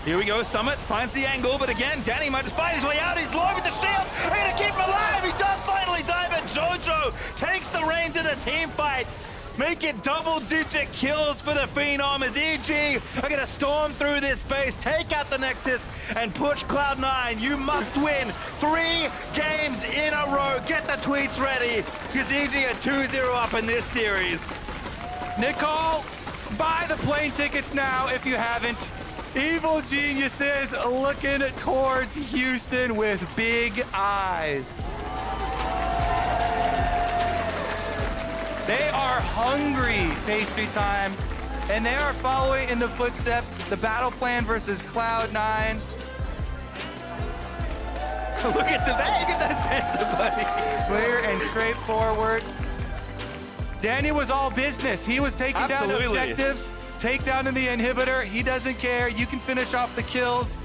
Here we go, Summit finds the angle, but again, Danny might just find his way out. He's low with the shields. They're gonna keep him alive. He does finally dive, and JoJo takes the reins in the team fight. Make it double-digit kills for the Phenom as EG are gonna storm through this base, take out the Nexus, and push Cloud9. You must win 3 games in a row. Get the tweets ready, because EG are 2-0 up in this series. Nicole, buy the plane tickets now if you haven't. Evil Geniuses looking towards Houston with big eyes. They are hungry, Pastry time. And they are following in the footsteps, the battle plan versus Cloud9. Look at those pants, buddy. Clear and straightforward. Danny was all business. He was taking down objectives, take down in the inhibitor. He doesn't care. You can finish off the kills.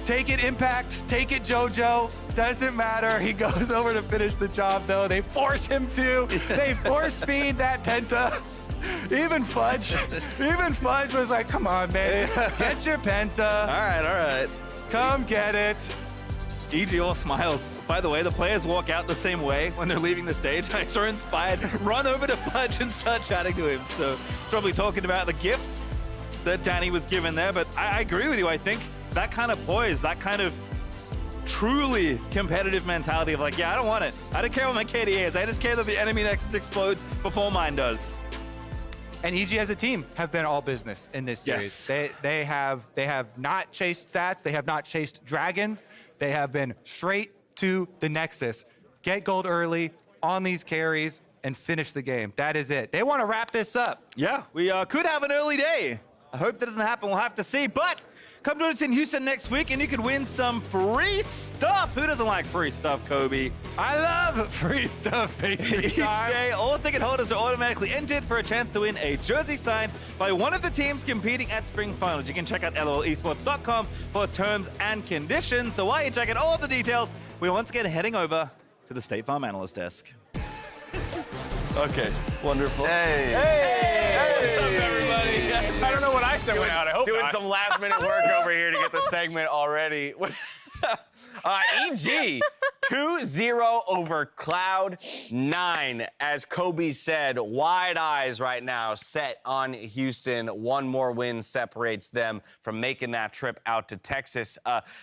Take it, Impacts. Take it, JoJo. Doesn't matter. He goes over to finish the job, though. They force him to. They force speed that Penta. Even Fudge was like, come on, man. Get your Penta. All right. Come get it. EG all smiles. By the way, the players walk out the same way when they're leaving the stage. I saw Inspired run over to Fudge and start chatting to him. So probably talking about the gift that Danny was given there. But I agree with you. I think that kind of poise, that kind of truly competitive mentality of like, yeah, I don't want it. I don't care what my KD is. I just care that the enemy next explodes before mine does. And EG as a team have been all business in this series. Yes. They have not chased stats. They have not chased dragons. They have been straight to the Nexus. Get gold early on these carries and finish the game. That is it. They want to wrap this up. Yeah, we could have an early day. I hope that doesn't happen. We'll have to see. But come to us in Houston next week, and you could win some free stuff. Who doesn't like free stuff, Kobe? I love free stuff, baby. Okay, all ticket holders are automatically entered for a chance to win a jersey signed by one of the teams competing at Spring Finals. You can check out lolesports.com for terms and conditions. So while you check out all the details, we're once again heading over to the State Farm Analyst Desk. Okay, wonderful. Hey, what's up, everybody? I don't know what I said went out. I hope doing not. some last-minute work over here to get the segment already. EG 2-0 over Cloud9. As Kobe said, wide eyes right now set on Houston. One more win separates them from making that trip out to Texas.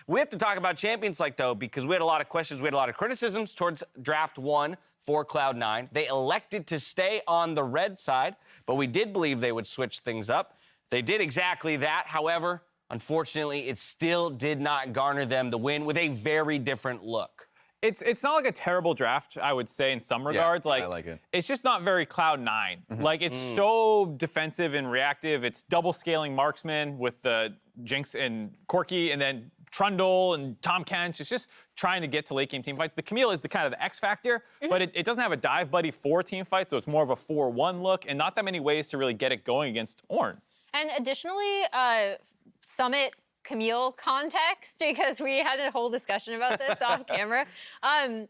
We have to talk about Champions League, though, because we had a lot of questions. We had a lot of criticisms towards Draft 1 for Cloud9. They elected to stay on the red side, but we did believe they would switch things up. They did exactly that. However, unfortunately, it still did not garner them the win with a very different look. It's not like a terrible draft, I would say, in some regards. I like it. It's just not very Cloud9. Like, it's so defensive and reactive. It's double scaling marksman with the Jinx and Corki, and then Trundle and Tom Kench. It's just trying to get to late game team fights. The Camille is the kind of the X factor, but it doesn't have a dive buddy for team fights, so it's more of a 4-1 look, and not that many ways to really get it going against Ornn. And additionally, Summit Camille context, because we had a whole discussion about this off camera. I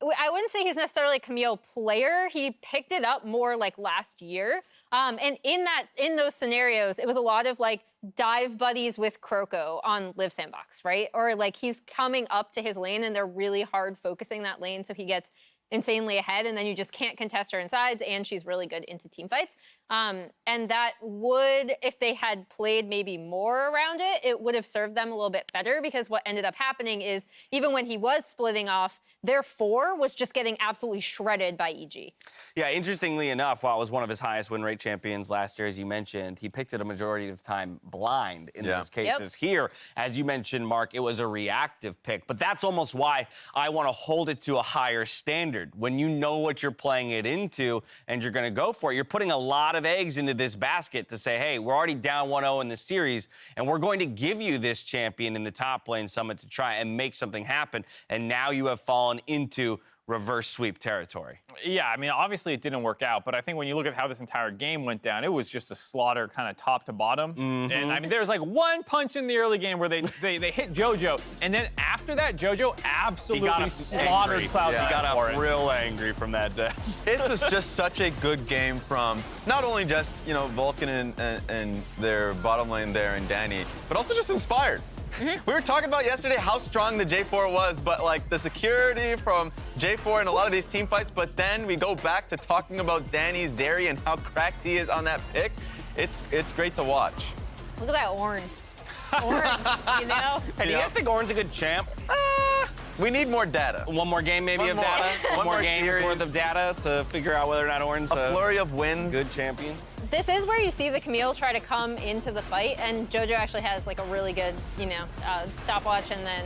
wouldn't say he's necessarily a Camille player. He picked it up more like last year. And in those scenarios, it was a lot of like dive buddies with Croco on Live Sandbox, right? Or like he's coming up to his lane and they're really hard focusing that lane so he gets insanely ahead, and then you just can't contest her insides, and she's really good into team fights. And that would, if they had played maybe more around it, it would have served them a little bit better, because what ended up happening is even when he was splitting off, their 4 was just getting absolutely shredded by EG. Yeah, interestingly enough, while it was one of his highest win rate champions last year, as you mentioned, he picked it a majority of the time blind in those cases. Here, as you mentioned, Mark, it was a reactive pick, but that's almost why I want to hold it to a higher standard. When you know what you're playing it into and you're going to go for it, you're putting a lot of eggs into this basket to say, hey, we're already down 1-0 in the series, and we're going to give you this champion in the top lane Summit to try and make something happen. And now you have fallen into reverse sweep territory. Yeah, I mean, obviously it didn't work out, but I think when you look at how this entire game went down, it was just a slaughter kind of top to bottom. And I mean, there was like one punch in the early game where they hit JoJo, and then after that, JoJo absolutely slaughtered Cloud9. He got up real angry from that day. It was just such a good game from not only just, you know, Vulcan and their bottom lane there and Danny, but also just Inspired. We were talking about yesterday how strong the J4 was, but like the security from J4 in a lot of these team fights, but then we go back to talking about Danny Zeri and how cracked he is on that pick. It's great to watch. Look at that Ornn. Ornn, you know? Hey, do you guys think Ornn's a good champ? We need more data. One more game maybe of data? One more game's worth of data to figure out whether or not Ornn's a flurry of wins. Good champion. This is where you see the Camille try to come into the fight, and JoJo actually has like a really good, you know, stopwatch, and then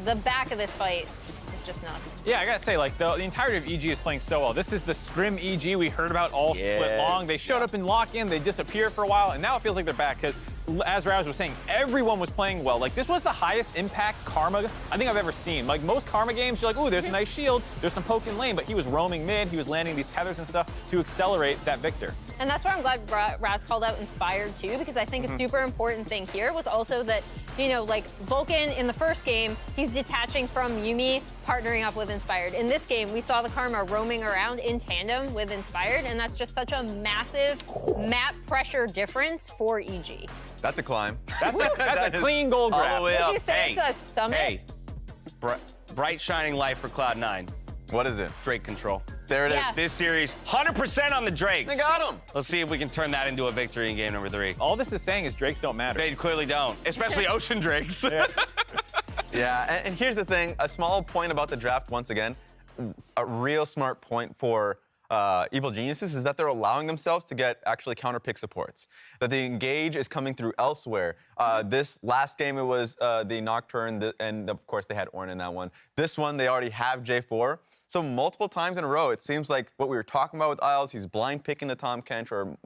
the back of this fight is just nuts. Yeah, I gotta say, like, the entirety of EG is playing so well. This is the Scrim EG we heard about all split long. They showed up in lock-in, they disappeared for a while, and now it feels like they're back because, as Raz was saying, everyone was playing well. Like, this was the highest impact Karma I think I've ever seen. Like, most Karma games, you're like, ooh, there's a nice shield, there's some poke in lane, but he was roaming mid, he was landing these tethers and stuff to accelerate that Victor. And that's why I'm glad Raz called out Inspired too, because I think a super important thing here was also that, you know, like Vulcan in the first game, he's detaching from Yuumi, partnering up with Inspired. In this game, we saw the Karma roaming around in tandem with Inspired, and that's just such a massive map pressure difference for EG. That's a climb. That's a clean gold grab. All the way Would up. you say it's a summit? Hey, bright shining light for Cloud9. What is it? Drake control. There it is. Yeah. This series, 100% on the Drakes. They got him. Let's see if we can turn that into a victory in game number 3. All this is saying is Drakes don't matter. They clearly don't, especially Ocean Drakes. Yeah, and here's the thing. A small point about the draft, once again, a real smart point for Evil Geniuses is that they're allowing themselves to get actually counter pick supports. That the engage is coming through elsewhere. This last game, it was the Nocturne, and of course they had Ornn in that one. This one, they already have J4. So multiple times in a row, it seems like what we were talking about with Isles, he's blind picking the Tahm Kench or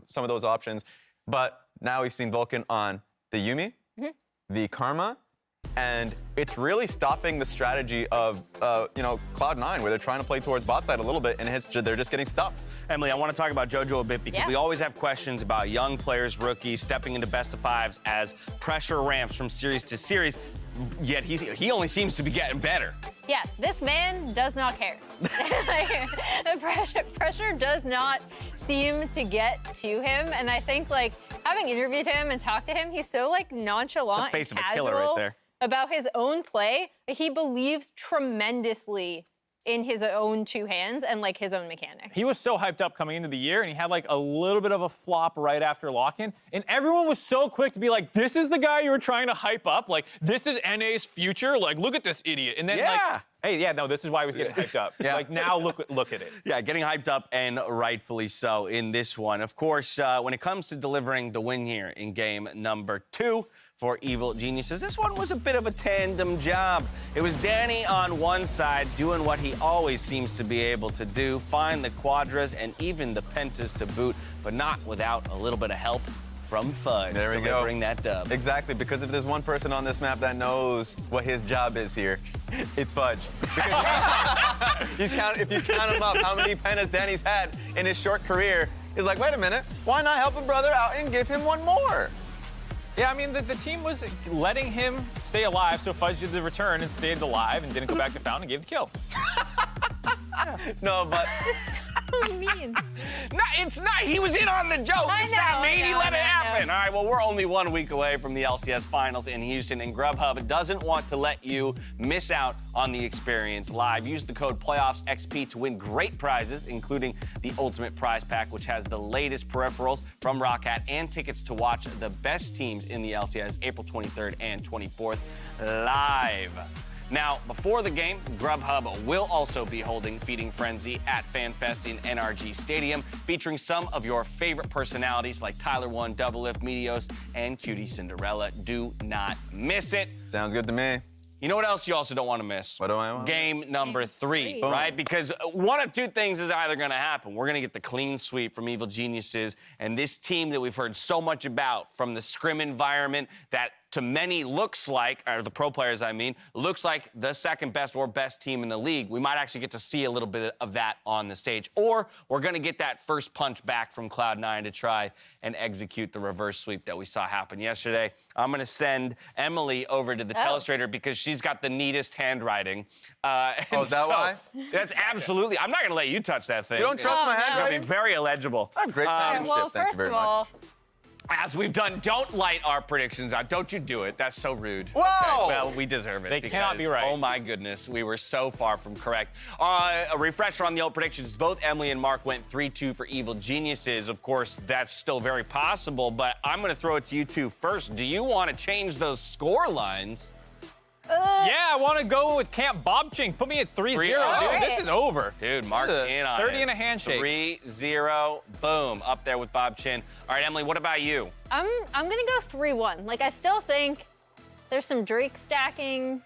some of those options. But now we've seen Vulcan on the Yuumi, the Karma, and it's really stopping the strategy of, Cloud9, where they're trying to play towards bot side a little bit, and they're just getting stuck. Emily, I want to talk about JoJo a bit because we always have questions about young players, rookies, stepping into best of fives as pressure ramps from series to series, yet he only seems to be getting better. Yeah, this man does not care. The pressure does not seem to get to him, and I think, like, having interviewed him and talked to him, he's so, like, nonchalant It's the face and of a casual killer right there. about his own play. He believes tremendously in his own two hands and, like, his own mechanics. He was so hyped up coming into the year, and he had like a little bit of a flop right after lock-in, and everyone was so quick to be like, this is the guy you were trying to hype up, like, this is NA's future, like, look at this idiot. And then like, hey, yeah, no, this is why he was getting hyped up. Like, now look at it. Yeah, getting hyped up, and rightfully so in this one. Of course, when it comes to delivering the win here in game number 2 for Evil Geniuses, this one was a bit of a tandem job. It was Danny on one side doing what he always seems to be able to do, find the quadras and even the pentas to boot, but not without a little bit of help from Fudge. There we go. Delivering that dub. Exactly, because if there's one person on this map that knows what his job is here, it's Fudge. If you count him up, how many pentas Danny's had in his short career, he's like, wait a minute, why not help a brother out and give him one more? Yeah, I mean, the team was letting him stay alive, so Fudge did the return and stayed alive and didn't go back to Fountain and gave the kill. No, but... It's so mean. No, it's not. He was in on the joke. It's not mean. He let it happen. All right, well, we're only 1 week away from the LCS Finals in Houston, and Grubhub doesn't want to let you miss out on the experience live. Use the code PLAYOFFSXP to win great prizes, including the Ultimate Prize Pack, which has the latest peripherals from Rockhat and tickets to watch the best teams in the LCS April 23rd and 24th live. Now, before the game, Grubhub will also be holding Feeding Frenzy at FanFest in NRG Stadium, featuring some of your favorite personalities like Tyler1, Doublelift, Meteos, and Cutie Cinderella. Do not miss it. Sounds good to me. You know what else you also don't want to miss? What do I want? Game number 3, right? Because one of two things is either going to happen. We're going to get the clean sweep from Evil Geniuses and this team that we've heard so much about from the scrim environment that to many looks like, or the pro players I mean, looks like the second best or best team in the league. We might actually get to see a little bit of that on the stage. Or we're going to get that first punch back from Cloud9 to try and execute the reverse sweep that we saw happen yesterday. I'm going to send Emily over to the telestrator because she's got the neatest handwriting. Is that why? That's absolutely. I'm not going to let you touch that thing. You don't trust my It's handwriting? going to be very illegible. I have great penmanship. Well, Thank you first very of much. all, as we've done, don't light our predictions out. Don't you do it. That's so rude. Whoa! Okay, well, we deserve it. They cannot be right. Oh, my goodness. We were so far from correct. A refresher on the old predictions. Both Emily and Mark went 3-2 for Evil Geniuses. Of course, that's still very possible, but I'm going to throw it to you two first. Do you want to change those score lines? Yeah, I want to go with Camp Bobching. Put me at 3-0, dude. Right. This is over. Dude, Mark's in on 30 it. and a handshake. 3-0, boom, up there with Bob Chin. All right, Emily, what about you? I'm gonna go 3-1. Like, I still think there's some Drake stacking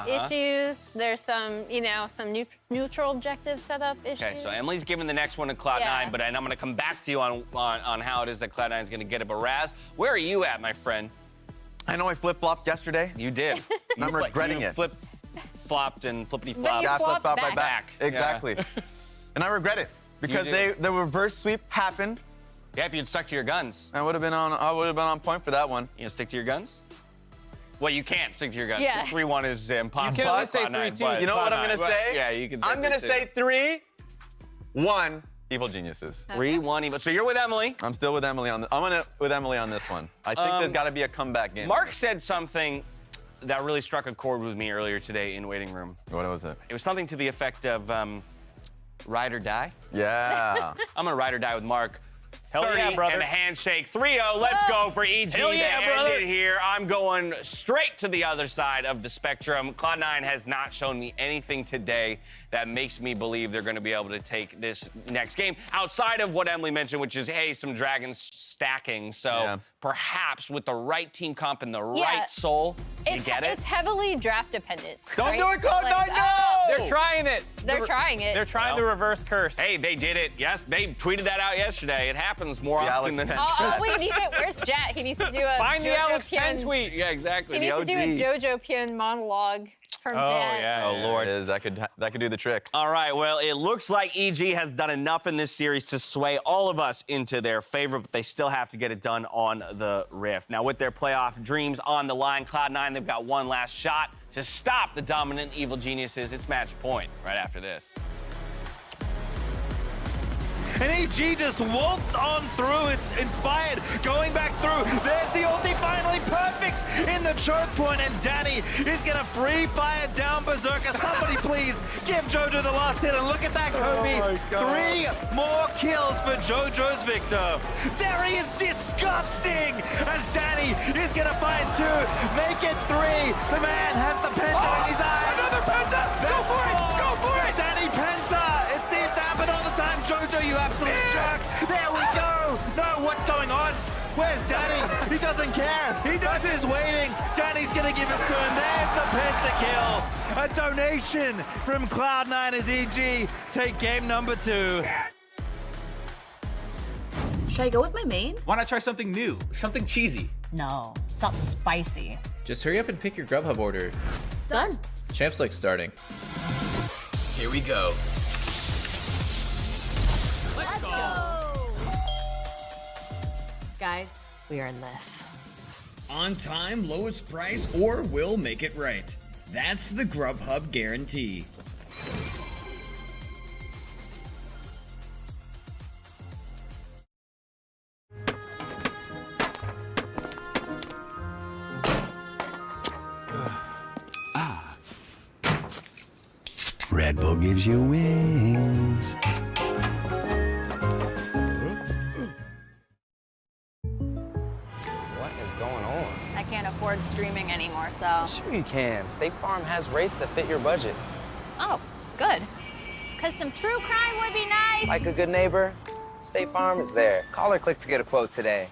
issues. There's some, some neutral objective setup issues. Okay, so Emily's giving the next one to Cloud9, Yeah. but I'm going to come back to you on how it is that Cloud9 is going to get it. But Raz, where are you at, my friend? I know I flip-flopped yesterday. You did. I'm regretting it. Flip-flopped and flippity-flopped. But you flopped flip-flopped right back. back. Exactly. And I regret it because the reverse sweep happened. Yeah, if you'd stuck to your guns. I would have been on point for that one. You gonna stick to your guns? Well, you can't stick to your guns. Yeah. 3-1 is impossible. You can only say Cloud9, 3-2. but- You know what I'm gonna say? Yeah, you can say I'm gonna 3-2. say 3-1 Evil Geniuses. 3-1 Evil. So you're with Emily. I'm still with Emily on with Emily on this one. I think there's got to be a comeback game. Mark said something that really struck a chord with me earlier today in waiting room. What was it? It was something to the effect of ride or die. Yeah. I'm gonna ride or die with Mark. Hell 30 yeah, brother. and a handshake. 3-0. Let's go for EG. Hell yeah, to brother. end it here. I'm going straight to the other side of the spectrum. Cloud9 has not shown me anything today that makes me believe they're going to be able to take this next game outside of what Emily mentioned, which is, hey, some dragons stacking. So perhaps with the right team comp and the right soul, you get it. It's heavily draft dependent. Don't right? do it, Cloud9, no! They're trying it. They're trying it. They're trying the reverse curse. Hey, they did it. Yes, they tweeted that out yesterday. It happens more often than Oh, we need it. Where's Jet? He needs to do a Find the JoJo Alex Penn Pion- tweet. Yeah, exactly. He needs the to OG. do a JoJo Pion monologue from Jet. Oh, Lord. It is. That could do the trick. All right, well, it looks like EG has done enough in this series to sway all of us into their favor, but they still have to get it done on the Rift. Now, with their playoff dreams on the line, Cloud9, they've got one last shot to stop the dominant Evil Geniuses. It's match point right after this. And EG just waltz on through. It's inspired, going back through. There's the ulti finally perfect in the choke point, and Danny is gonna free fire down Berserker. Somebody please give JoJo the last hit, and look at that, Kobe. 3 more kills for JoJo's Victor. Zeri is disgusting as Danny is gonna find 2, make it 3. The man has the penta in his eye. Another penta! Go for it! Go for it! Danny penta! It seems to happen all the time. JoJo, you absolute jerk! There we go! No, what's going on? Where's Danny? He doesn't care. He does his waiting. Danny's gonna give it to him. There's the pentakill. A donation from Cloud9 as EG take game number 2. Should I go with my main? Why not try something new? Something cheesy? No, something spicy. Just hurry up and pick your Grubhub order. Done. Champs like starting. Here we go. Let's go. Guys, we are in this. On time, lowest price, or we'll make it right. That's the Grubhub guarantee. Red Bull gives you wings. What is going on? I can't afford streaming anymore, so. Sure you can. State Farm has rates that fit your budget. Oh, good. Because some true crime would be nice. Like a good neighbor, State Farm is there. Call or click to get a quote today.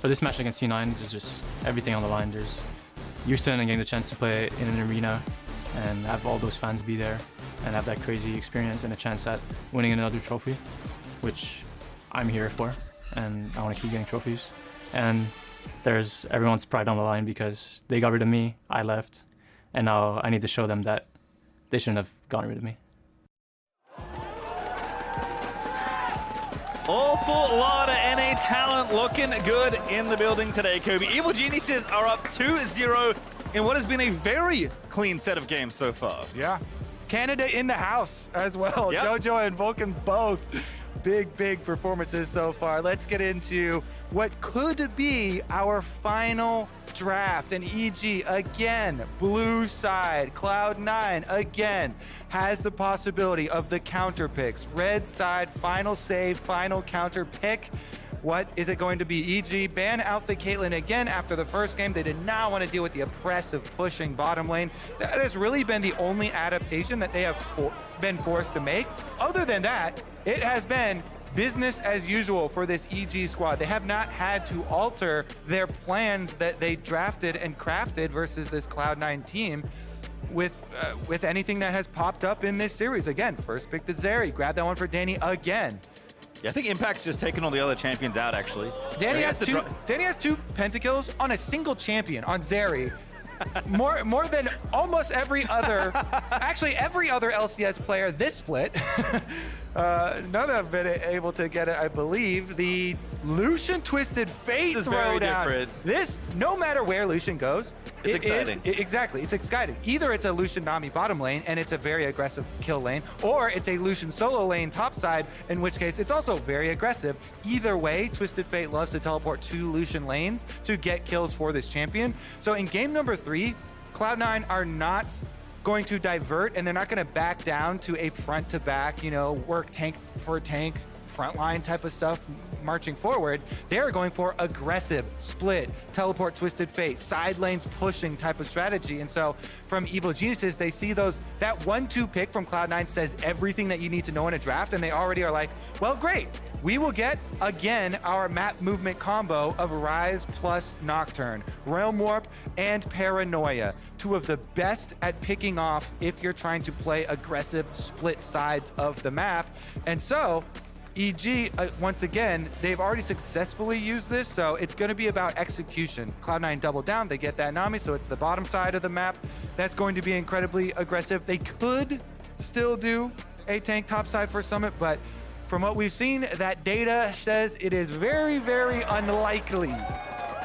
for this match against C9, there's just everything on the line. There's Houston and getting the chance to play in an arena and have all those fans be there and have that crazy experience and a chance at winning another trophy, which I'm here for, and I want to keep getting trophies. And there's everyone's pride on the line because they got rid of me, I left, and now I need to show them that they shouldn't have gotten rid of me. Awful lot of NA talent looking good in the building today, Kobe. Evil Geniuses are up 2-0 in what has been a very clean set of games so far. Yeah. Canada in the house as well. Yep. Jojo and Vulcan both. Big performances so far. Let's get into what could be our final draft. And EG, again, blue side, Cloud9, again, has the possibility of the counter picks. Red side, final save, final counter pick. What is it going to be? EG ban out the Caitlyn again after the first game. They did not want to deal with the oppressive pushing bottom lane. That has really been the only adaptation that they have been forced to make. Other than that, it has been business as usual for this EG squad. They have not had to alter their plans that they drafted and crafted versus this Cloud9 team with anything that has popped up in this series. Again, first pick to Zeri. Grab that one for Danny again. Yeah, I think Impact's just taken all the other champions out, actually. Danny has two pentakills on a single champion, on Zeri. more than almost every other, actually every other LCS player this split. None have been able to get it, I believe. The Lucian Twisted Fate throwdown. This, no matter where Lucian goes, it's exciting. Exactly, it's exciting. Either it's a Lucian Nami bottom lane, and it's a very aggressive kill lane, or it's a Lucian solo lane top side, in which case it's also very aggressive. Either way, Twisted Fate loves to teleport to Lucian lanes to get kills for this champion. So in game number 3, Cloud9 are not going to divert, and they're not going to back down to a front-to-back, work tank for tank, frontline type of stuff, marching forward. They're going for aggressive, split, teleport Twisted Fate, side lanes pushing type of strategy. And so from Evil Geniuses, they see that 1-2 pick from Cloud9 says everything that you need to know in a draft, and they already are like, well, great. We will get, again, our map movement combo of Rise plus Nocturne, Realm Warp, and Paranoia. Two of the best at picking off if you're trying to play aggressive split sides of the map. And so EG, once again, they've already successfully used this, so it's going to be about execution. Cloud9 double down, they get that Nami, so it's the bottom side of the map. That's going to be incredibly aggressive. They could still do a tank top side for Summit, but from what we've seen, that data says it is very, very unlikely.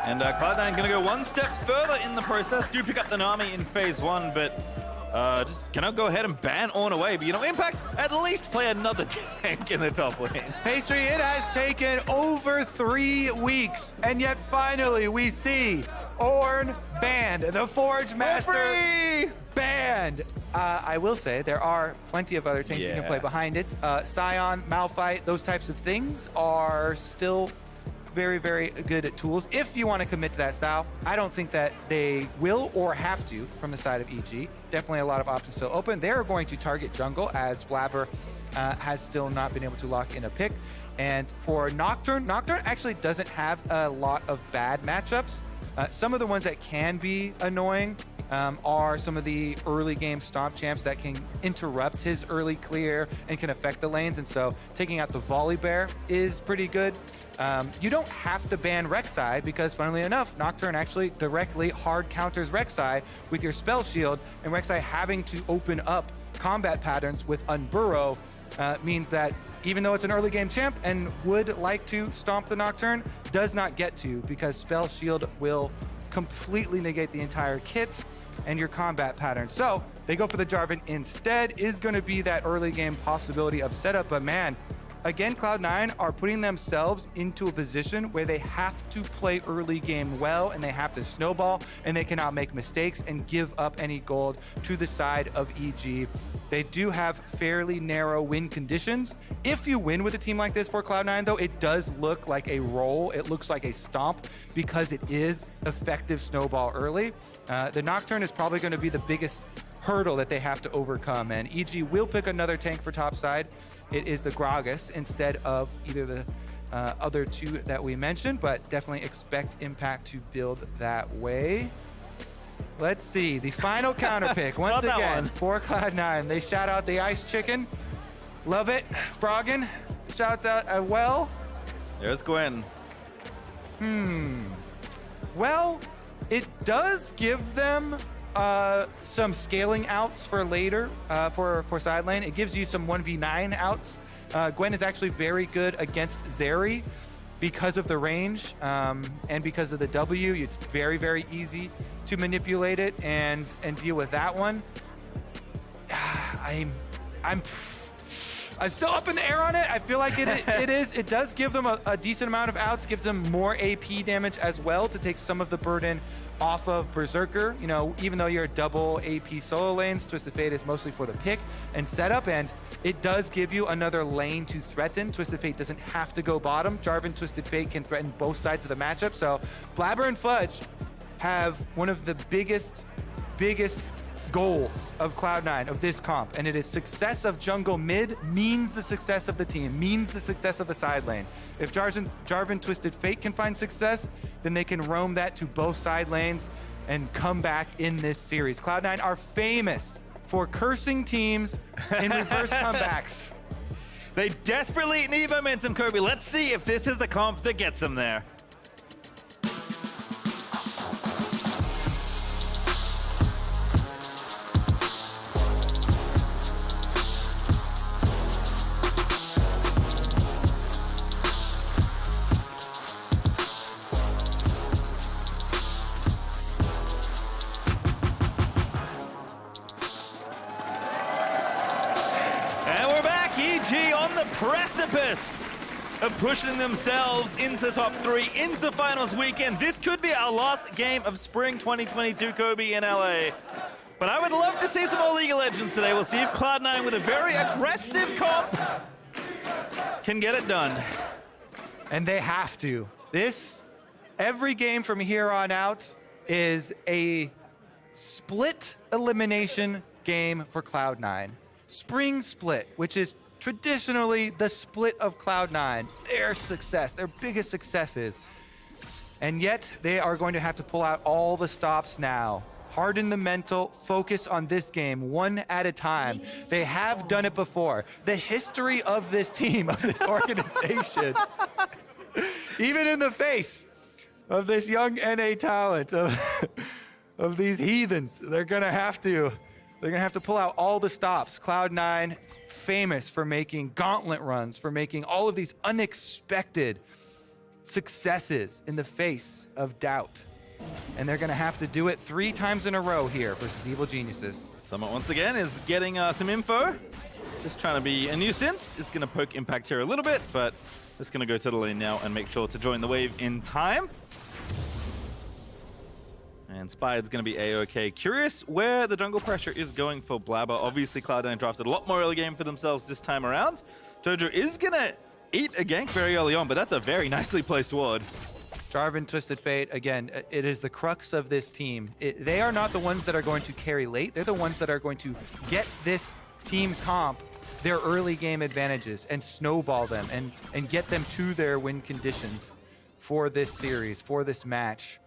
And Cloud9 going to go one step further in the process. Do pick up the Nami in phase 1, but just cannot go ahead and ban Ornn away. But Impact at least play another tank in the top lane. Pastry, it has taken over 3 weeks, and yet finally we see Ornn banned, the Forge Master banned. I will say there are plenty of other tanks you can play behind it. Scion, Malphite, those types of things are still very, very good tools if you want to commit to that style. I don't think that they will or have to from the side of EG. Definitely a lot of options still open. They're going to target jungle as Blabber has still not been able to lock in a pick. And for Nocturne actually doesn't have a lot of bad matchups. Some of the ones that can be annoying are some of the early game stomp champs that can interrupt his early clear and can affect the lanes. And so taking out the Volley Bear is pretty good. You don't have to ban Rek'Sai because, funnily enough, Nocturne actually directly hard counters Rek'Sai with your spell shield, and Rek'Sai having to open up combat patterns with Unburrow means that even though it's an early game champ and would like to stomp the Nocturne, does not get to because spell shield will completely negate the entire kit and your combat pattern. So they go for the Jarvan instead. Is going to be that early game possibility of setup, but man, again, Cloud9 are putting themselves into a position where they have to play early game well, and they have to snowball, and they cannot make mistakes and give up any gold to the side of EG. They do have fairly narrow win conditions. If you win with a team like this for Cloud9, though, it does look like a roll. It looks like a stomp because it is effective snowball early. The Nocturne is probably going to be the biggest hurdle that they have to overcome, and EG will pick another tank for top side. It is the Gragas instead of either the other two that we mentioned, but definitely expect Impact to build that way. Let's see, the final counter pick, once again, for Cloud9. They shout out the Ice Chicken. Love it. Froggen shouts out well. There's Gwen. Well, it does give them some scaling outs for later for side lane. It gives you some 1v9 outs. Gwen is actually very good against Zeri because of the range and because of the W. It's very, very easy to manipulate it and deal with that one. I'm still up in the air on it. I feel like it does give them a decent amount of outs, gives them more AP damage as well to take some of the burden off of Berserker. You know, even though you're double AP solo lanes, Twisted Fate is mostly for the pick and setup, and it does give you another lane to threaten. Twisted Fate doesn't have to go bottom. Jarvan Twisted Fate can threaten both sides of the matchup. So Blabber and Fudge have one of the biggest goals of Cloud9 of this comp, and it is success of jungle mid means the success of the team, means the success of the side lane. If Jarvan Twisted Fate can find success, then they can roam that to both side lanes and come back in this series. Cloud9 are famous for cursing teams in reverse comebacks. They desperately need momentum, Kobe. Let's see if this is the comp that gets them there. Precipice of pushing themselves into top 3, into finals weekend. This could be our last game of spring 2022, Kobe, in LA. But I would love to see some more League of Legends today. We'll see if Cloud9 with a very aggressive comp can get it done. And they have to. Every game from here on out is a split elimination game for Cloud9. Spring Split, which is traditionally the split of Cloud9, their biggest successes. And yet they are going to have to pull out all the stops now. Harden the mental, focus on this game one at a time. They have done it before. The history of this team, of this organization, even in the face of this young NA talent, of these heathens, they're gonna have to pull out all the stops. Cloud9, famous for making gauntlet runs, for making all of these unexpected successes in the face of doubt. And they're gonna have to do it 3 times in a row here versus Evil Geniuses. Summit once again is getting some info. Just trying to be a nuisance. It's gonna poke Impact here a little bit, but just gonna go to the lane now and make sure to join the wave in time. And Spired's going to be A-OK. Curious where the jungle pressure is going for Blabber. Obviously, Cloud9 drafted a lot more early game for themselves this time around. Jojo is going to eat a gank very early on, but that's a very nicely placed ward. Jarvan Twisted Fate, again, it is the crux of this team. They are not the ones that are going to carry late. They're the ones that are going to get this team comp their early game advantages and snowball them and get them to their win conditions for this series, for this match.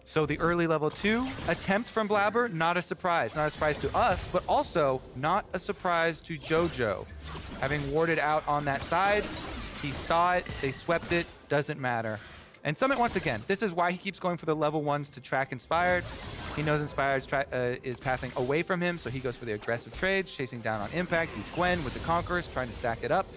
So the early level 2 attempt from Blabber, not a surprise. Not a surprise to us, but also not a surprise to Jojo. Having warded out on that side, he saw it, they swept it, doesn't matter. And Summit, once again, this is why he keeps going for the level 1s to track Inspired. He knows Inspired is pathing away from him, so he goes for the aggressive trades, chasing down on Impact. He's Gwen with the Conquerors, trying to stack it up.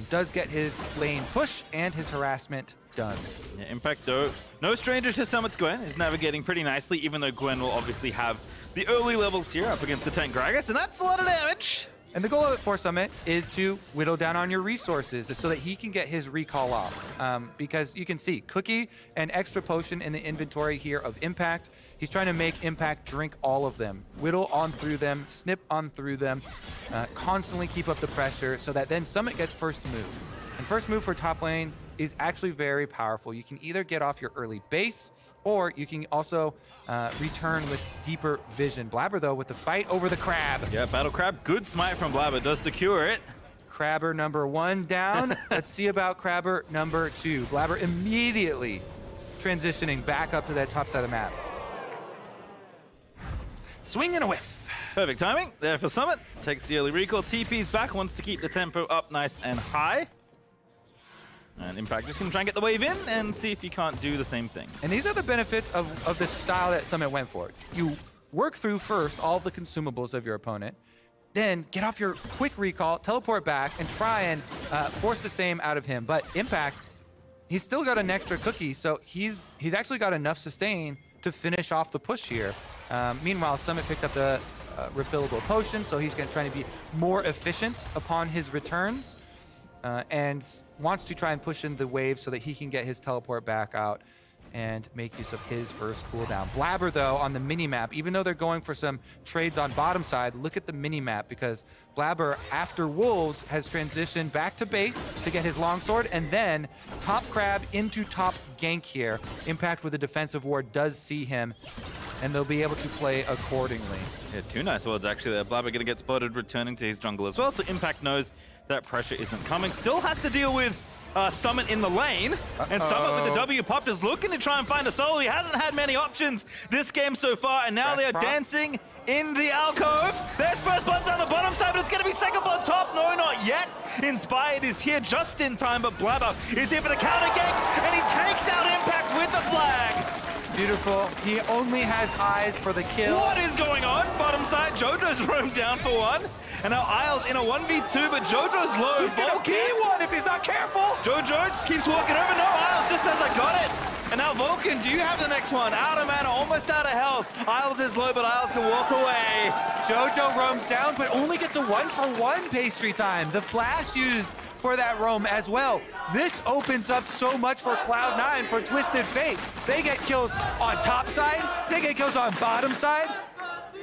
Does get his lane push and his harassment done. Yeah, Impact, though, no stranger to Summit's Gwen, is navigating pretty nicely, even though Gwen will obviously have the early levels here up against the tank Gragas, and that's a lot of damage. And the goal of it for Summit is to whittle down on your resources so that he can get his recall off. Because you can see, Cookie and extra potion in the inventory here of Impact. He's trying to make Impact drink all of them. Whittle on through them, snip on through them, constantly keep up the pressure so that then Summit gets first move. And first move for top lane is actually very powerful. You can either get off your early base, or you can also return with deeper vision. Blabber, though, with the fight over the crab. Yeah, Battle Crab, good smite from Blabber, does secure it. Crabber number 1 down. Let's see about Crabber number 2. Blabber immediately transitioning back up to that top side of the map. Swing and a whiff. Perfect timing there for Summit. Takes the early recall, TP's back, wants to keep the tempo up nice and high. And Impact just gonna try and get the wave in and see if you can't do the same thing. And these are the benefits of the style that Summit went for. You work through first all of the consumables of your opponent, then get off your quick recall, teleport back, and try and force the same out of him. But Impact, he's still got an extra cookie, so he's actually got enough sustain to finish off the push here. Meanwhile, Summit picked up the refillable potion, so he's gonna try to be more efficient upon his returns. And wants to try and push in the wave so that he can get his teleport back out and make use of his first cooldown. Blabber, though, on the mini-map, even though they're going for some trades on bottom side, look at the mini-map, because Blabber, after Wolves, has transitioned back to base to get his longsword, and then top crab into top gank here. Impact with the defensive ward does see him, and they'll be able to play accordingly. Yeah, 2 nice wards actually there. Blabber gonna get spotted returning to his jungle as well, so Impact knows that pressure isn't coming. Still has to deal with Summit in the lane. And Summit with the W pop is looking to try and find a solo. He hasn't had many options this game so far, and now they are dancing in the alcove. There's first blood down the bottom side, but it's going to be second blood top. No, not yet. Inspired is here just in time, but Blabber is here for the counter gank, and he takes out Impact with the flag. Beautiful. He only has eyes for the kill. What is going on? Bottom side, JoJo's roamed down for one. And now Isles in a 1v2, but JoJo's low. He's gonna be one if he's not careful. JoJo just keeps walking over. No, Isles just says, I got it. And now Vulcan, do you have the next one? Out of mana, almost out of health. Isles is low, but Isles can walk away. JoJo roams down, but only gets a 1-for-1 pastry time. The flash used for that roam as well. This opens up so much for Cloud9 for Twisted Fate. They get kills on top side, they get kills on bottom side.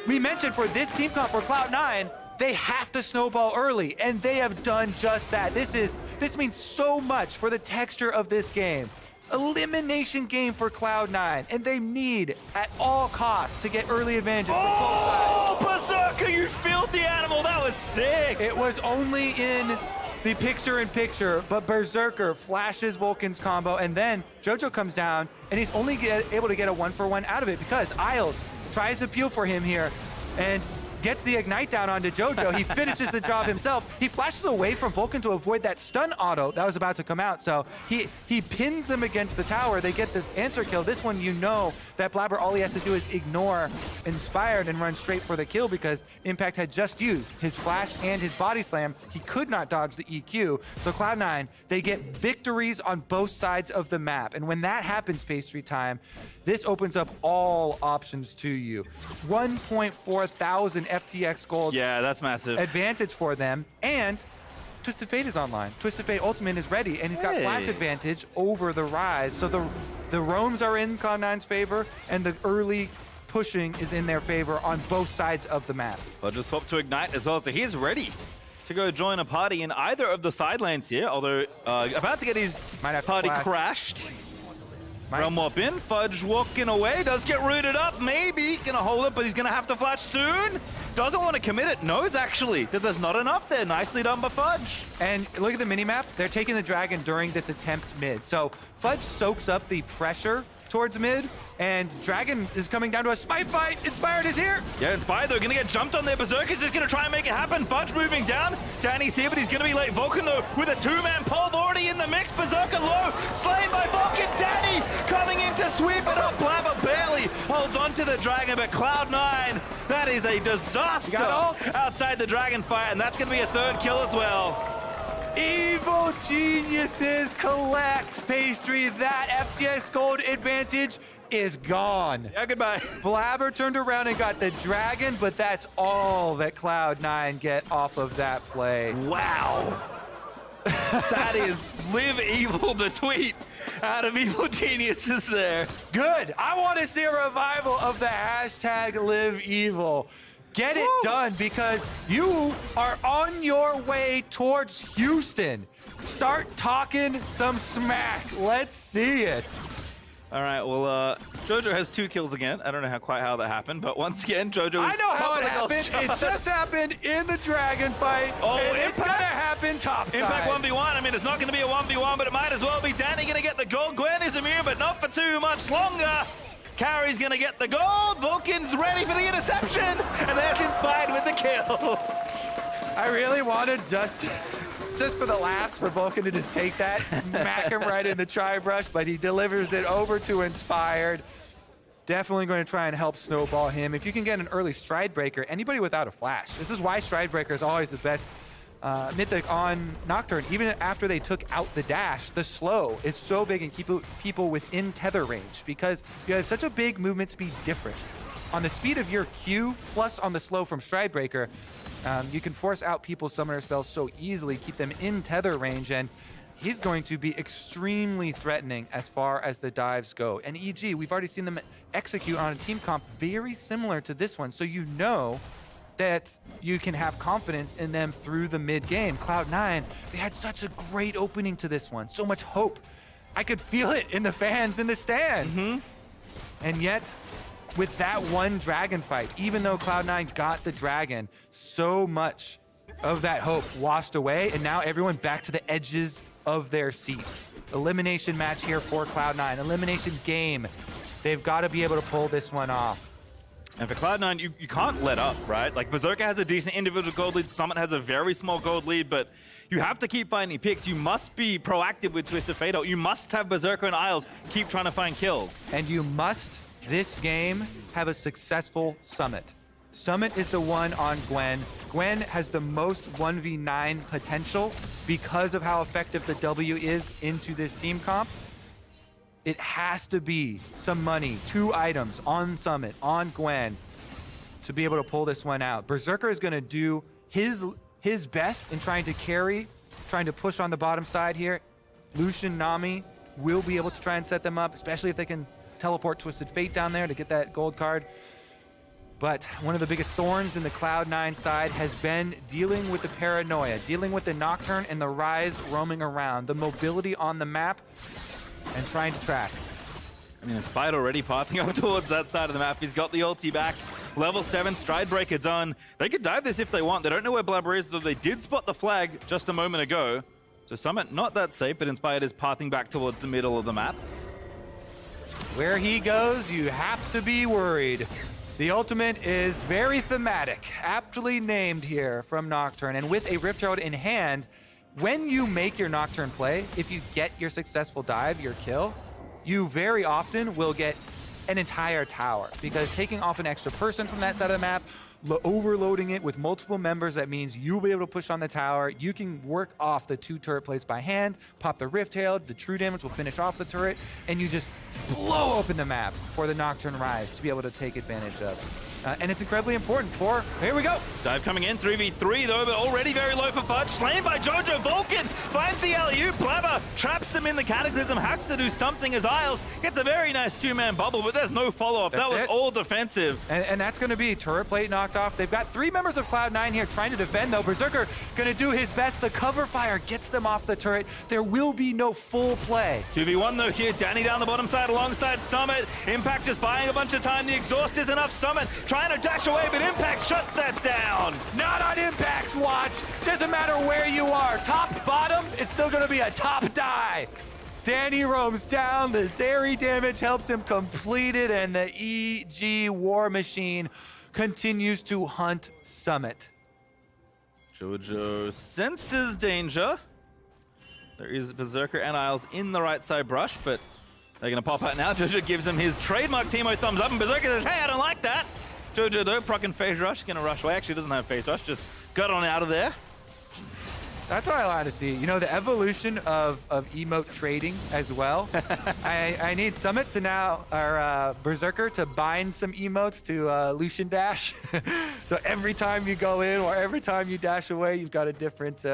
We mentioned for this team comp for Cloud9, they have to snowball early, and they have done just that. This means so much for the texture of this game. Elimination game for Cloud9, and they need at all costs to get early advantages. Oh, Berserker, you filthy animal! That was sick. It was only in the picture-in-picture, but Berserker flashes Vulcan's combo, and then JoJo comes down, and he's only able to get a 1-for-1 out of it because Isles tries to peel for him here, and gets the Ignite down onto JoJo. He finishes the job himself. He flashes away from Vulcan to avoid that stun auto that was about to come out. So he pins them against the tower. They get the answer kill. This one, you know that Blabber, all he has to do is ignore Inspired and run straight for the kill because Impact had just used his flash and his body slam. He could not dodge the EQ. So Cloud9, they get victories on both sides of the map. And when that happens, pastry time, this opens up all options to you. 1.4 thousand FTX gold. Yeah, that's massive. Advantage for them. And Twisted Fate is online. Twisted Fate Ultimate is ready, and he's got flash advantage over the Rise. So the roams are in Cloud9's favor, and the early pushing is in their favor on both sides of the map. I'll just swap to Ignite as well, so he's ready to go join a party in either of the side lanes here, although about to get his party crashed. Realm Warp in, Fudge walking away, does get rooted up, maybe gonna hold it, but he's gonna have to flash soon. Doesn't want to commit it, knows actually that there's not enough there. Nicely done by Fudge. And look at the minimap, they're taking the dragon during this attempt mid. So Fudge soaks up the pressure towards mid, and Dragon is coming down to a smite fight. Inspired is here. Yeah, Inspired, they're gonna get jumped on there. Berserker's just gonna try and make it happen. Fudge moving down. Danny's here, but he's gonna be late. Vulcan, though, with a 2-man pole already in the mix. Berserker low, slain by Vulcan. Danny coming in to sweep it up. Blabber barely holds on to the Dragon, but Cloud9, that is a disaster outside the Dragon fight, and that's gonna be a 3rd kill as well. Evil Geniuses collects pastry. That FTX gold advantage is gone. Yeah, goodbye. Blabber turned around and got the dragon, but that's all that Cloud9 get off of that play. Wow. That is Live Evil, the tweet out of Evil Geniuses there. Good. I want to see a revival of the hashtag Live Evil. Get it done because you are on your way towards Houston. Start talking some smack. Let's see it. All right, well, Jojo has 2 kills again. I don't know quite how that happened, but once again, Jojo I know how it top of the happened. gold It chart. just happened in the dragon fight. Oh, and it's Impact? gonna happen topside. Impact 1v1. I mean, it's not going to be a 1v1, but it might as well be. Danny going to get the gold. Gwen is immune, but not for too much longer. Carrie's going to get the gold. Vulcan's ready for the interception, and there's Inspired with the kill. I really wanted just for the laughs for Vulcan to just take that, smack him right in the tri-brush, but he delivers it over to Inspired. Definitely going to try and help snowball him. If you can get an early Stride Breaker, anybody without a flash. This is why Stride Breaker is always the best mythic on Nocturne. Even after they took out the dash, the slow is so big and keep people within tether range because you have such a big movement speed difference. On the speed of your Q plus on the slow from Stride Breaker, you can force out people's summoner spells so easily, keep them in tether range, and he's going to be extremely threatening as far as the dives go. And EG, we've already seen them execute on a team comp very similar to this one, so you know that you can have confidence in them through the mid game. Cloud9, they had such a great opening to this one, so much hope. I could feel it in the fans in the stand. And yet, with that one dragon fight, even though Cloud9 got the dragon, so much of that hope washed away, and now everyone back to the edges of their seats. Elimination match here for Cloud9, elimination game. They've got to be able to pull this one off. And for Cloud9, you can't let up, right? Like, Berserker has a decent individual gold lead, Summit has a very small gold lead, but you have to keep finding picks. You must be proactive with Twisted Fate. You must have Berserker and Isles keep trying to find kills. And you must, this game, have a successful Summit. Summit is the one on Gwen. Gwen has the most 1v9 potential because of how effective the W is into this team comp. It has to be some money, 2 items on Summit, on Gwen, to be able to pull this one out. Berserker is going to do his best in trying to carry, trying to push on the bottom side here. Lucian, Nami will be able to try and set them up, especially if they can teleport Twisted Fate down there to get that gold card. But one of the biggest thorns in the Cloud9 side has been dealing with the paranoia, dealing with the Nocturne and the Rise roaming around, the mobility on the map, and trying to track. I mean, Inspired already pathing up towards that side of the map. He's got the ulti back. Level 7 Stride Breaker done. They could dive this if they want. They don't know where Blabber is, though they did spot the flag just a moment ago. So Summit, not that safe, but Inspired is pathing back towards the middle of the map. Where he goes, you have to be worried. The ultimate is very thematic, aptly named here from Nocturne. And with a Rift Herald in hand, when you make your Nocturne play, if you get your successful dive, your kill, you very often will get an entire tower, because taking off an extra person from that side of the map, overloading it with multiple members, that means you'll be able to push on the tower. You can work off the 2 turret plays by hand, pop the Rift Herald, the true damage will finish off the turret, and you just blow open the map for the Nocturne Rise to be able to take advantage of. And it's incredibly important for, here we go. Dive coming in, 3v3 though, but already very low for Fudge. Slain by Jojo. Vulcan finds the alley-oop. Blabber traps them in the Cataclysm, has to do something as Isles gets a very nice 2-man bubble, but there's no follow-up. That was all defensive. And that's going to be turret plate knocked off. They've got 3 members of Cloud9 here trying to defend, though. Berserker going to do his best. The cover fire gets them off the turret. There will be no full play. 2v1 though here. Danny down the bottom side alongside Summit. Impact just buying a bunch of time. The exhaust is enough. Summit trying to dash away, but Impact shuts that down. Not on Impact's watch. Doesn't matter where you are. Top, bottom, it's still going to be a top die. Danny roams down. The Zeri damage helps him complete it, and the EG War Machine continues to hunt Summit. Jojo senses danger. There is Berserker and Isles in the right side brush, but they're going to pop out now. Jojo gives him his trademark Teemo thumbs up, and Berserker says, hey, I don't like that. Jojo, though, proccing Phase Rush, going to rush away. Actually, doesn't have Phase Rush, just got on out of there. That's what I like to see. You know, the evolution of emote trading as well. I need Summit to now, or Berserker to bind some emotes to Lucian Dash. So every time you go in or every time you dash away, you've got a different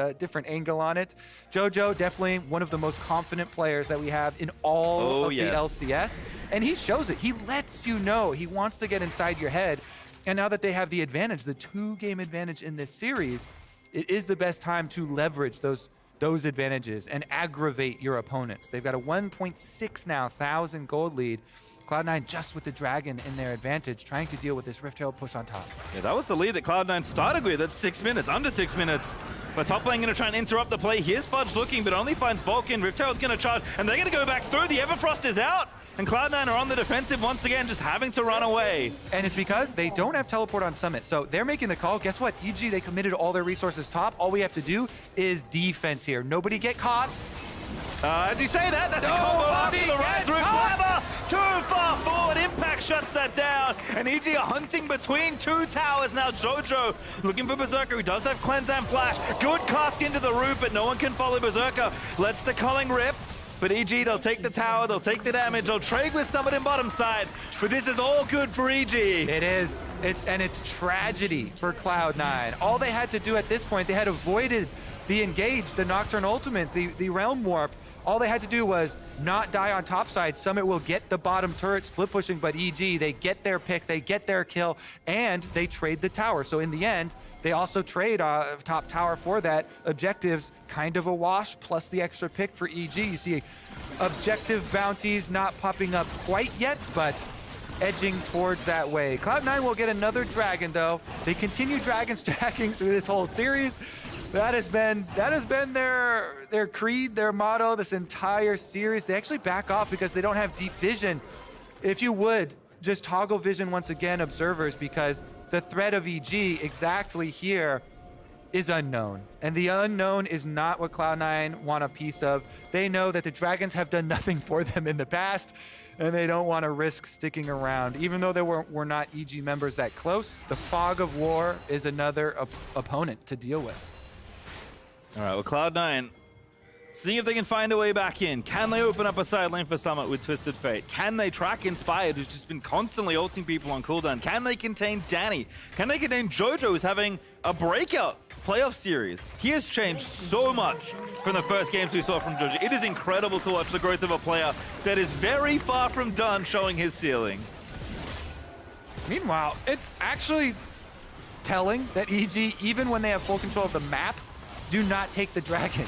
angle on it. Jojo, definitely one of the most confident players that we have in all of the LCS. And he shows it. He lets you know he wants to get inside your head. And now that they have the advantage, the 2-game advantage in this series, it is the best time to leverage those those advantages and aggravate your opponents. They've got a 1.6 now thousand gold lead. Cloud9 just with the Dragon in their advantage, trying to deal with this Rift Herald push on top. Yeah, that was the lead that Cloud9 started with at 6 minutes, under 6 minutes. But top lane going to try and interrupt the play. Here's Fudge looking, but only finds Vulcan. Rift Herald's going to charge, and they're going to go back through. The Everfrost is out, and Cloud9 are on the defensive once again, just having to run away. And it's because they don't have teleport on Summit, so they're making the call. Guess what? EG, they committed all their resources top. All we have to do is defense here. Nobody get caught. As you say that, that's a combo after the rise through Clever. Too far forward, Impact shuts that down. And EG are hunting between two towers now. Jojo looking for Berserker, who does have Cleanse and Flash. Good cast into the roof, but no one can follow Berserker. Lets the culling rip. But EG, they'll take the tower, they'll take the damage, they'll trade with someone in bottom side. But this is all good for EG. It is. It's tragedy for Cloud9. All they had to do at this point, they had avoided the engage, the Nocturne Ultimate, the Realm Warp. All they had to do was not die on top side. Summit will get the bottom turret split pushing, but EG, they get their pick, they get their kill, and they trade the tower. So in the end, they also trade top tower for that. Objectives kind of a wash, plus the extra pick for EG. You see objective bounties not popping up quite yet, but edging towards that way. Cloud9 will get another dragon though. They continue dragon stacking through this whole series. That has been their creed, their motto this entire series. They actually back off because they don't have deep vision. If you would, just toggle vision once again, observers, because the threat of EG exactly here is unknown. And the unknown is not what Cloud9 want a piece of. They know that the Dragons have done nothing for them in the past, and they don't want to risk sticking around. Even though they were not EG members that close, the fog of war is another opponent to deal with. All right, well, Cloud9, seeing if they can find a way back in. Can they open up a side lane for Summit with Twisted Fate? Can they track Inspired, who's just been constantly ulting people on cooldown? Can they contain Danny? Can they contain Jojo, who's having a breakout playoff series? He has changed so much from the first games we saw from Jojo. It is incredible to watch the growth of a player that is very far from done showing his ceiling. Meanwhile, it's actually telling that EG, even when they have full control of the map, do not take the dragon.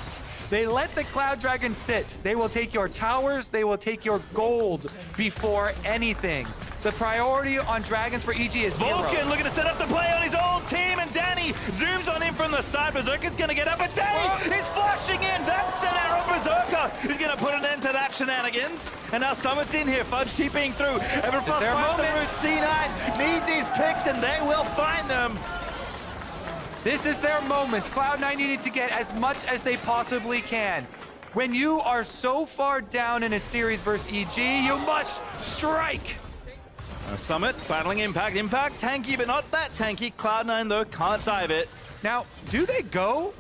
They let the Cloud Dragon sit. They will take your towers, they will take your gold before anything. The priority on dragons for EG is zero. Vulcan looking to set up the play on his own team, and Danny zooms on him from the side. Berserker's gonna get up, but Danny is flashing in. That's an arrow. Berserker is gonna put an end to that shenanigans. And now Summit's in here, Fudge TPing through. Everfrost finds the route. C9 need these picks, and they will find them. This is their moment. Cloud9 needed to get as much as they possibly can. When you are so far down in a series versus EG, you must strike. Summit battling Impact. Impact tanky, but not that tanky. Cloud9 though can't dive it. Now, do they go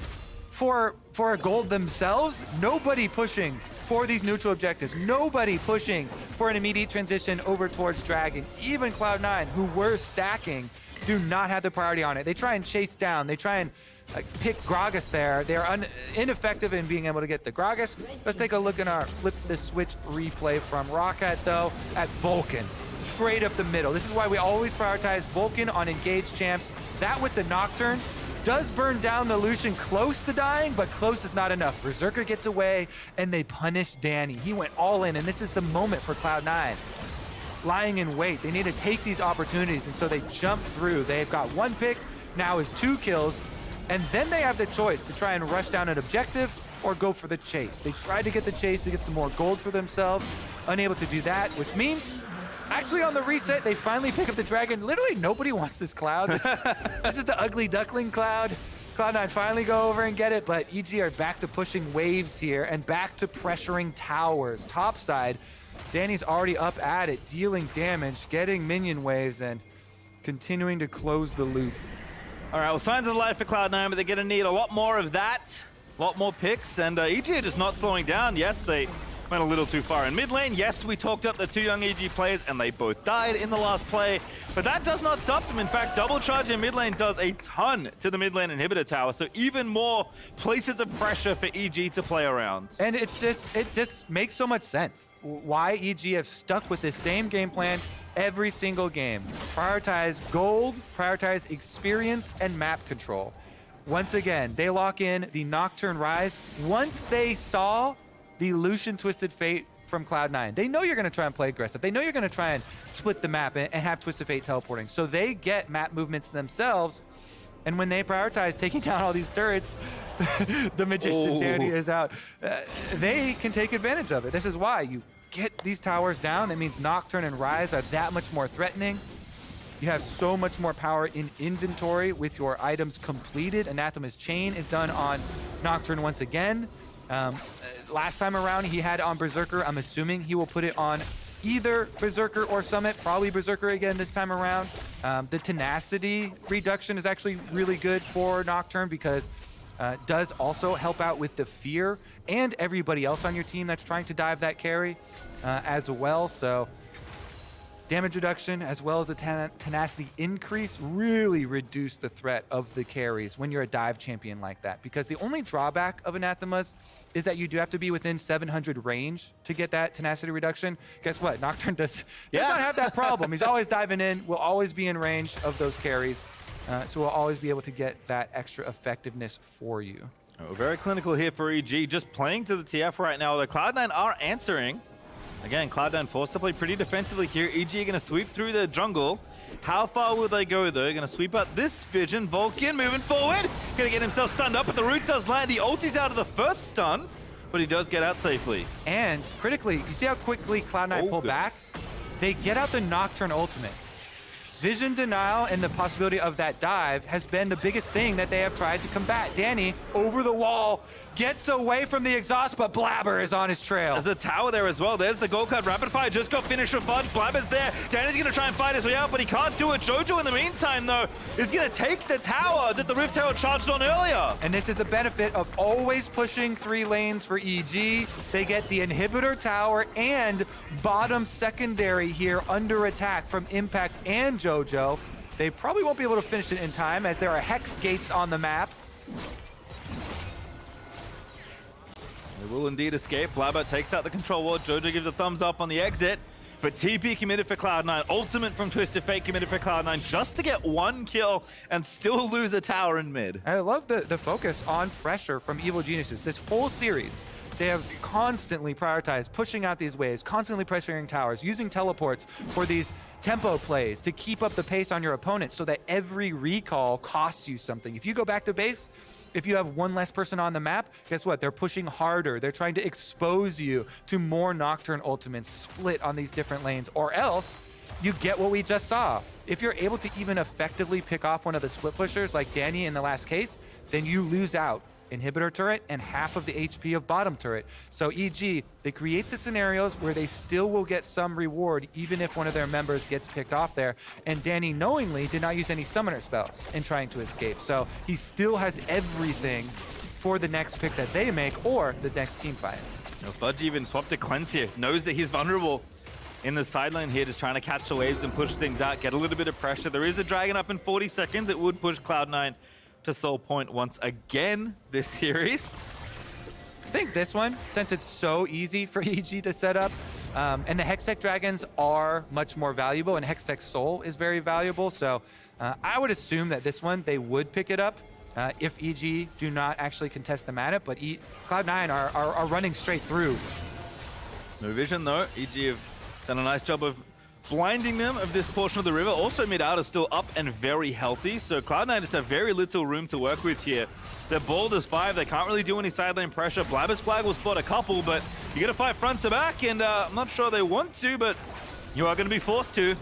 for a gold themselves? Nobody pushing for these neutral objectives. Nobody pushing for an immediate transition over towards Dragon. Even Cloud9, who were stacking, do not have the priority on it. They try and chase down. They try and pick Gragas there. They're ineffective in being able to get the Gragas. Let's take a look in our flip the switch replay from Rocket though at Vulcan. Straight up the middle. This is why we always prioritize Vulcan on engaged champs. That with the Nocturne does burn down the Lucian close to dying, but close is not enough. Berserker gets away and they punish Danny. He went all in, and this is the moment for Cloud9. Lying in wait. They need to take these opportunities, and so they jump through. They've got one pick, now is 2 kills, and then they have the choice to try and rush down an objective or go for the chase. They tried to get the chase to get some more gold for themselves, unable to do that, which means actually on the reset, they finally pick up the dragon. Literally nobody wants this Cloud. This is the ugly duckling Cloud. Cloud9 finally go over and get it, but EG are back to pushing waves here and back to pressuring towers. Top side, Danny's already up at it, dealing damage, getting minion waves, and continuing to close the loop. All right, well, signs of life for Cloud9, but they're going to need a lot more of that, a lot more picks, and EG are just not slowing down. Yes, they went a little too far in mid lane. Yes, we talked up the 2 young EG players, and they both died in the last play, but that does not stop them. In fact, double charge in mid lane does a ton to the mid lane inhibitor tower, so even more places of pressure for EG to play around. And it just makes so much sense why EG have stuck with this same game plan every single game. Prioritize gold, prioritize experience, and map control. once again, they lock in the Nocturne Rise. Once they saw the Lucian Twisted Fate from Cloud9, they know you're going to try and play aggressive. They know you're going to try and split the map and have Twisted Fate teleporting. So they get map movements themselves. And when they prioritize taking down all these turrets, the Magician Danny is out. They can take advantage of it. This is why you get these towers down. That means Nocturne and Rise are that much more threatening. You have so much more power in inventory with your items completed. Anathema's Chain is done on Nocturne once again. Last time around, he had on Berserker. I'm assuming he will put it on either Berserker or Summit, probably Berserker again this time around. The tenacity reduction is actually really good for Nocturne because does also help out with the fear and everybody else on your team that's trying to dive that carry as well. So damage reduction as well as the tenacity increase really reduce the threat of the carries when you're a dive champion like that. Because the only drawback of Anathemas is that you do have to be within 700 range to get that tenacity reduction. Guess what? Nocturne does not have that problem. He's always diving in, will always be in range of those carries. So we'll always be able to get that extra effectiveness for you. Oh, very clinical here for EG, just playing to the TF right now. The Cloud9 are answering. Again, Cloud9 forced to play pretty defensively here. EG are going to sweep through the jungle. How far will they go, though? Going to sweep out this Vision. Vulcan moving forward. Going to get himself stunned up, but the root does land. The ulti's out of the first stun, but he does get out safely. And critically, you see how quickly Cloud9 pull back? They get out the Nocturne ultimate. Vision denial and the possibility of that dive has been the biggest thing that they have tried to combat. Danny, over the wall, gets away from the exhaust, but Blabber is on his trail. There's a tower there as well. There's the gold card. Rapid fire just got finished with Fudge. Blabber's there. Danny's going to try and fight his way out, but he can't do it. Jojo, in the meantime, though, is going to take the tower that the Rift Tower charged on earlier. And this is the benefit of always pushing 3 lanes for EG. They get the inhibitor tower and bottom secondary here under attack from Impact and Jojo. They probably won't be able to finish it in time as there are hex gates on the map. They will indeed escape. Blabber takes out the control ward. Jojo gives a thumbs up on the exit. But TP committed for Cloud9. Ultimate from Twisted Fate committed for Cloud9 just to get 1 kill and still lose a tower in mid. I love the focus on pressure from Evil Geniuses. This whole series, they have constantly prioritized pushing out these waves, constantly pressuring towers, using teleports for these tempo plays to keep up the pace on your opponent so that every recall costs you something. If you go back to base, if you have 1 less person on the map, guess what? They're pushing harder. They're trying to expose you to more Nocturne ultimates split on these different lanes, or else you get what we just saw. If you're able to even effectively pick off one of the split pushers like Danny in the last case, then you lose out inhibitor turret and half of the HP of bottom turret. So EG, they create the scenarios where they still will get some reward even if one of their members gets picked off there. And Danny knowingly did not use any summoner spells in trying to escape. So he still has everything for the next pick that they make or the next team fight. Fudge even swapped to Cleanse here. Knows that he's vulnerable in the side lane here, just trying to catch the waves and push things out, get a little bit of pressure. There is a dragon up in 40 seconds. It would push Cloud9 to Soul Point once again this series. I think this one, since it's so easy for EG to set up, and the Hextech Dragons are much more valuable, and Hextech Soul is very valuable, so I would assume that this one, they would pick it up if EG do not actually contest them at it, but Cloud9 are running straight through. No vision, though. EG have done a nice job of blinding them of this portion of the river. Also, mid-out is still up and very healthy, so Cloud9 just have very little room to work with here. They're bald as 5. They can't really do any side lane pressure. Blabber's flag will spot a couple, but you got to fight front to back, and I'm not sure they want to, but you are going to be forced to.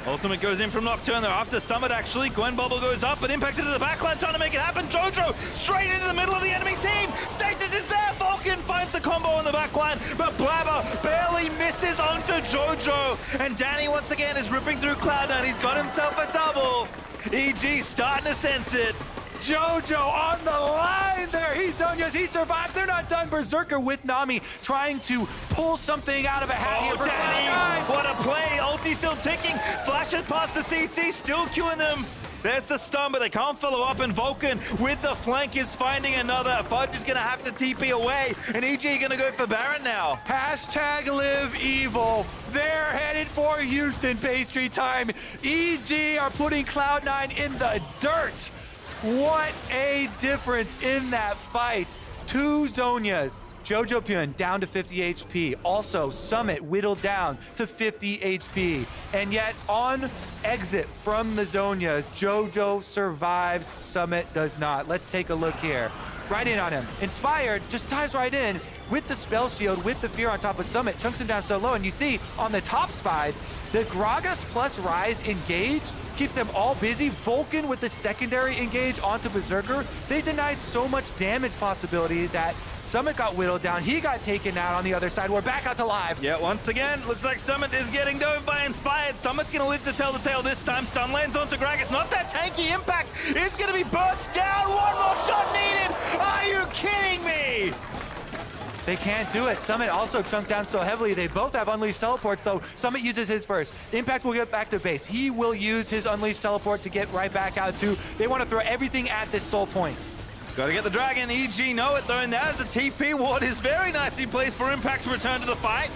Ultimate goes in from Nocturne. They're after Summit, actually. Gwen Bubble goes up, but impacted to the backline, trying to make it happen. Jojo straight into the middle of the enemy team. Stasis is there. Vulcan finds the combo on the backline, but Blabber barely misses onto Jojo. And Danny, once again, is ripping through Cloud9. He's got himself a double. EG starting to sense it. Jojo on the line there. He survives. They're not done. Berserker with Nami trying to pull something out of a hat here for Danny, what a play. Ulti still ticking. Flashes past the CC, still queuing them. There's the stun, but they can't follow up, and Vulcan with the flank is finding another. Fudge is going to have to TP away, and EG going to go for Baron now. Hashtag live evil. They're headed for Houston pastry time. EG are putting Cloud9 in the dirt. What a difference in that fight. 2 Zhonyas. Jojo Pyun down to 50 HP. Also, Summit whittled down to 50 HP. And yet, on exit from the Zhonyas, Jojo survives, Summit does not. Let's take a look here. Right in on him. Inspired just dives right in with the spell shield, with the fear on top of Summit, chunks him down so low. And you see on the top side, the Gragas plus Rise engage keeps them all busy. Vulcan with the secondary engage onto Berserker. They denied so much damage possibility that Summit got whittled down. He got taken out on the other side. We're back out to live. Yeah, once again, looks like Summit is getting dove by Inspired. Summit's going to live to tell the tale this time. Stun lands onto Gragas. Not that tanky impact. It's going to be burst down. One more shot needed. Are you kidding me? They can't do it. Summit also chunked down so heavily. They both have Unleashed Teleports, though. Summit uses his first. Impact will get back to base. He will use his Unleashed Teleport to get right back out, too. They want to throw everything at this Soul Point. Got to get the Dragon. EG know it, though, and there's the TP ward is very nicely placed for Impact to return to the fight.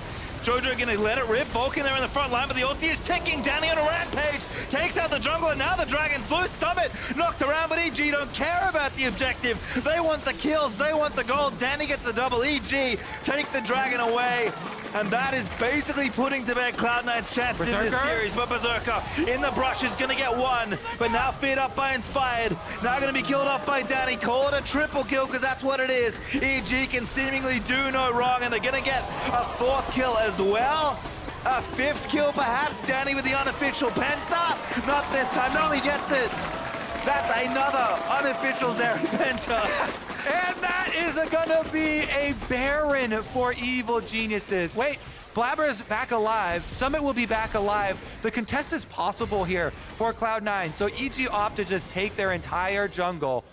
Jojo gonna let it rip. Vulcan there in the front line, but the ulti is ticking. Danny on a rampage. Takes out the jungle, and now the Dragon's loose. Summit knocked around, but EG don't care about the objective. They want the kills. They want the gold. Danny gets a double. EG take the Dragon away. And that is basically putting to bed Cloud9's chances in this series. But Berserker in the brush is going to get one. But now feared up by Inspired. Now going to be killed off by Danny. Call it a triple kill because that's what it is. EG can seemingly do no wrong. And they're going to get a 4th kill as well. A 5th kill perhaps. Danny with the unofficial Penta. Not this time. Not only gets it. That's another unofficial Zeri Penta. And that is gonna be a Baron for Evil Geniuses. Wait, Blabber's back alive. Summit will be back alive. The contest is possible here for Cloud9. So EG opt to just take their entire jungle.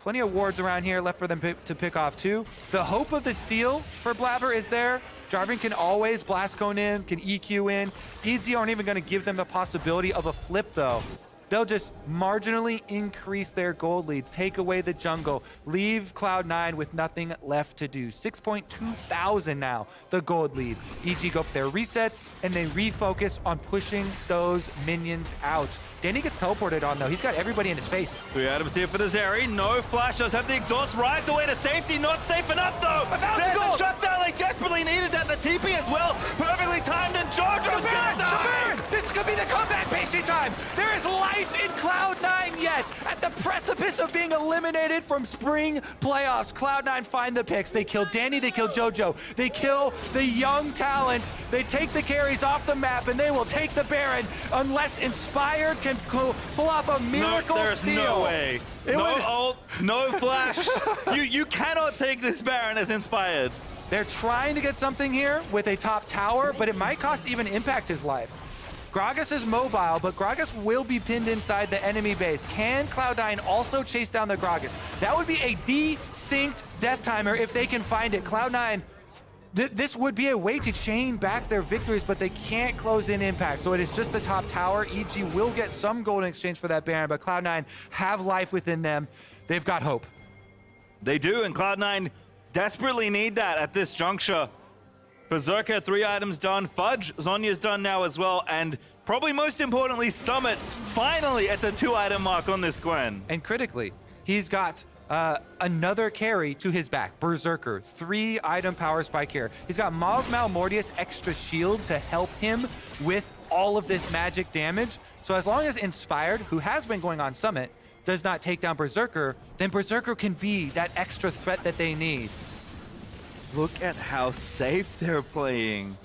Plenty of wards around here left for them to pick off too. The hope of the steal for Blabber is there. Jarvan can always blast cone in, can EQ in. EG aren't even gonna give them the possibility of a flip though. They'll just marginally increase their gold leads, take away the jungle, leave Cloud9 with nothing left to do. 6,200 now, the gold lead. EG go for their resets, and they refocus on pushing those minions out. Danny gets teleported on, though. He's got everybody in his face. 3 items here for the Zeri. No flash, does have the exhaust. Rides away to safety. Not safe enough, though. There's the shutdown. They desperately needed that. The TP as well. Perfectly timed, and Jojo's gonna die. The Baron! This could be the comeback pastry time. There is life in Cloud9 yet. At the precipice of being eliminated from spring playoffs, Cloud9 find the picks. They kill Danny, they kill Jojo. They kill the young talent. They take the carries off the map, and they will take the Baron unless Inspired can pull off a miracle there's steal. No way. No ult, no flash. you cannot take this Baron as Inspired. They're trying to get something here with a top tower, but it might cost even Impact his life. Gragas is mobile, but Gragas will be pinned inside the enemy base. Can Cloud9 also chase down the Gragas? That would be a desynced death timer if they can find it. Cloud9, this would be a way to chain back their victories, but they can't close in Impact. So it is just the top tower. EG will get some gold in exchange for that Baron, but Cloud9 have life within them. They've got hope. They do, and Cloud9 desperately need that at this juncture. Berserker, 3 items done. Fudge, Zhonya's done now as well. And probably most importantly, Summit finally at the 2-item mark on this Gwen. And critically, he's got another carry to his back. Berserker, 3-item power spike here. He's got Mav Malmortius extra shield to help him with all of this magic damage. So as long as Inspired, who has been going on Summit, does not take down Berserker, then Berserker can be that extra threat that they need. Look at how safe they're playing.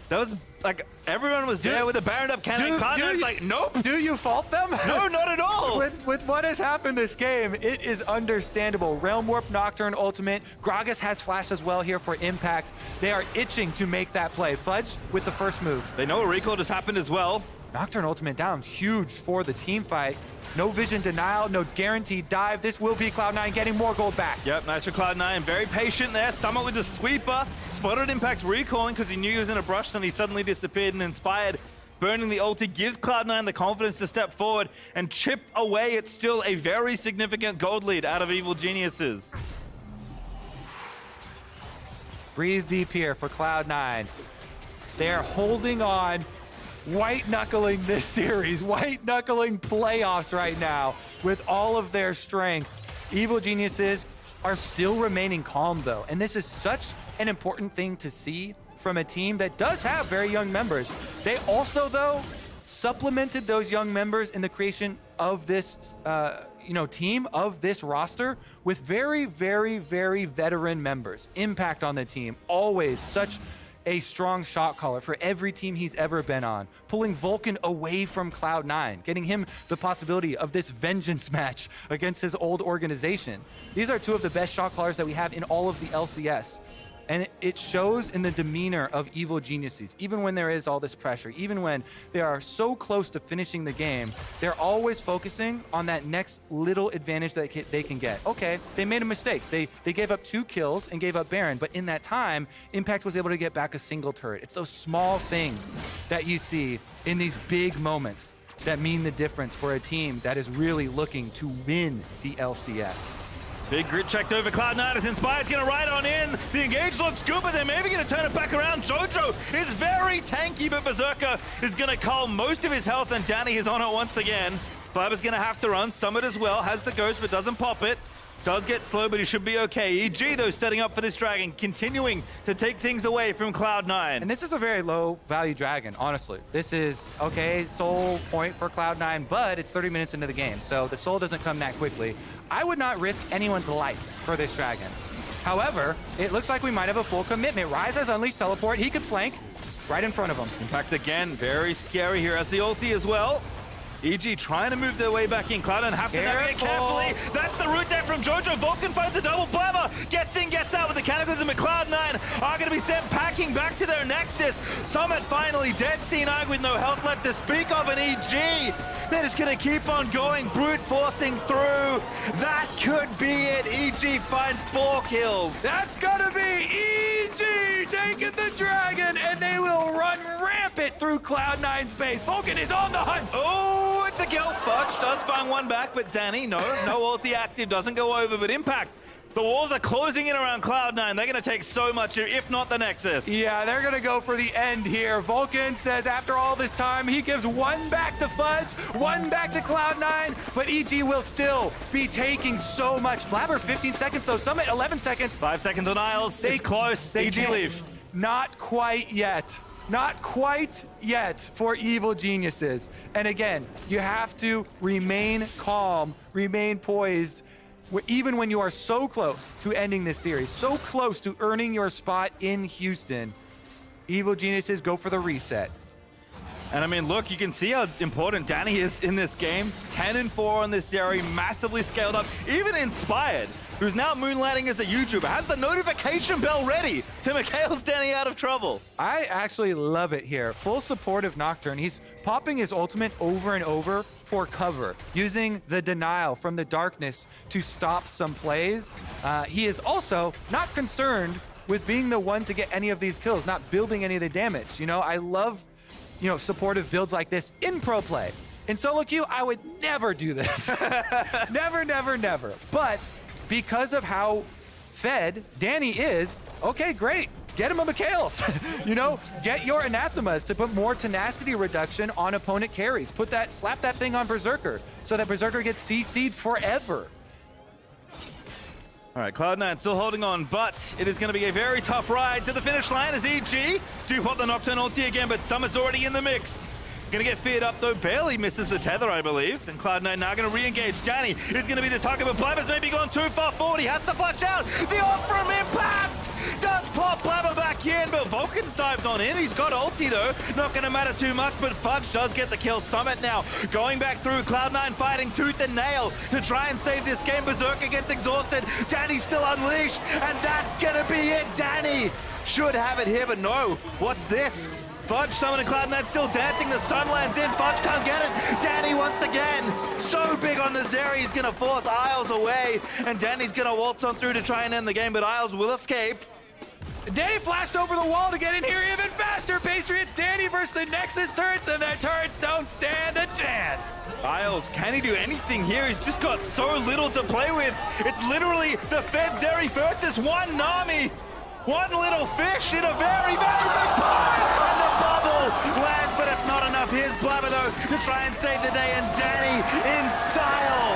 That was like everyone was there with the Baron up cannon. Cloud9's like, nope. Do you fault them? No, not at all. With what has happened this game, it is understandable. Realm Warp, Nocturne, Ultimate. Gragas has flash as well here for Impact. They are itching to make that play. Fudge with the first move. They know a recall just happened as well. Nocturne Ultimate down, huge for the team fight. No vision denial, no guaranteed dive. This will be Cloud9 getting more gold back. Yep, nice for Cloud9. Very patient there. Summit with the sweeper. Spotted Impact recalling because he knew he was in a brush, and he suddenly disappeared and Inspired. Burning the ulti gives Cloud9 the confidence to step forward and chip away at still a very significant gold lead out of Evil Geniuses. Breathe deep here for Cloud9. They're holding on. white-knuckling this series, white-knuckling playoffs right now with all of their strength. Evil Geniuses are still remaining calm, though, and this is such an important thing to see from a team that does have very young members. They also, though, supplemented those young members in the creation of this team, of this roster, with very, very, very veteran members. Impact on the team, always such a strong shot caller for every team he's ever been on, pulling Vulcan away from Cloud9, getting him the possibility of this vengeance match against his old organization. These are two of the best shot callers that we have in all of the LCS. And it shows in the demeanor of Evil Geniuses. Even when there is all this pressure, even when they are so close to finishing the game, they're always focusing on that next little advantage that they can get. Okay, they made a mistake. They gave up 2 kills and gave up Baron, but in that time, Impact was able to get back a single turret. It's those small things that you see in these big moments that mean the difference for a team that is really looking to win the LCS. Big grid checked over Cloud9 as Inspired's gonna ride on in. The engage looks good, but they're maybe gonna turn it back around. Jojo is very tanky, but Berserker is gonna cull most of his health, and Danny is on it once again. Fiber's gonna have to run. Summit as well, has the ghost, but doesn't pop it. Does get slow, but he should be okay. EG, though, setting up for this dragon, continuing to take things away from Cloud9. And this is a very low-value dragon, honestly. This is, okay, soul point for Cloud9, but it's 30 minutes into the game, so the soul doesn't come that quickly. I would not risk anyone's life for this dragon. However, it looks like we might have a full commitment. Ryze has Unleashed Teleport. He could flank right in front of him. Impact again, very scary here as the ulti as well. EG trying to move their way back in. Cloud9 have to navigate carefully. That's the route there from Jojo. Vulcan finds a double blabber. Gets in, gets out with the Cataclysm, and Cloud9 are going to be sent packing back to their Nexus. Summit finally dead. C9 with no health left to speak of, and EG, they're just going to keep on going, brute forcing through. That could be it. EG find 4 kills. That's going to be EG taking the dragon, and they will run rampant through Cloud9 space. Vulcan is on the hunt. Oh, it's a kill. Fudge does find one back, but Danny, no ulti active, doesn't go over, but Impact. The walls are closing in around Cloud9. They're going to take so much, if not the Nexus. Yeah, they're going to go for the end here. Vulcan says after all this time, he gives 1 back to Fudge, 1 back to Cloud9, but EG will still be taking so much. Blabber, 15 seconds though. Summit, 11 seconds. 5 seconds on Isles. It's close. EG leave. Not quite yet. Not quite yet for Evil Geniuses. And again, you have to remain calm, remain poised, even when you are so close to ending this series, so close to earning your spot in Houston. Evil Geniuses go for the reset. And I mean, look, you can see how important Danny is in this game. 10-4 on this series, massively scaled up. Even Inspired, who's now moonlighting as a YouTuber, has the notification bell ready to Mikhail's Danny out of trouble. I actually love it here. Full support of Nocturne. He's popping his ultimate over and over for cover, using the denial from the darkness to stop some plays. He is also not concerned with being the one to get any of these kills, not building any of the damage. You know, I love, supportive builds like this in pro play. In solo queue, I would never do this. Never, never, never. But because of how fed Danny is, okay, great. Get him a Mikhail's. Get your Anathemas to put more tenacity reduction on opponent carries. Slap that thing on Berserker so that Berserker gets CC'd forever. All right, Cloud9 still holding on, but it is going to be a very tough ride to the finish line as EG do pop the Nocturne ulti again, but Summit's already in the mix. Gonna get feared up though, barely misses the tether, I believe. And Cloud9 now gonna re-engage. Danny is gonna be the target, but Blabber's maybe gone too far forward. He has to flush out. The ult from Impact does pop Blabber back in, but Vulcan's dived on in. He's got ulti though. Not gonna matter too much, but Fudge does get the kill. Summit now going back through. Cloud9 fighting tooth and nail to try and save this game. Berserker gets exhausted. Danny's still unleashed, and that's gonna be it. Danny should have it here, but no. What's this? Fudge summoning Cloud9 still dancing. The stun lands in. Fudge can't get it. Danny once again. So big on the Zeri. He's going to force Isles away. And Danny's going to waltz on through to try and end the game, but Isles will escape. Danny flashed over the wall to get in here even faster. Patriots, Danny versus the Nexus turrets, and their turrets don't stand a chance. Isles, can he do anything here? He's just got so little to play with. It's literally the Fed Zeri versus one Nami. One little fish in a very, very big pond. And the bubble lands, but it's not enough. Here's Blabber, though, to try and save the day, and Danny, in style,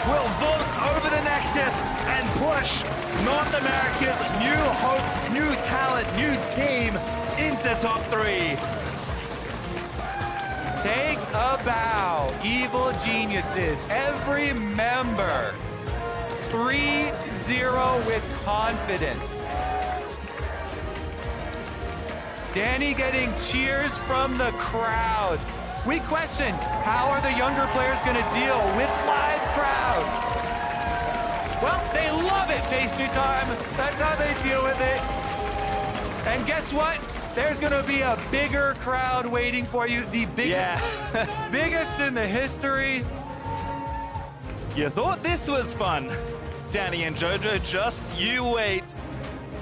will vault over the Nexus and push North America's new hope, new talent, new team into top 3. Take a bow, evil geniuses. Every member. 3-0 with confidence. Danny getting cheers from the crowd. We question, how are the younger players going to deal with live crowds? Well, they love it, pastry time. That's how they deal with it. And guess what? There's going to be a bigger crowd waiting for you. The biggest, biggest in the history. You thought this was fun, Danny and JoJo, just you wait.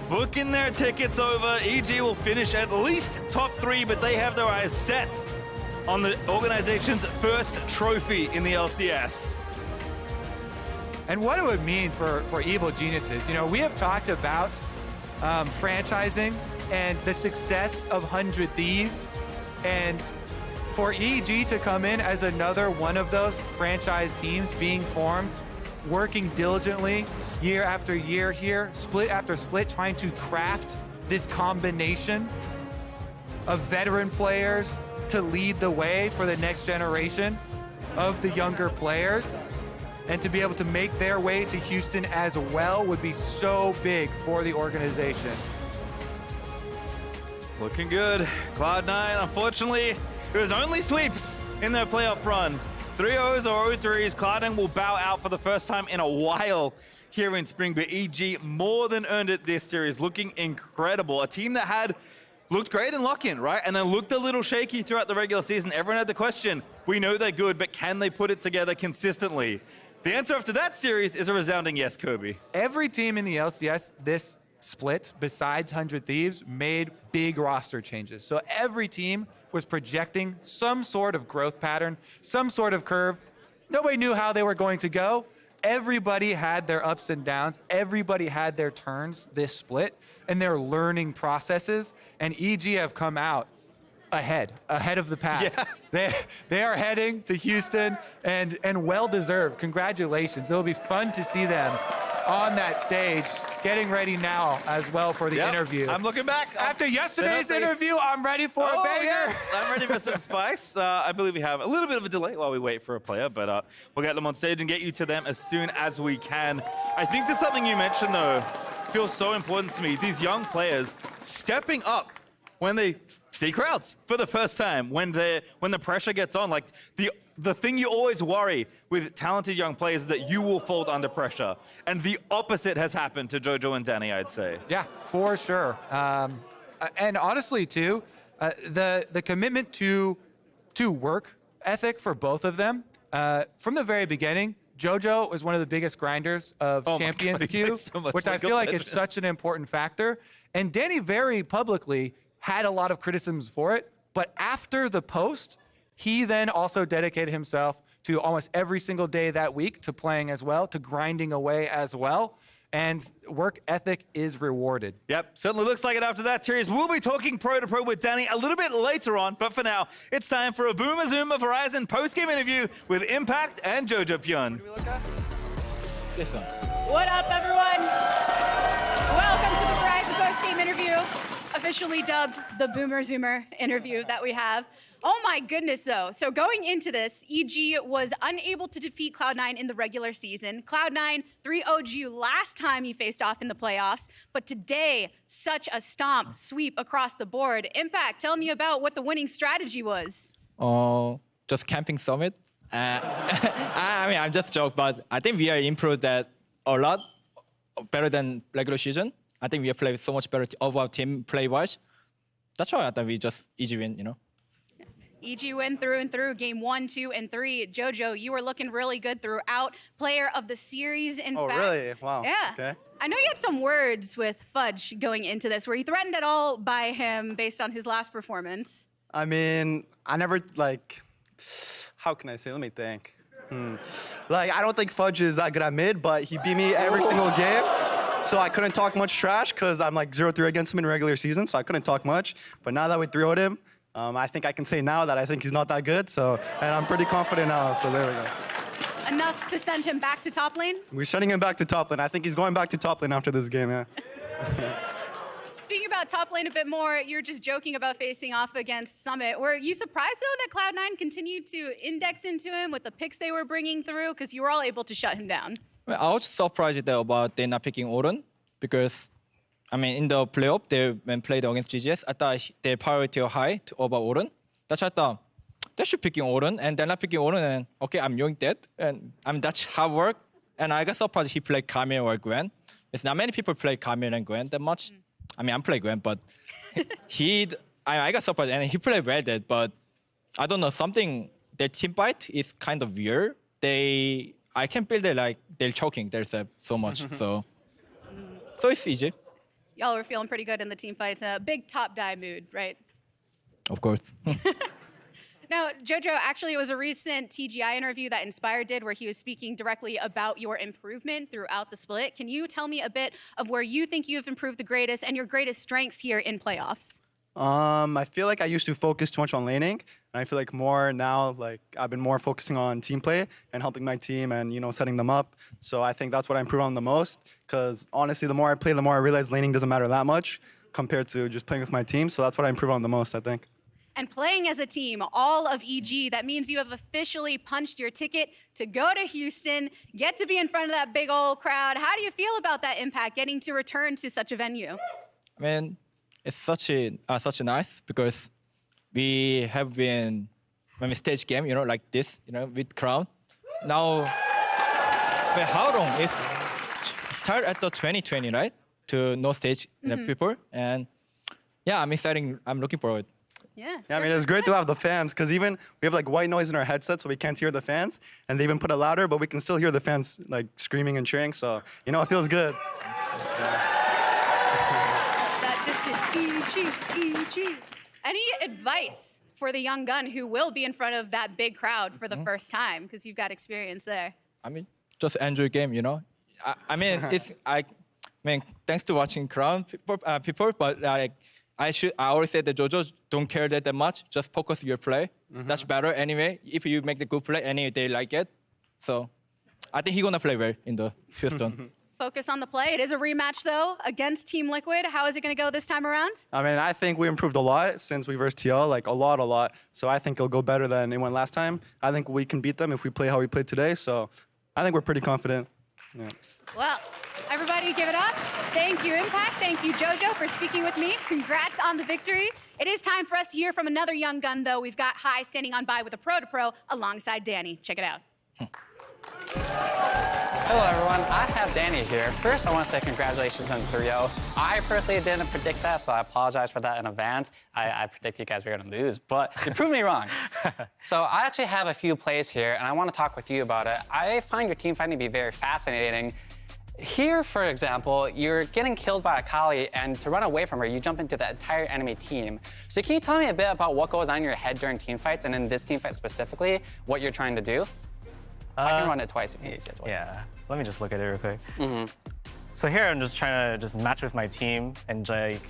Booking their tickets over, EG will finish at least top 3, but they have their eyes set on the organization's first trophy in the LCS. And what it would mean for evil geniuses. You know, we have talked about franchising and the success of 100 Thieves. And for EG to come in as another one of those franchise teams being formed, working diligently year after year here, split after split, trying to craft this combination of veteran players to lead the way for the next generation of the younger players, and to be able to make their way to Houston as well would be so big for the organization. Looking good. Cloud9, unfortunately, it was only sweeps in their playoff run. 3-0s or 0-3s, Cloud9 will bow out for the first time in a while here in Spring, but EG more than earned it this series, looking incredible. A team that had looked great in lock-in, right? And then looked a little shaky throughout the regular season. Everyone had the question, we know they're good, but can they put it together consistently? The answer after that series is a resounding yes, Kirby. Every team in the LCS this split, besides 100 Thieves, made big roster changes. So every team was projecting some sort of growth pattern, some sort of curve. Nobody knew how they were going to go. Everybody had their ups and downs. Everybody had their turns this split and their learning processes. And EG have come out ahead of the pack. Yeah. They are heading to Houston, and well-deserved. Congratulations. It'll be fun to see them on that stage, getting ready now as well for the interview. I'm looking back. After yesterday's interview, I'm ready for a banger. Yes. I'm ready for some spice. I believe we have a little bit of a delay while we wait for a player, but we'll get them on stage and get you to them as soon as we can. I think there's something you mentioned, though, feels so important to me. These young players stepping up when they see crowds for the first time, when the pressure gets on. Like the thing you always worry with talented young players is that you will fold under pressure. And the opposite has happened to JoJo and Danny, I'd say. Yeah, for sure. And honestly, too, the commitment to work ethic for both of them, from the very beginning, JoJo was one of the biggest grinders of Champions Queue, which I feel like is such an important factor. And Danny very publicly had a lot of criticisms for it, but after the post, he then also dedicated himself to almost every single day that week to playing as well, to grinding away as well, and work ethic is rewarded. Yep, certainly looks like it after that series. We'll be talking pro to pro with Danny a little bit later on, but for now, it's time for a Boomer Zoomer Verizon post-game interview with Impact and JoJo Pyun. Listen. What up, everyone? Welcome to the Verizon post-game interview, officially dubbed the Boomer Zoomer interview that we have. Oh my goodness, though. So going into this, EG was unable to defeat Cloud9 in the regular season. Cloud9 3-0'd you last time you faced off in the playoffs, but today, such a sweep across the board. Impact, tell me about what the winning strategy was. Just camping Summit. I mean, I'm just joking, but I think we are improved that a lot better than regular season. I think we have played so much better of our team play-wise. That's why I thought we just easy win, you know. EG win through and through, game 1, 2, and 3. JoJo, you were looking really good throughout. Player of the series, in fact. Oh, really? Wow. Yeah. Okay. I know you had some words with Fudge going into this. Were you threatened at all by him based on his last performance? I mean, I never, like, how can I say? Let me think. Like, I don't think Fudge is that good at mid, but he beat me every single game. So I couldn't talk much trash because I'm like 0-3 against him in regular season, so I couldn't talk much. But now that we 3-0'd him, I think I can say now that I think he's not that good. So, and I'm pretty confident now. So there we go. Enough to send him back to top lane? We're sending him back to top lane. I think he's going back to top lane after this game, yeah. Speaking about top lane a bit more, you're just joking about facing off against Summit. Were you surprised, though, that Cloud9 continued to index into him with the picks they were bringing through? Because you were all able to shut him down. Well, I was surprised about they not picking Oden because, I mean, in the playoff, when played against GGS, I thought their priority was high over Oden. That's why I thought they should picking Oden, and they're not picking Oden, and okay, I'm doing that, and that's hard work. And I got surprised he played Camille or Gwen. It's not many people play Camille and Gwen that much. I mean, I'm playing Gwen, but I got surprised, and he played well that, but I don't know, something, their team fight is kind of weird. I can feel they're choking themselves so much, so it's easy. Y'all were feeling pretty good in the team fights. A big top die mood, right? Of course. Now, Jojo, actually, it was a recent TGI interview that Inspired did where he was speaking directly about your improvement throughout the split. Can you tell me a bit of where you think you have improved the greatest and your greatest strengths here in playoffs? I feel like I used to focus too much on laning, and I feel like more now, like I've been more focusing on team play and helping my team and, you know, setting them up. So I think that's what I improve on the most, because honestly, the more I play, the more I realize laning doesn't matter that much compared to just playing with my team. So that's what I improve on the most, I think. And playing as a team, all of EG, that means you have officially punched your ticket to go to Houston, get to be in front of that big old crowd. How do you feel about that impact, getting to return to such a venue? I mean, it's such a nice because we have been when we stage game, you know, like this, you know, with crowd. Now, how long? It started at the 2020, right? To no stage people, and yeah, I'm excited. I'm looking forward. Yeah. Yeah, I mean, it's great to have the fans because even we have like white noise in our headsets, so we can't hear the fans, and they even put it louder, but we can still hear the fans like screaming and cheering. So you know, it feels good. That distant EG. Any advice for the young gun who will be in front of that big crowd for the first time? Because you've got experience there. I mean, just enjoy game, you know. I mean, thanks to watching crowd people, but like. I always say that JoJo don't care that much. Just focus your play. That's better anyway. If you make the good play, anyway they like it. So I think he's gonna play well in the Houston. Focus on the play. It is a rematch though against Team Liquid. How is it gonna go this time around? I mean, I think we improved a lot since we versed TL, like a lot. So I think it'll go better than it went last time. I think we can beat them if we play how we played today. So I think we're pretty confident. Yeah. Well, everybody give it up. Thank you, Impact. Thank you, JoJo, for speaking with me. Congrats on the victory. It is time for us to hear from another young gun, though. We've got High standing on by with a pro-to-pro alongside Danny. Check it out. Hello, everyone. I have Danny here. First, I want to say congratulations on 3-0. I personally didn't predict that, so I apologize for that in advance. I predict you guys were going to lose, but you proved me wrong. So I actually have a few plays here, and I want to talk with you about it. I find your team fighting to be very fascinating. Here, for example, you're getting killed by Akali, and to run away from her, you jump into the entire enemy team. So can you tell me a bit about what goes on in your head during team fights, and in this team fight specifically, what you're trying to do? I can run it twice if you need to. Yeah, let me just look at it real quick. So here I'm just trying to just match with my team and like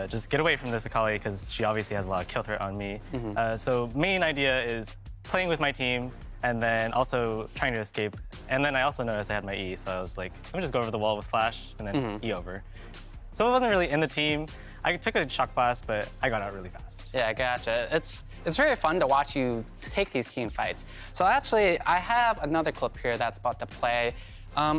just get away from this Akali because she obviously has a lot of kill threat on me. So main idea is playing with my team and then also trying to escape. And then I also noticed I had my E, so I was like, let me just go over the wall with Flash and then E over. So it wasn't really in the team. I took a shock blast, but I got out really fast. Yeah, I gotcha. It's very fun to watch you take these team fights. So actually, I have another clip here that's about to play.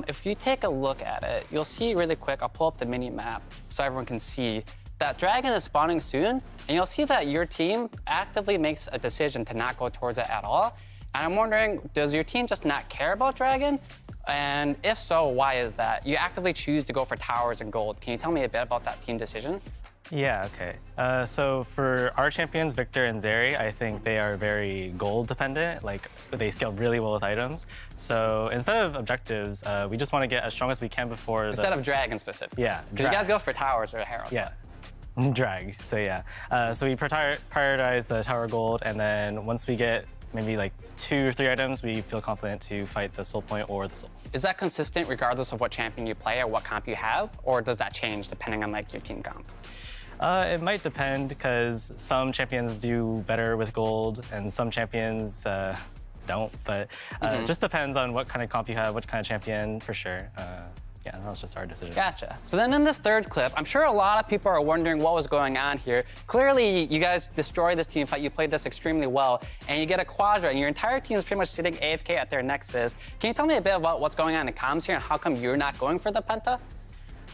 If you take a look at it, you'll see really quick, I'll pull up the mini map so everyone can see that Dragon is spawning soon, and you'll see that your team actively makes a decision to not go towards it at all. And I'm wondering, does your team just not care about Dragon? And if so, why is that? You actively choose to go for towers and gold. Can you tell me a bit about that team decision? Yeah, okay. So for our champions, Victor and Zeri, I think they are very gold dependent. Like they scale really well with items. So instead of objectives, we just want to get as strong as we can before Instead of Dragon specific. Yeah. Because you guys go for towers or Herald. Yeah. Drag, so yeah. So we prioritize the tower gold, and then once we get maybe like 2 or 3 items, we feel confident to fight the soul point or the soul. Is that consistent regardless of what champion you play or what comp you have, or does that change depending on like your team comp? It might depend because some champions do better with gold and some champions don't, but it just depends on what kind of comp you have, what kind of champion for sure. Yeah, that was just our decision. Gotcha. So then in this third clip, I'm sure a lot of people are wondering what was going on here. Clearly, you guys destroyed this team fight. You played this extremely well, and you get a Quadra, and your entire team is pretty much sitting AFK at their Nexus. Can you tell me a bit about what's going on in comms here and how come you're not going for the Penta?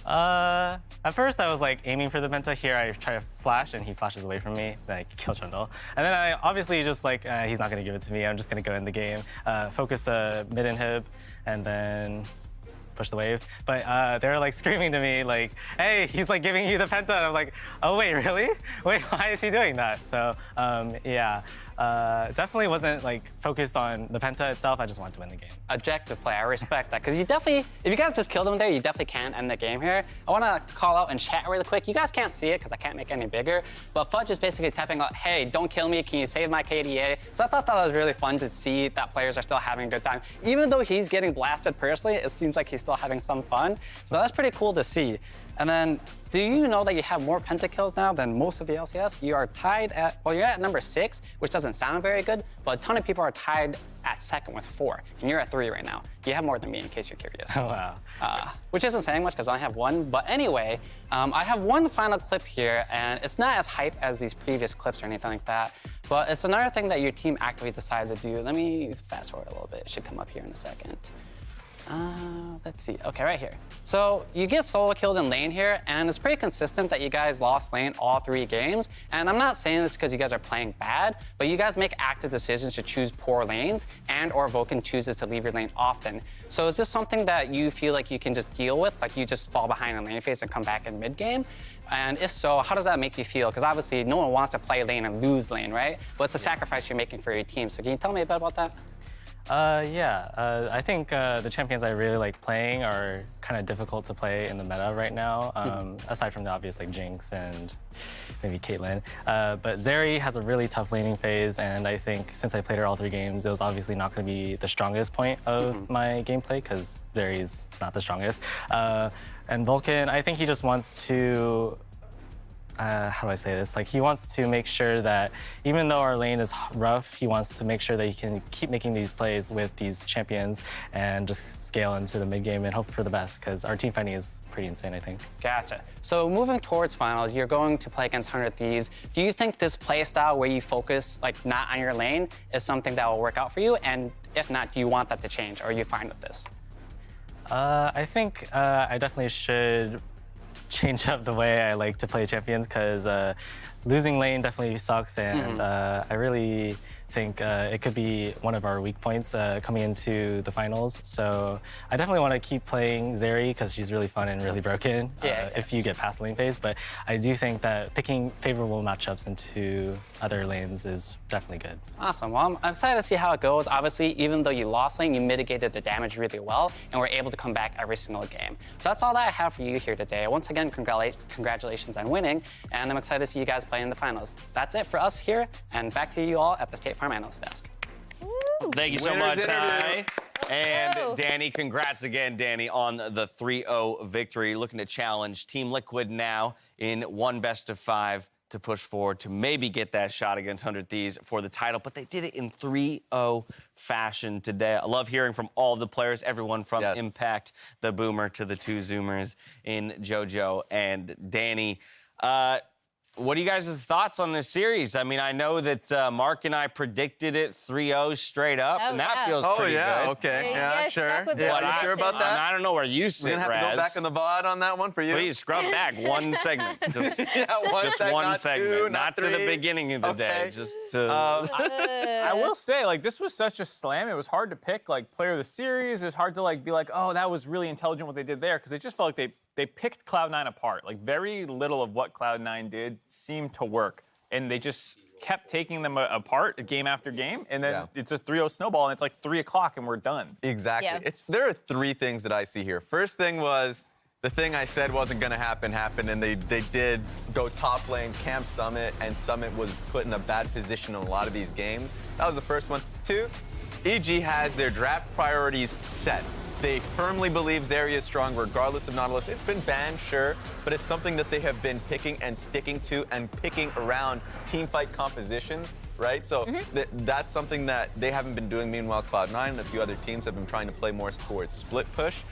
At first I was like aiming for the Penta. Here I try to flash and he flashes away from me, then I kill Trundle. And then I obviously just like, he's not gonna give it to me, I'm just gonna go in the game, focus the mid inhib, and then push the wave. But they're like screaming to me like, hey, he's like giving you the Penta. And I'm like, oh wait, really? Wait, why is he doing that? So yeah, definitely wasn't like focused on the Penta itself. I just wanted to win the game. Objective play, I respect that. Because you definitely, if you guys just killed him there, you definitely can end the game here. I want to call out in chat really quick. You guys can't see it because I can't make it any bigger. But Fudge is basically tapping out, hey, don't kill me. Can you save my KDA? So I thought that was really fun to see that players are still having a good time. Even though he's getting blasted personally, it seems like he's still having some fun. So that's pretty cool to see. And then, do you know that you have more pentakills now than most of the LCS? You are tied at, well, you're at number 6, which doesn't sound very good, but a ton of people are tied at 2nd with 4, and you're at 3 right now. You have more than me, in case you're curious. Oh, wow. Which isn't saying much, because I only have 1. But anyway, I have one final clip here, and it's not as hype as these previous clips or anything like that, but it's another thing that your team actively decides to do. Let me fast forward a little bit. It should come up here in a second. Let's see. Okay, right here. So you get solo killed in lane here, and it's pretty consistent that you guys lost lane all 3 games. And I'm not saying this because you guys are playing bad, but you guys make active decisions to choose poor lanes, and or Vulcan chooses to leave your lane often. So is this something that you feel like you can just deal with? Like you just fall behind in lane phase and come back in mid game? And if so, how does that make you feel? Because obviously no one wants to play lane and lose lane, right? But it's a sacrifice you're making for your team. So can you tell me a bit about that? Yeah, I think the champions I really like playing are kind of difficult to play in the meta right now, aside from the obvious like Jinx and maybe Caitlyn. But Zeri has a really tough laning phase, and I think since I played her all 3 games, it was obviously not going to be the strongest point of my gameplay because Zeri's not the strongest. And Vulcan, I think he just wants to how do I say this? Like he wants to make sure that even though our lane is rough, he wants to make sure that he can keep making these plays with these champions and just scale into the mid game and hope for the best because our team fighting is pretty insane, I think. Gotcha. So moving towards finals, you're going to play against 100 Thieves. Do you think this play style where you focus like not on your lane is something that will work out for you? And if not, do you want that to change or are you fine with this? I think I definitely should change up the way I like to play champions because losing lane definitely sucks, and I really think it could be one of our weak points coming into the finals. So I definitely want to keep playing Zeri because she's really fun and really broken if you get past lane phase. But I do think that picking favorable matchups into other lanes is definitely good. Awesome. Well, I'm excited to see how it goes. Obviously, even though you lost lane, you mitigated the damage really well and were able to come back every single game. So that's all that I have for you here today. Once again, congratulations on winning, and I'm excited to see you guys play in the finals. That's it for us here, and back to you all at the State Farm Analyst Desk. Thank you so much, Ty. And Danny, congrats again, Danny, on the 3-0 victory. Looking to challenge Team Liquid now in 1 best-of-5 to push forward to maybe get that shot against 100 Thieves for the title. But they did it in 3-0 fashion today. I love hearing from all the players, everyone from Impact, the Boomer, to the 2 Zoomers in JoJo and Danny. What are you guys' thoughts on this series? I mean, I know that Mark and I predicted it 3-0 straight up, and that feels pretty good. Okay. Yeah, sure. Yeah, are you sure about that? I don't know where you sit, We're gonna have to go back in the VOD on that one for you. Please, scrub back 1 segment. Just, one segment. Not to the 3. beginning of the day. Just to... I will say, like, this was such a slam. It was hard to pick, like, player of the series. It was hard to, like, be like, oh, that was really intelligent what they did there, because it just felt like they picked Cloud9 apart. Like, very little of what Cloud9 did seemed to work. And they just kept taking them apart game after game. And then it's a 3-0 snowball, and it's like 3 o'clock, and we're done. Exactly. There are 3 things that I see here. First thing was, the thing I said wasn't going to happen happened, and they did go top lane, camp Summit, and Summit was put in a bad position in a lot of these games. That was the first one. 2, EG has their draft priorities set. They firmly believe Zarya is strong regardless of Nautilus. It's been banned, sure, but it's something that they have been picking and sticking to and picking around teamfight compositions, right? So that's something that they haven't been doing. Meanwhile, Cloud9 and a few other teams have been trying to play more towards split push.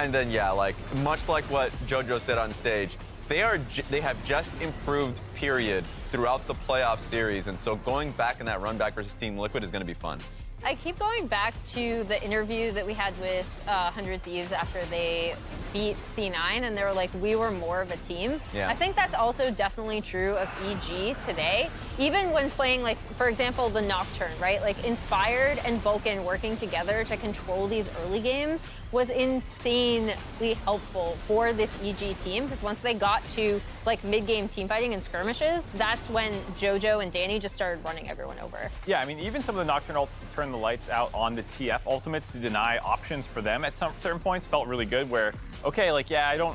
And then, yeah, like much like what JoJo said on stage, they have just improved, period, throughout the playoff series. And so going back in that run back versus Team Liquid is going to be fun. I keep going back to the interview that we had with 100 Thieves after they beat C9, and they were like, we were more of a team. Yeah. I think that's also definitely true of EG today. Even when playing, like, for example, the Nocturne, right? Like, Inspired and Vulcan working together to control these early games was insanely helpful for this EG team, because once they got to like mid-game team fighting and skirmishes, that's when JoJo and Danny just started running everyone over. Yeah, I mean, even some of the Nocturne ults to turn the lights out on the TF ultimates to deny options for them at some certain points felt really good, where, okay, like, yeah,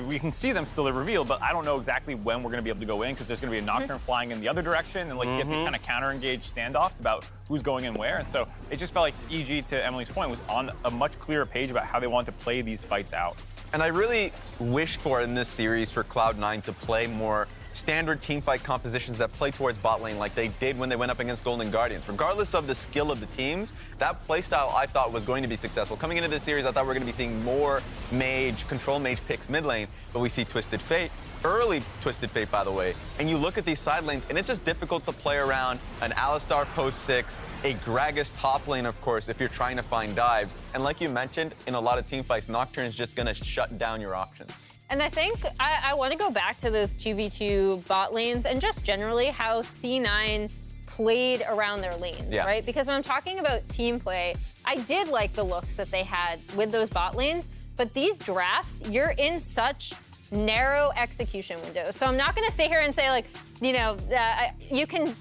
we can see them still at reveal, but I don't know exactly when we're going to be able to go in, because there's going to be a Nocturne flying in the other direction, and like you get these kind of counter-engaged standoffs about who's going in where. And so it just felt like EG, to Emily's point, was on a much clearer page about how they want to play these fights out. And I really wished for in this series for Cloud9 to play more standard teamfight compositions that play towards bot lane like they did when they went up against Golden Guardians. Regardless of the skill of the teams, that playstyle I thought was going to be successful. Coming into this series, I thought we were going to be seeing more mage, control mage picks mid lane, but we see Twisted Fate, early Twisted Fate, by the way, and you look at these side lanes, and it's just difficult to play around an Alistar post 6, a Gragas top lane, of course, if you're trying to find dives. And like you mentioned, in a lot of team fights, Nocturne's just going to shut down your options. And I think I want to go back to those 2v2 bot lanes and just generally how C9 played around their lanes, right? Because when I'm talking about team play, I did like the looks that they had with those bot lanes, but these drafts, you're in such narrow execution windows. So I'm not going to sit here and say, like, you know, you can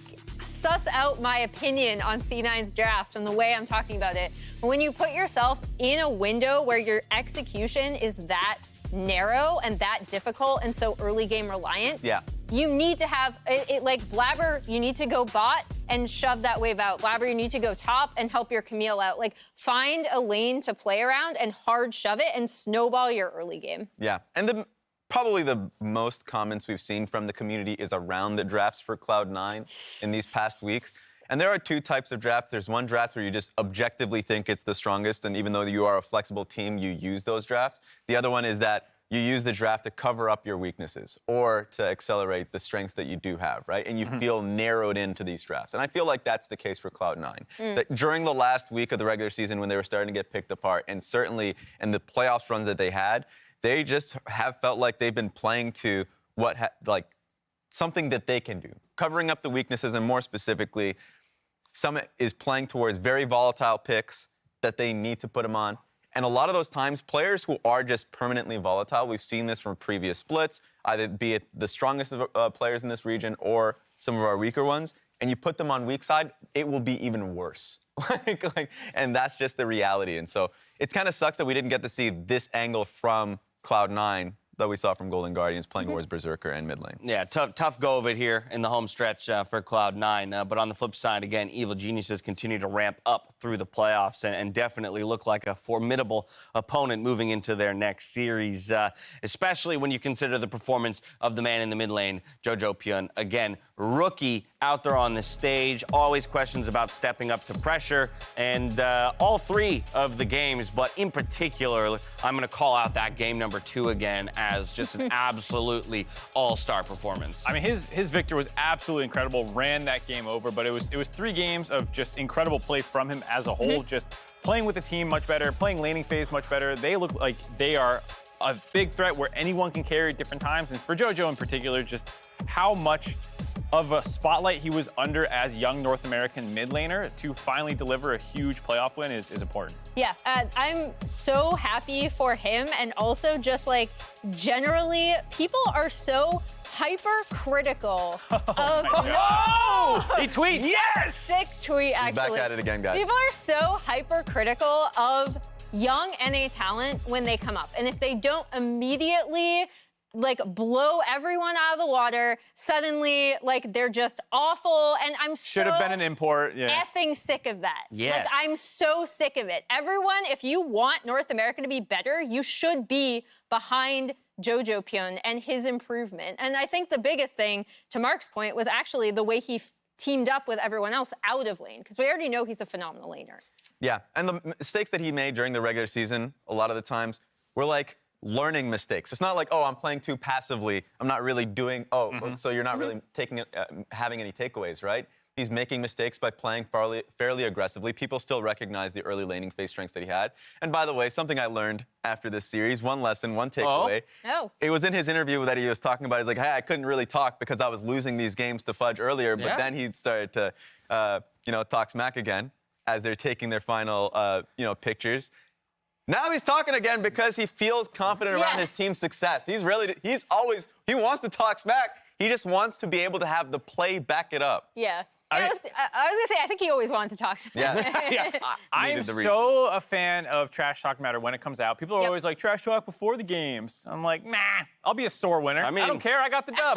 suss out my opinion on C9's drafts from the way I'm talking about it. But when you put yourself in a window where your execution is that narrow and that difficult and so early game reliant, you need to have like Blabber, you need to go bot and shove that wave out. Blabber, you need to go top and help your Camille out. Like, find a lane to play around and hard shove it and snowball your early game. Yeah, and probably the most comments we've seen from the community is around the drafts for Cloud9 in these past weeks. And there are two types of drafts. There's one draft where you just objectively think it's the strongest, and even though you are a flexible team, you use those drafts. The other one is that you use the draft to cover up your weaknesses or to accelerate the strengths that you do have, right? And you feel narrowed into these drafts. And I feel like that's the case for Cloud9. That during the last week of the regular season when they were starting to get picked apart, and certainly in the playoffs runs that they had, they just have felt like they've been playing to what, like, something that they can do. Covering up the weaknesses, and more specifically, Summit is playing towards very volatile picks that they need to put them on. And a lot of those times, players who are just permanently volatile, we've seen this from previous splits, either be it the strongest of players in this region or some of our weaker ones, and you put them on weak side, it will be even worse. And that's just the reality. And so it kind of sucks that we didn't get to see this angle from Cloud9 that we saw from Golden Guardians playing towards Berserker and mid lane. Yeah, tough go of it here in the home stretch for Cloud9. But on the flip side, again, Evil Geniuses continue to ramp up through the playoffs and definitely look like a formidable opponent moving into their next series, especially when you consider the performance of the man in the mid lane, JoJo Pyun. Again, rookie out there on the stage, always questions about stepping up to pressure, and all three of the games, but in particular, I'm going to call out that game number 2 again as just an absolutely all-star performance. I mean, his victor was absolutely incredible, ran that game over, but it was 3 games of just incredible play from him as a whole, just playing with the team much better, playing laning phase much better. They look like they are a big threat where anyone can carry at different times, and for JoJo in particular, just how much of a spotlight he was under as young North American mid laner to finally deliver a huge playoff win is important. Yeah, I'm so happy for him, and also just like generally, people are so hypercritical of He tweets. Yes! Sick tweet, actually. Back at it again, guys. People are so hypercritical of young NA talent when they come up. And if they don't immediately like blow everyone out of the water, suddenly like they're just awful. And I'm Should have been an import. Yeah. effing sick of that. Yes. Like I'm so sick of it. Everyone, if you want North America to be better, you should be behind Jojo Pyun and his improvement. And I think the biggest thing, to Mark's point, was actually the way he teamed up with everyone else out of lane, because we already know he's a phenomenal laner. Yeah, and the mistakes that he made during the regular season, a lot of the times, were like learning mistakes. It's not like, oh, I'm playing too passively. I'm not really doing, so you're not really having any takeaways, right? He's making mistakes by playing fairly aggressively. People still recognize the early laning phase strengths that he had. And by the way, something I learned after this series, one lesson, one takeaway. Oh. It was in his interview that he was talking about. He's like, hey, I couldn't really talk because I was losing these games to Fudge earlier, but then he started to, talk smack again as they're taking their final, pictures. Now he's talking again because he feels confident around his team's success. He wants to talk smack. He just wants to be able to have the play back it up. Yeah. I was gonna say, I think he always wanted to talk. Yeah. I am so a fan of trash talk matter when it comes out. People are always like, trash talk before the games. I'm like, nah, I'll be a sore winner. I don't care. I got the dub.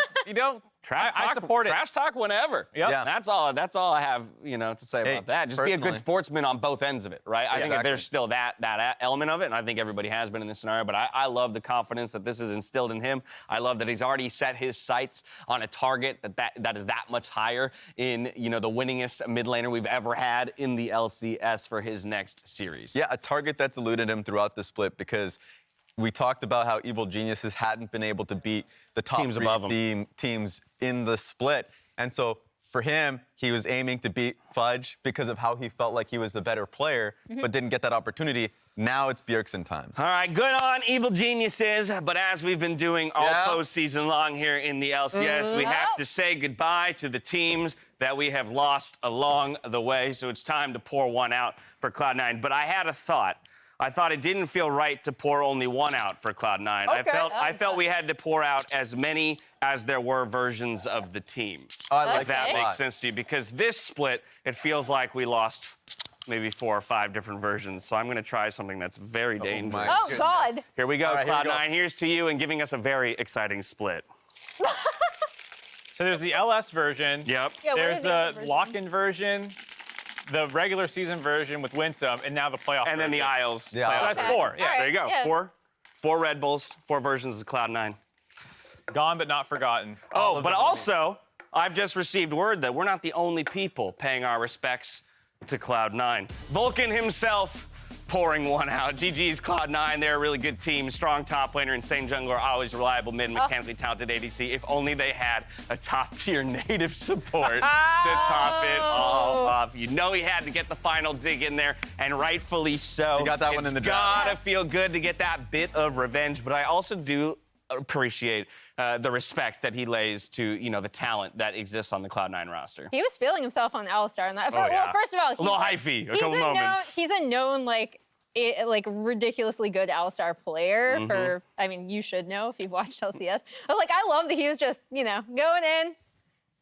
I support it. Trash talk whenever. Yep. Yeah. That's all I have, to say about that. Just be a good sportsman on both ends of it, right? I think that there's still that element of it, and I think everybody has been in this scenario, but I love the confidence that this is instilled in him. I love that he's already set his sights on a target that is that much higher in, the winningest mid laner we've ever had in the LCS for his next series. Yeah, a target that's eluded him throughout the split, because we talked about how Evil Geniuses hadn't been able to beat the top Teams above him. teams in the split. And so for him, he was aiming to beat Fudge because of how he felt like he was the better player, but didn't get that opportunity. Now it's Bjergsen time. All right, good on Evil Geniuses, but as we've been doing all postseason long here in the LCS, we have to say goodbye to the teams that we have lost along the way, so it's time to pour one out for Cloud9. But I had a thought. I thought it didn't feel right to pour only one out for Cloud9. Okay. I felt we had to pour out as many as there were versions of the team. I like if that makes sense to you, because this split, it feels like we lost maybe 4 or 5 different versions. So I'm going to try something that's very dangerous. Oh, God. Here we go, All right, Cloud9. Here's to you and giving us a very exciting split. So there's the LS version. Yep. Yeah, what There's are the other the versions? lock-in version, the regular season version with Winsome, and now the playoff And then the version. Isles. Yeah. So that's 4. Yeah. All right. There you go. Yeah. Four Red Bulls, 4 versions of Cloud9. Gone but not forgotten. Oh, but also, I've just received word that we're not the only people paying our respects to Cloud9. Vulcan himself pouring one out. GG's Cloud9, they're a really good team. Strong top laner, insane jungler, always reliable mid, mechanically talented ADC. If only they had a top-tier native support to top it all off. You know he had to get the final dig in there, and rightfully so. He got that one in the draft. Gotta feel good to get that bit of revenge, but I also do appreciate the respect that he lays to, the talent that exists on the Cloud9 roster. He was feeling himself on Alistar. And that. Oh, yeah. Well, first of all, A little hyphy, a he's couple moments. He's a known, like ridiculously good Alistar player. For, I mean, you should know if you've watched LCS. But I love that he was just, going in.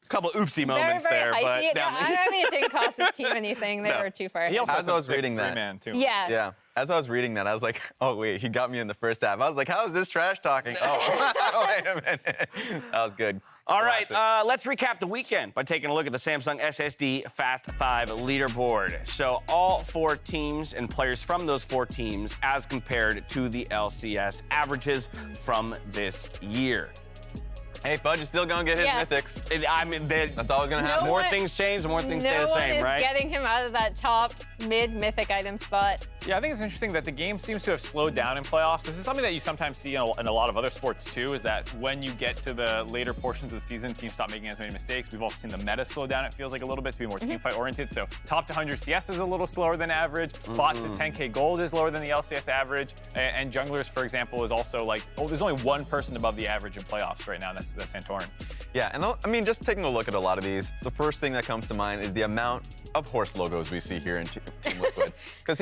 Couple oopsie Very, moments very there, hypey. but I mean, it didn't cost his team anything. They were too far He ahead. also As I was reading that. Man too. Yeah. As I was reading that, I was like, oh, wait, he got me in the first half. I was like, how is this trash talking? Oh, wait a minute. That was good. All right, let's recap the weekend by taking a look at the Samsung SSD Fast 5 leaderboard. So all 4 teams and players from those 4 teams as compared to the LCS averages from this year. Hey, Fudge is still going to get his mythics. That's always going to happen. More things change, the more things stay the same, right? Getting him out of that top mid-mythic item spot. Yeah, I think it's interesting that the game seems to have slowed down in playoffs. This is something that you sometimes see in a lot of other sports too, is that when you get to the later portions of the season, teams stop making as many mistakes. We've also seen the meta slow down, it feels like a little bit, to be more teamfight oriented. So top to 100 CS is a little slower than average. Bot to 10K gold is lower than the LCS average. And junglers, for example, is also there's only one person above the average in playoffs right now, and that's Santorin. Yeah, and I mean, just taking a look at a lot of these, the first thing that comes to mind is the amount of horse logos we see here in Team Liquid. Because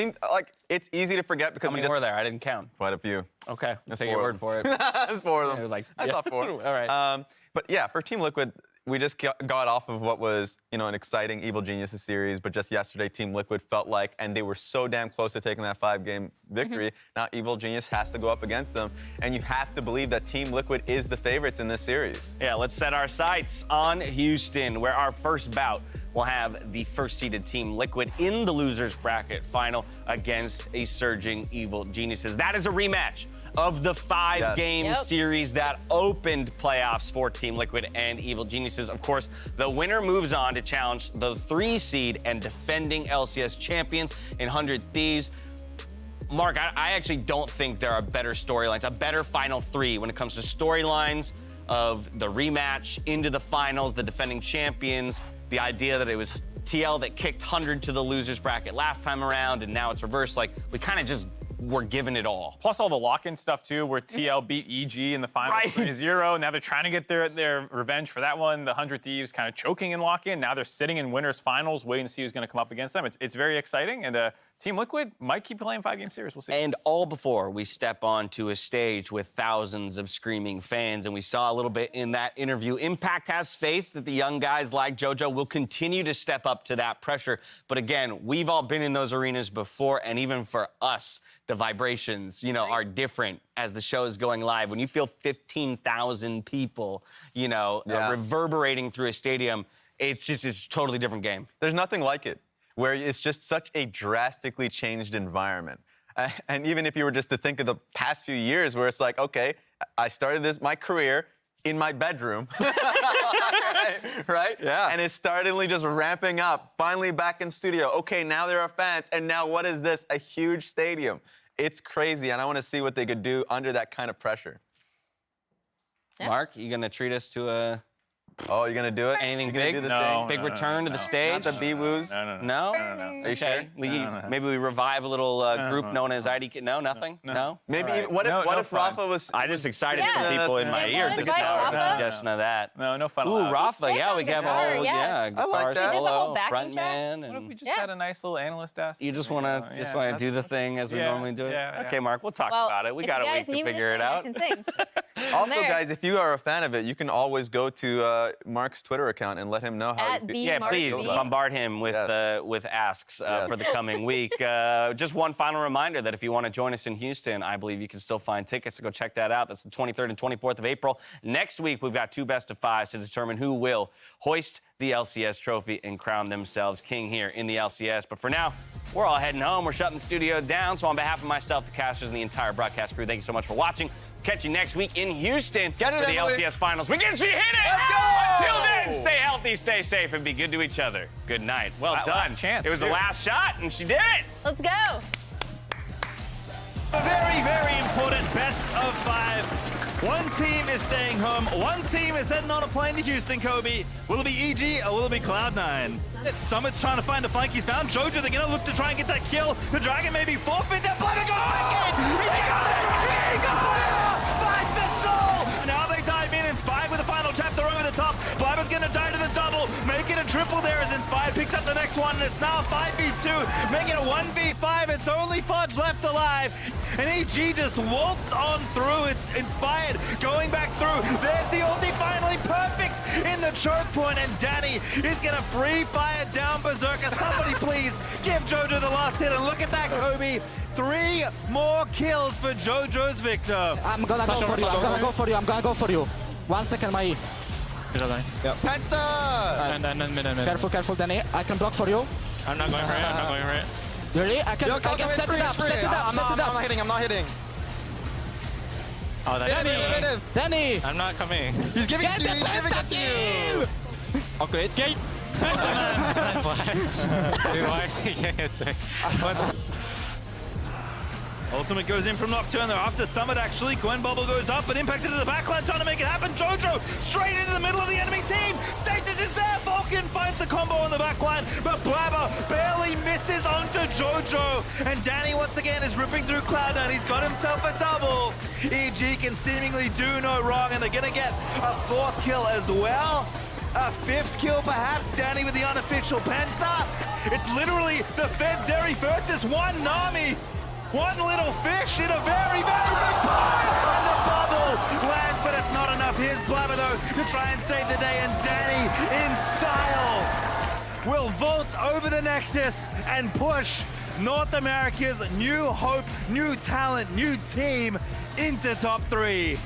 it's easy to forget because How many were there? I didn't count. Quite a few. Okay, That's take your 4 word for it. That's 4 of them. It was I saw 4. All right. But yeah, for Team Liquid, we just got off of what was, an exciting Evil Geniuses series, but just yesterday, Team Liquid felt like, and they were so damn close to taking that 5-game victory. Now Evil Genius has to go up against them, and you have to believe that Team Liquid is the favorites in this series. Yeah, let's set our sights on Houston, where our first bout will have the first-seeded Team Liquid in the losers bracket final against a surging Evil Geniuses. That is a rematch of the 5-game series that opened playoffs for Team Liquid and Evil Geniuses. Of course, the winner moves on to challenge the 3-seed and defending LCS champions in 100 Thieves. Mark, I actually don't think there are better storylines, a better Final 3 when it comes to storylines of the rematch into the finals, the defending champions, the idea that it was TL that kicked 100 to the losers bracket last time around, and now it's reversed. Like, we kind of just were given it all. Plus all the lock-in stuff too, where TL beat EG in the final 3-0. Now they're trying to get their revenge for that one. The 100 Thieves kind of choking in lock-in. Now they're sitting in winners finals, waiting to see who's going to come up against them. It's very exciting, and Team Liquid might keep playing 5-game series. We'll see. And all before we step onto a stage with thousands of screaming fans, and we saw a little bit in that interview, Impact has faith that the young guys like JoJo will continue to step up to that pressure. But again, we've all been in those arenas before, and even for us, the vibrations, are different as the show is going live. When you feel 15,000 people, reverberating through a stadium, it's a totally different game. There's nothing like it, where it's just such a drastically changed environment. And even if you were just to think of the past few years where it's like, okay, I started my career in my bedroom, right? Yeah. And it's startingly just ramping up, finally back in studio. Okay, now there are fans, and now what is this? A huge stadium. It's crazy, and I want to see what they could do under that kind of pressure. Yeah. Mark, you gonna treat us to a... Oh, you're gonna do it? Anything big? Big return to the stage? Not the B-woos? No? Are you sure? Maybe we revive a little group known as IDK. No, nothing? No? Maybe, what if Rafa was... I just excited some people in my ear to start a suggestion of that. No fun. Ooh, Rafa, yeah, we can have a whole, guitar solo, frontman. What if we just had a nice little analyst desk? You just want to do the thing as we normally do it? Yeah. Okay, Mark, we'll talk about it. We got a week to figure it out. Also, guys, if you are a fan of it, you can always go to Mark's Twitter account and let him know how you feel. Yeah, please bombard him with asks for the coming week. Just one final reminder that if you want to join us in Houston, I believe you can still find tickets, so go check that out. That's the 23rd and 24th of April. Next week, we've got 2 best-of-5s to determine who will hoist the LCS trophy and crown themselves king here in the LCS. But for now, we're all heading home. We're shutting the studio down. So on behalf of myself, the casters, and the entire broadcast crew, thank you so much for watching. Catch you next week in Houston for the LCS Finals. We get you hit it! Let's go! Until then, stay healthy, stay safe, and be good to each other. Good night. Well done. Last chance, it was the last shot, and she did it! Let's go! A very, very important best of 5. One team is staying home. One team is heading on a plane to Houston, Kobe. Will it be EG or will it be Cloud9? Summit's trying to find a flank. He's found JoJo. They're going to look to try and get that kill. The Dragon may be forfeit. They're planning on wicked. He got it! He got it! Finds the soul! Now they dive in. Inspired with the final chapter over the top. Blabber's going to die to the double. Make it a triple there as Inspired picks up the next one. And it's now a 5v2. Make it a 1v5. It's only Fudge left alive. And EG just waltz on through. It's Inspired going back through. There's the ulti finally perfect in the choke point. And Danny is going to free fire down Berserker. Somebody please give JoJo the last hit. And look at that, Kobe. 3 more kills for JoJo's Victor. I'm gonna go for you. I'm gonna go for you. 1 second, my E. Yeah. Penta! Careful, Danny. I can block for you. I'm not going for it. Really? I can set it up. I'm not hitting. Oh, that's Danny! I'm not coming. He's giving it to you. He's giving it to you. Okay, gate. What? Dude, why is he getting it to me? What? Ultimate goes in from Nocturne. They're after Summit, actually. Gwen Bubble goes up, but impacted to the backline, trying to make it happen. JoJo straight into the middle of the enemy team. Stasis is there. Falcon finds the combo on the backline, but Blabber barely misses onto JoJo. And Danny, once again, is ripping through Cloud9. He's got himself a double. EG can seemingly do no wrong, and they're going to get a 4th kill as well. A 5th kill, perhaps. Danny with the unofficial Penta. It's literally the Fed Zeri versus one Nami. One little fish in a very, very big pond. And the bubble lands, but it's not enough. Here's Blabber, though. to try and save the day, and Danny, in style, will vault over the Nexus and push North America's new hope, new talent, new team into top 3.